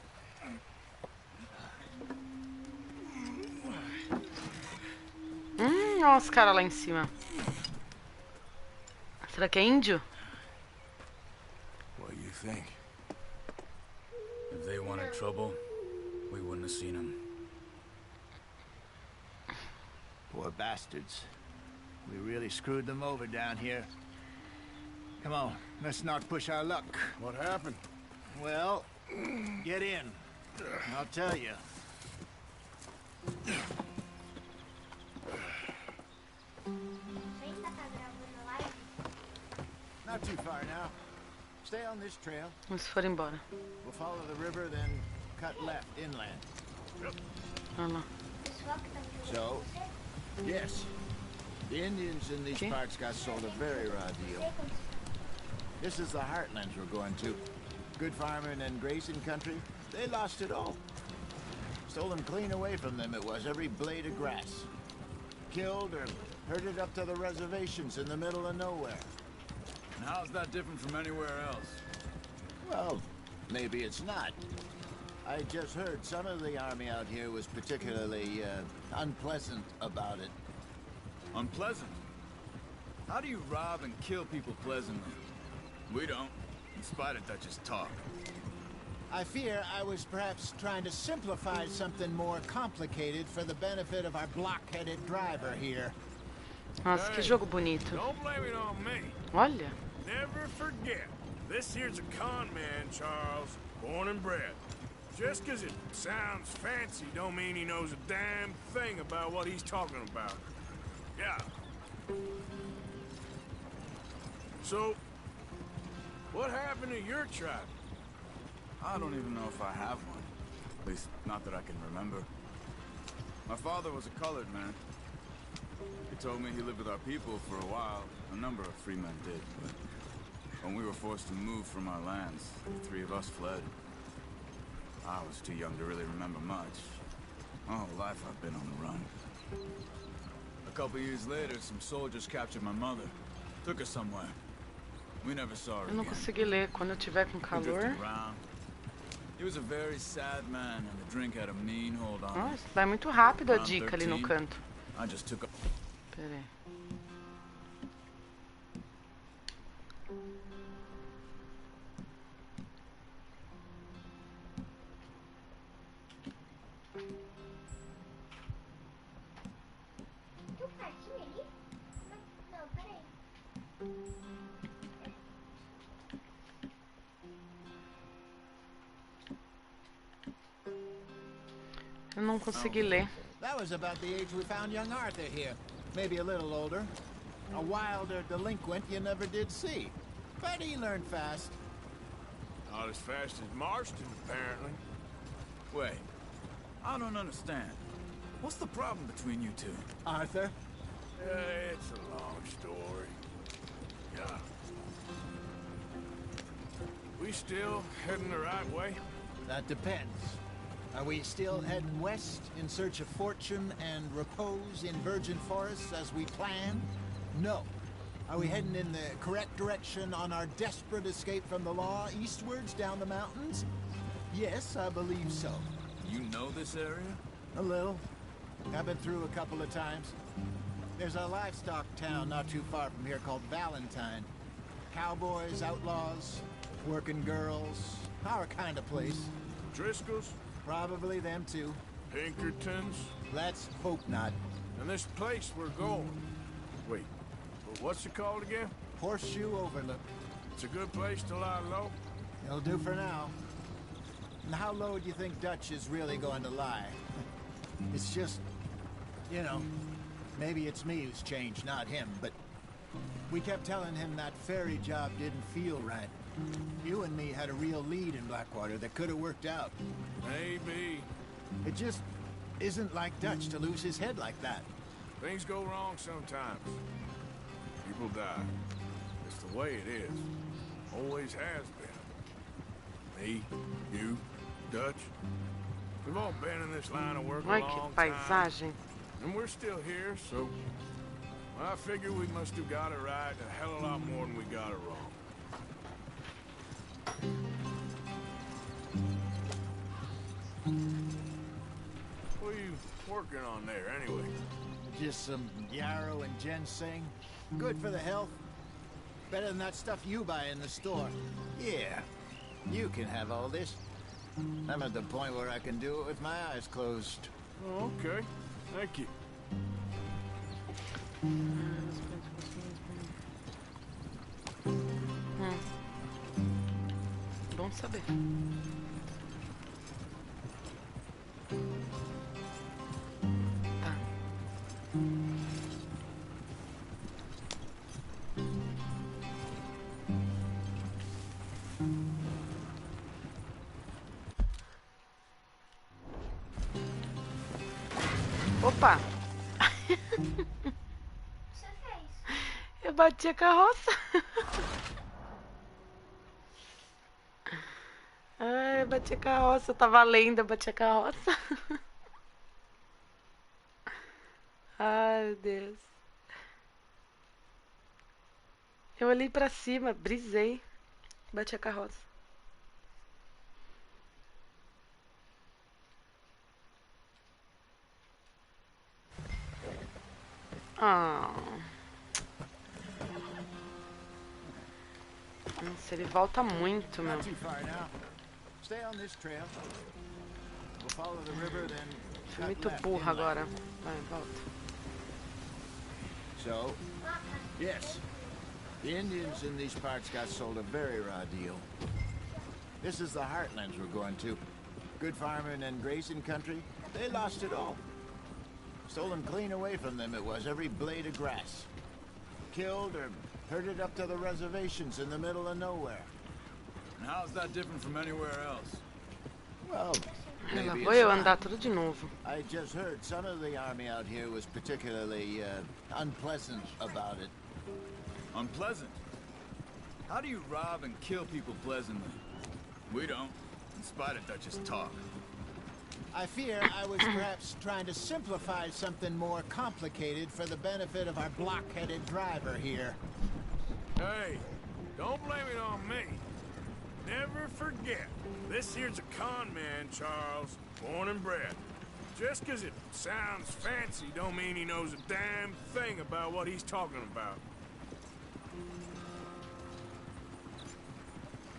Olha os caras lá em cima. Será que é índio?
What do you think?
If they wanted trouble, we wouldn't have seen them.
Poor bastards. We really screwed them over down here. Come on, let's not push our luck.
What happened?
Well, get in. I'll tell you. Not too far now. Stay on this trail.
Vamos for embora.
We'll follow the river, then cut left inland.
Olha lá.
So, yes. The Indians in these parts got sold a very raw deal. This is the heartlands we're going to. Good farming and grazing country. They lost it all. Stolen clean away from them it was, every blade of grass. Killed or herded up to the reservations in the middle of nowhere.
And how's that different from anywhere else?
Well, maybe it's not. I just heard some of the army out here was particularly unpleasant about it.
Unpleasant? How do you rob and kill people pleasantly? We don't, in spite of Dutch's talk.
I fear I was perhaps trying to simplify something more complicated for the benefit of our block-headed driver here.
Nossa, que jogo bonito.
Don't blame it on me.
Olha.
Never forget, this here's a con man, Charles, born and bred. Just 'cause it sounds fancy don't mean he knows a damn thing about what he's talking about. Yeah. So, what happened to your tribe?
I don't even know if I have one. At least, not that I can remember. My father was a colored man. He told me he lived with our people for a while. A number of free men did, but when we were forced to move from our lands, the three of us fled. I was too young to really remember much. My whole life I've been on the run. A couple years later, some soldiers captured my mother. Took her somewhere. We never saw her
Eu não
again.
consegui ler quando eu tiver com
We
calor.
drifted around. He was a very sad man, and the drink had a mean hold on him.
Nossa, vai muito rápido a
Around
dica ali no
13,
canto.
I just took a...
Pera aí.
Não, peraí.
Eu não consegui ler.
That was about the age we found young Arthur here. Maybe a little older. A wilder delinquent you never did see. But he learned fast.
Not as fast as Marston, apparently.
Wait, I don't understand. What's the problem between you two?
Arthur?
It's a long story. Yeah. We still heading the right way?
That depends. Are we still heading west in search of fortune and repose in virgin forests as we planned? No. Are we heading in the correct direction on our desperate escape from the law eastwards down the mountains? Yes, I believe so.
You know this area?
A little. I've been through a couple of times. There's a livestock town not too far from here called Valentine. Cowboys, outlaws, working girls, our kind of place.
Driscoll's?
Probably them too.
Pinkertons?
Let's hope not.
And this place we're going. Wait, what's it called again?
Horseshoe Overlook.
It's a good place to lie low?
It'll do for now. And how low do you think Dutch is really going to lie? It's just, you know, maybe it's me who's changed, not him, but we kept telling him that ferry job didn't feel right. You and me had a real lead in Blackwater that could have worked out.
Maybe.
It just isn't like Dutch to lose his head like that.
Things go wrong sometimes. People die. It's the way it is. Always has been. Me, you, Dutch. We've all been in this line of work a
Ai,
long
que
time.
paisagem.
And we're still here, so I figure we must have got it right a hell of a lot more than we got it wrong. What are you working on there, anyway?
Just some yarrow and ginseng. Good for the health. Better than that stuff you buy in the store. Yeah, you can have all this. I'm at the point where I can do it with my eyes closed.
Oh, okay. Thank you.
Bom saber. Tá.
Você
Opa! bati a carroça. Ai, bati a carroça. Eu tava lendo, eu bati a carroça. Ai, meu Deus. Eu olhei pra cima, brisei. Bati a carroça. Ah. Nossa, ele volta muito, meu. Fui muito burra agora. Vai, volta.
So, yes, the Indians in these parts got sold a very raw deal. This is the heartlands we're going to. Good farming and grazing country, they lost it all. Stolen clean away from them it was, every blade of grass. Killed or herded up to the reservations in the middle of nowhere.
And how's that different from anywhere else?
Well,
Lá
maybe
vou
it's
eu
not.
andar tudo de novo.
I just heard some of the army out here was particularly unpleasant about it.
Unpleasant? How do you rob and kill people pleasantly? We don't, in spite of Dutch's talk.
I fear I was perhaps trying to simplify something more complicated for the benefit of our block-headed driver here.
Hey, don't blame it on me. Never forget, this here's a con man, Charles, born and bred. Just 'cause it sounds fancy don't mean he knows a damn thing about what he's talking about.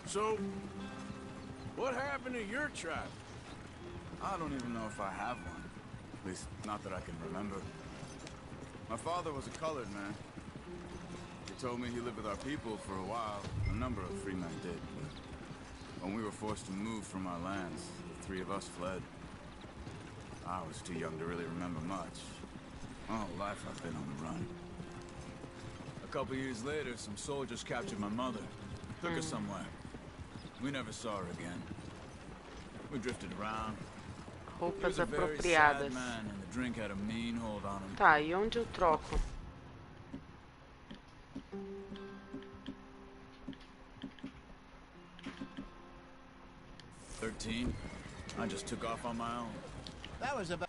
So, what happened to your tribe?
I don't even know if I have one. At least, not that I can remember. My father was a colored man. He told me he lived with our people for a while. A number of free men did, but when we were forced to move from our lands, the three of us fled. I was too young to really remember much. My whole life I've been on the run. A couple years later, some soldiers captured my mother. Took her somewhere. We never saw her again. We drifted around.
Roupas apropriadas. Tá, e onde eu troco?
I just took off on my own.
That was about...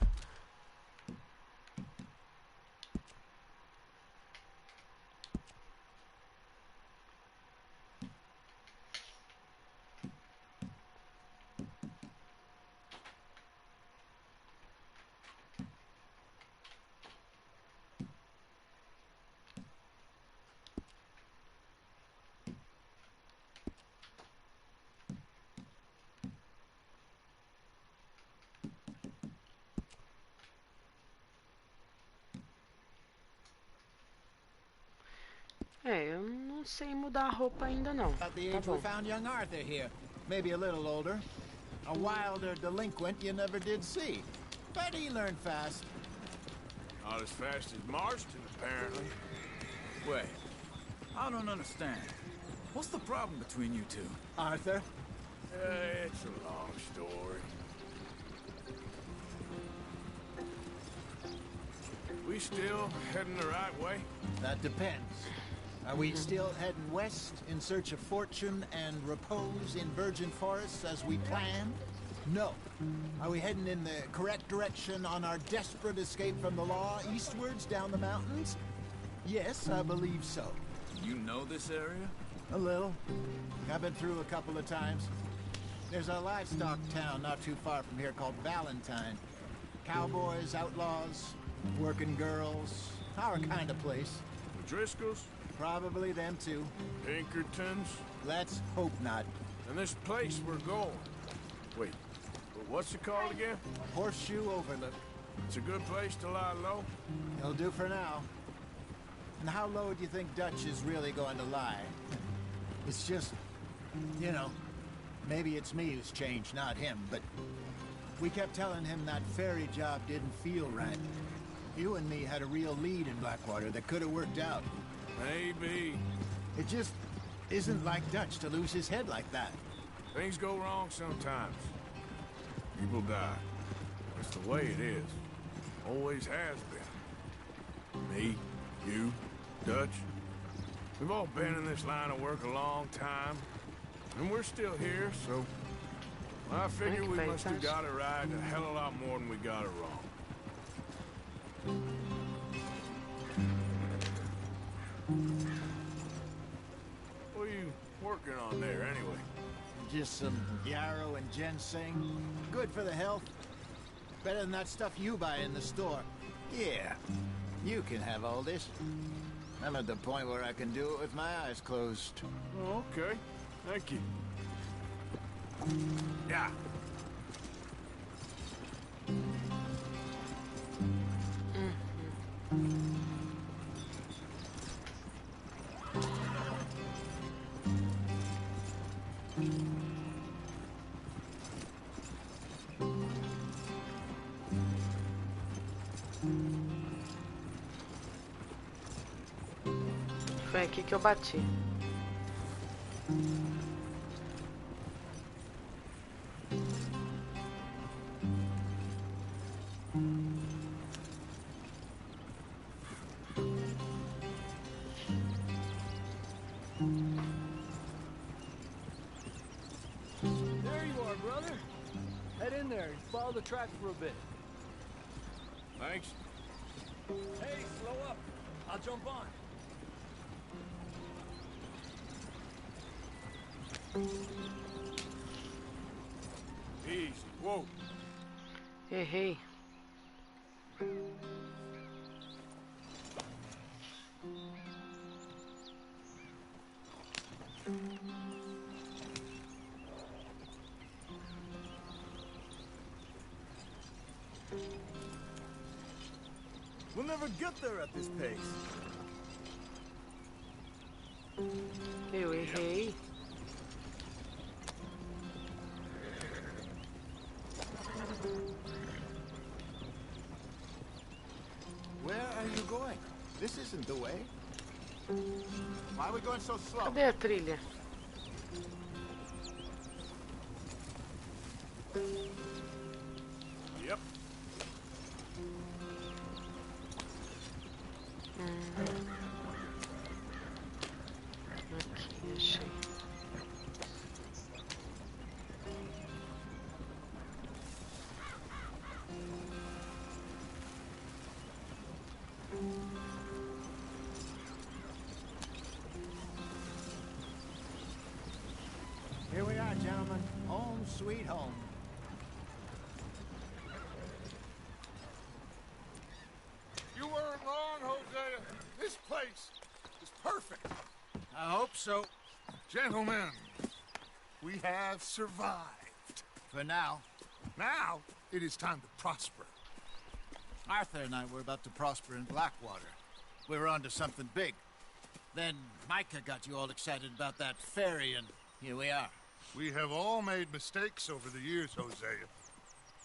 É, eu não sei mudar a roupa ainda não.
At the
Tá
age we
bom.
found young Arthur here. Maybe a little older. A wilder delinquent you never did see. But he learned fast.
Not as fast as Marston, apparently.
Wait, I don't understand. What's the problem between you two?
Arthur?
It's a long story. We still heading the right way?
That depends. Are we still heading west in search of fortune and repose in virgin forests as we planned? No. Are we heading in the correct direction on our desperate escape from the law eastwards down the mountains? Yes, I believe so.
You know this area?
A little. I've been through a couple of times. There's a livestock town not too far from here called Valentine. Cowboys, outlaws, working girls, our kind of place.
The Driscolls?
Probably them too.
Pinkertons?
Let's hope not.
And this place we're going. Wait, what's it called again?
Horseshoe Overlook.
It's a good place to lie low?
It'll do for now. And how low do you think Dutch is really going to lie? It's just, you know, maybe it's me who's changed, not him, but we kept telling him that ferry job didn't feel right. You and me had a real lead in Blackwater that could have worked out.
Maybe.
It just isn't like Dutch to lose his head like that.
Things go wrong sometimes. People die. It's the way it is. Always has been. Me, you, Dutch. We've all been in this line of work a long time, and we're still here, so I figure we must have got it right a hell of a lot more than we got it wrong. What are you working on there, anyway?
Just some yarrow and ginseng. Good for the health. Better than that stuff you buy in the store. Yeah, you can have all this. I'm at the point where I can do it with my eyes closed.
Oh, okay. Thank you.
Yeah.
Foi aqui que eu bati.
There you are, brother. Head in there and follow the track for a bit.
Thanks.
Hey, slow up. I'll jump on.
Easy. Whoa.
Errei.
We'll never get there at this pace.
Eu errei.
Where are you going? This isn't the way. Why are we going so slow?
Cadê a trilha?
Yep.
Aqui, achei.
Here we are, gentlemen. Home sweet home.
You weren't wrong, Hosea. This place is perfect.
I hope so.
Gentlemen, we have survived.
For now.
Now, it is time to prosper.
Arthur and I were about to prosper in Blackwater. We were onto something big. Then Micah got you all excited about that ferry, and here we are.
We have all made mistakes over the years, Hosea.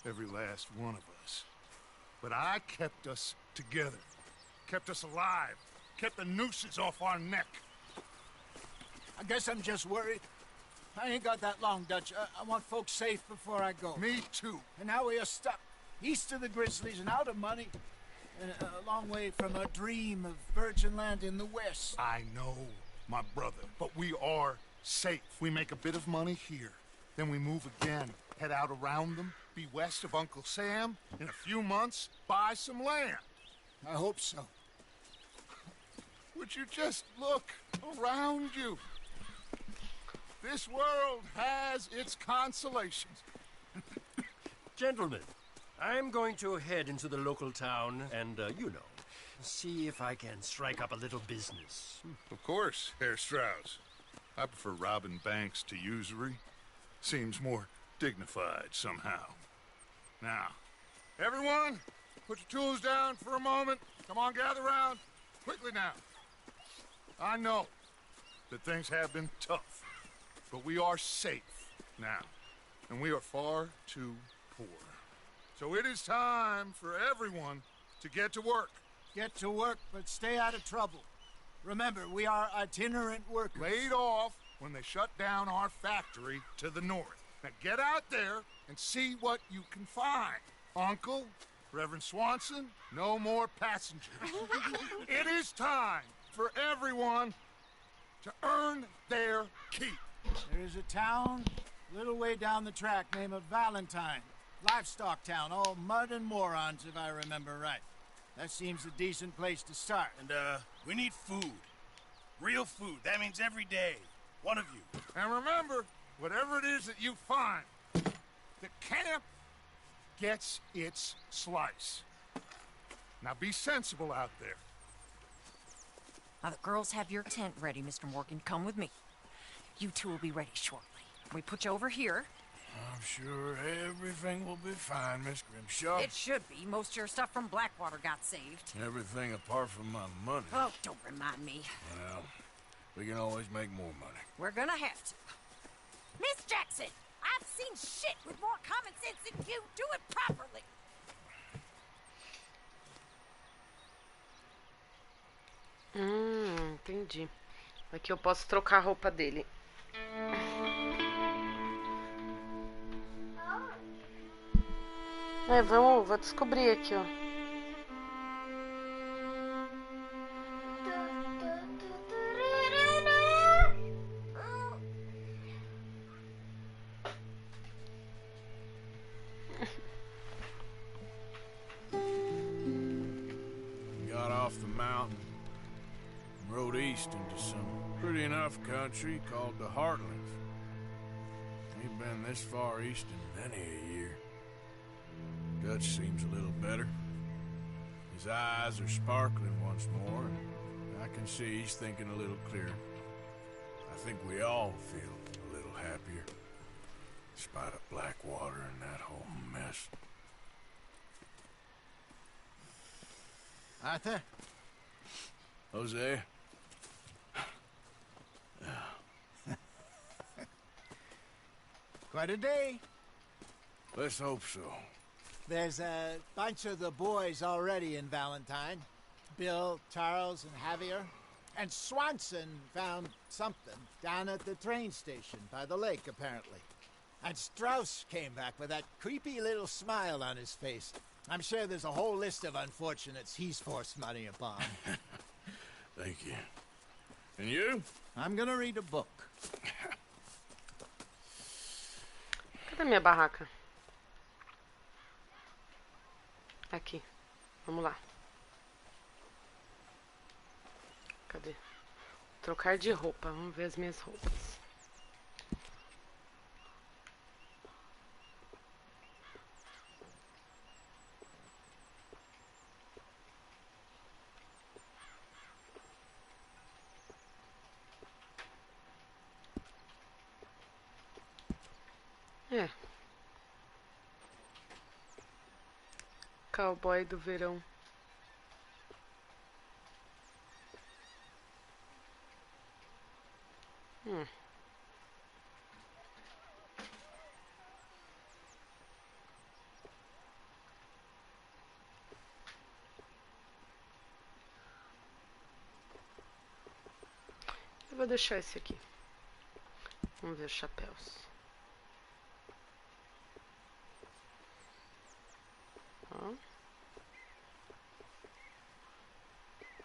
Every last one of us. But I kept us together. Kept us alive. Kept the nooses off our neck.
I guess I'm just worried. I ain't got that long, Dutch. I want folks safe before I go.
Me too.
And now we are stuck east of the Grizzlies and out of money. And a long way from a dream of virgin land in the west.
I know, my brother. But we are safe. We make a bit of money here. Then we move again. Head out around them. Be west of Uncle Sam. In a few months, buy some land.
I hope so.
Would you just look around you? This world has its consolations.
Gentlemen, I'm going to head into the local town and, you know, see if I can strike up a little business.
Of course, Herr Strauss. I prefer robbing banks to usury. Seems more dignified somehow. Now, everyone, put your tools down for a moment. Come on, gather round. Quickly now. I know that things have been tough, but we are safe now, and we are far too poor. So it is time for everyone to get to work.
Get to work, but stay out of trouble. Remember, we are itinerant workers.
Laid off when they shut down our factory to the north. Now get out there and see what you can find. Uncle, Reverend Swanson, no more passengers. It is time for everyone to earn their keep.
There is a town a little way down the track named Valentine. Livestock town, all mud and morons, if I remember right. That seems a decent place to start.
And, we need food. Real food. That means every day. One of you.
And remember, whatever it is that you find, the camp gets its slice. Now be sensible out there.
Now the girls have your tent ready, Mr. Morgan. Come with me. You two will be ready shortly. We put you over here.
I'm sure everything will be fine, Miss Grimshaw.
It should be. Most of your stuff from Blackwater got saved.
Everything apart from my money.
Oh, don't remind me.
Well, we can always make more money.
We're gonna have to. Miss Jackson, I've seen shit with more common sense than you. Do it properly.
Entendi. Aqui eu posso trocar a roupa dele. Vou descobrir aqui, ó.
Got off the mountain, rode east into some pretty enough country called the Heartlands. Ain't been this far east in many a year. Dutch seems a little better. His eyes are sparkling once more, and I can see he's thinking a little clearer. I think we all feel a little happier, in spite of Blackwater and that whole mess.
Arthur?
Jose?
Quite a day.
Let's hope so.
There's a bunch of the boys already in Valentine. Bill, Charles, and Javier. And Swanson found something down at the train station by the lake, apparently. And Strauss came back with that creepy little smile on his face. I'm sure there's a whole list of unfortunates he's forced money upon.
Thank you. And you?
I'm gonna read a book.
Cadê minha barraca? Aqui. Vamos lá. Cadê? Trocar de roupa. Vamos ver as minhas roupas. Cowboy do verão. Eu vou deixar esse aqui. Vamos ver os chapéus. Ó.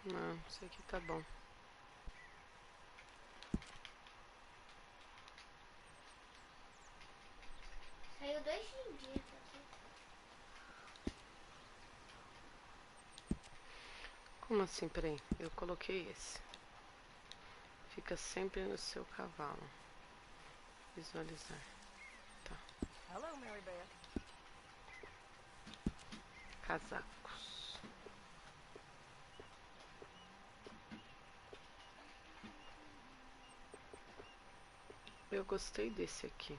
Não, esse aqui tá bom.
Saiu 2 dias aqui.
Como assim? Peraí, eu coloquei esse. Fica sempre no seu cavalo. Visualizar. Tá.
Hello, Mary Beth.
Casacos. Eu gostei desse aqui.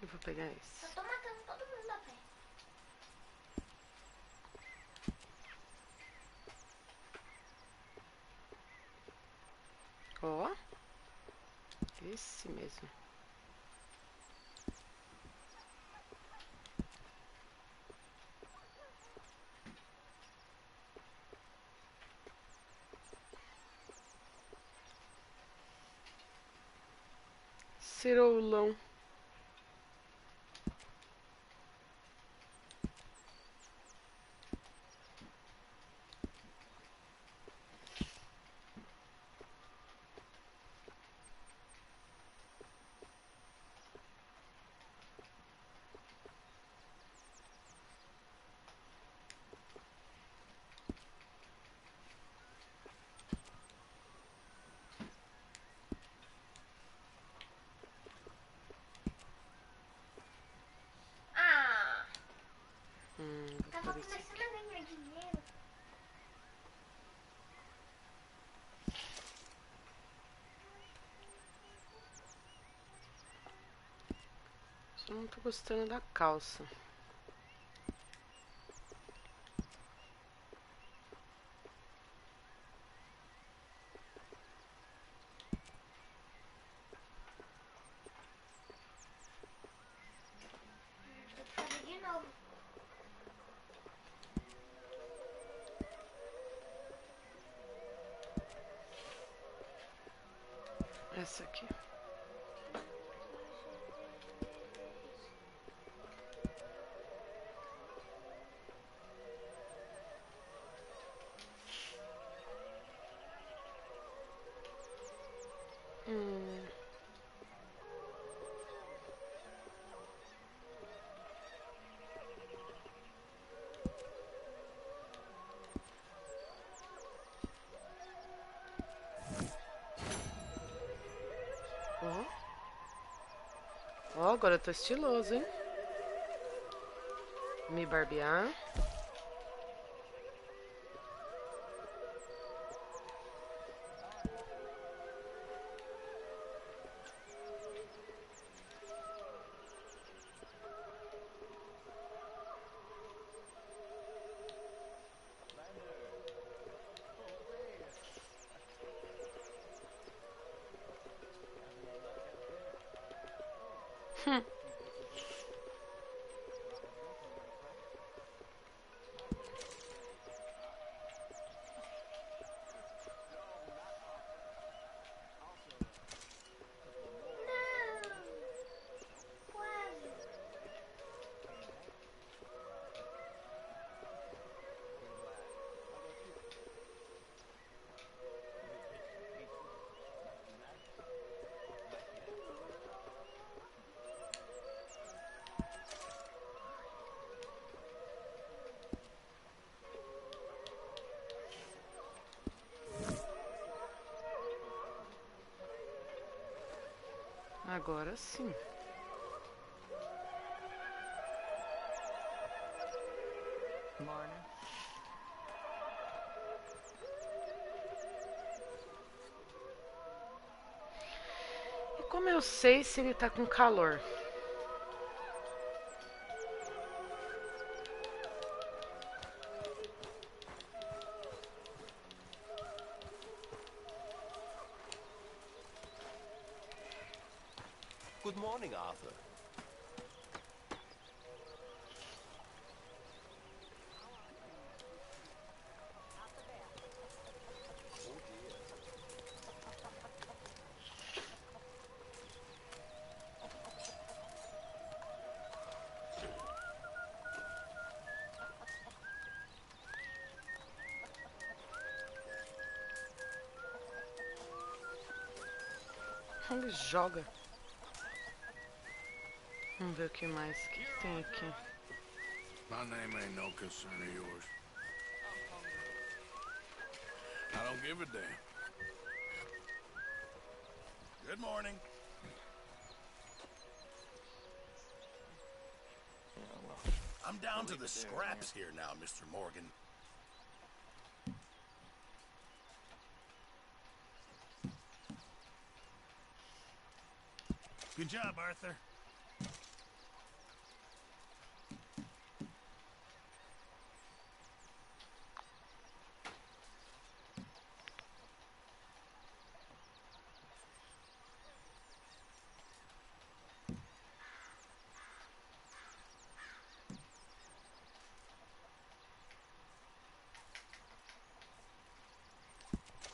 Eu vou pegar esse.
Só tô matando todo mundo a pé.
Ó. Esse mesmo. Caceroulão.
Tava começando a ganhar dinheiro.
Só não tô gostando da calça.
Vou fazer de novo.
Essa aqui. Ó, agora eu tô estiloso, hein? Me barbear. Agora sim. E como eu sei se ele tá com calor?
Good morning, Arthur.
Ele joga. Vamos ver o que mais. O que tem aqui?
My name ain't no concern of yours. I don't give a damn.
Good morning. I'm down to the scraps here now, Mr. Morgan. Good job, Arthur.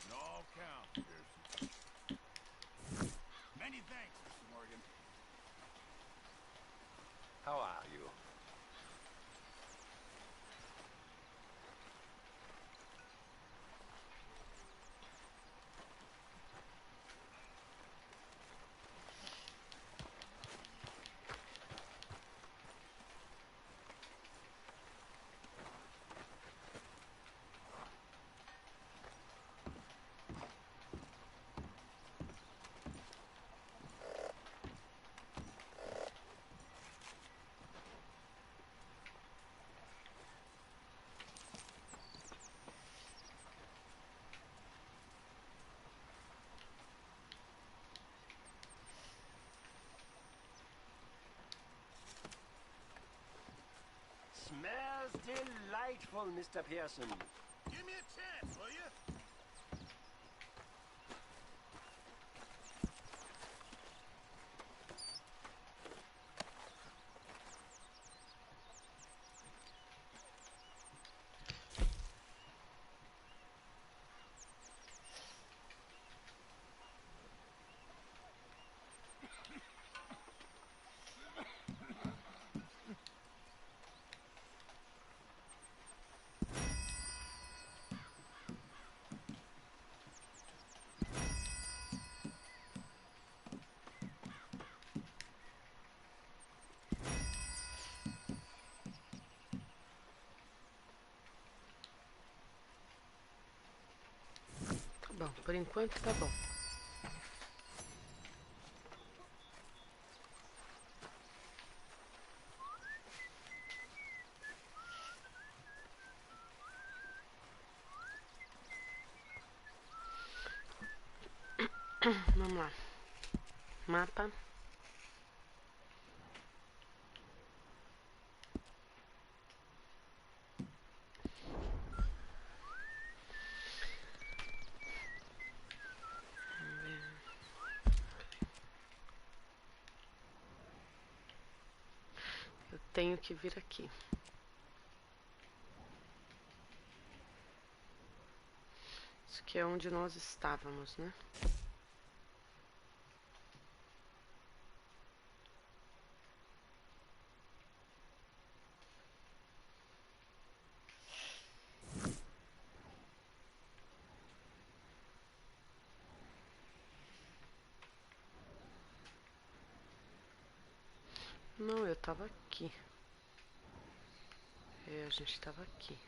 No count, Pearson.
Many thanks, Mr. Morgan.
delightful, Mr. Pearson.
Give me a chance, will you?
Bom, por enquanto tá bom. Vamos lá. Mapa. Eu tenho que vir aqui. Isso aqui é onde nós estávamos, né? Não, eu tava aqui. É, a gente tava aqui.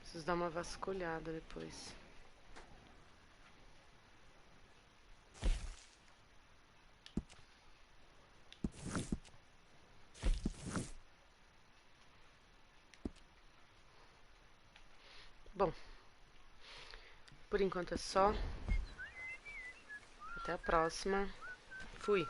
Preciso dar uma vasculhada depois. Bom, por enquanto é só. Até a próxima. Fui.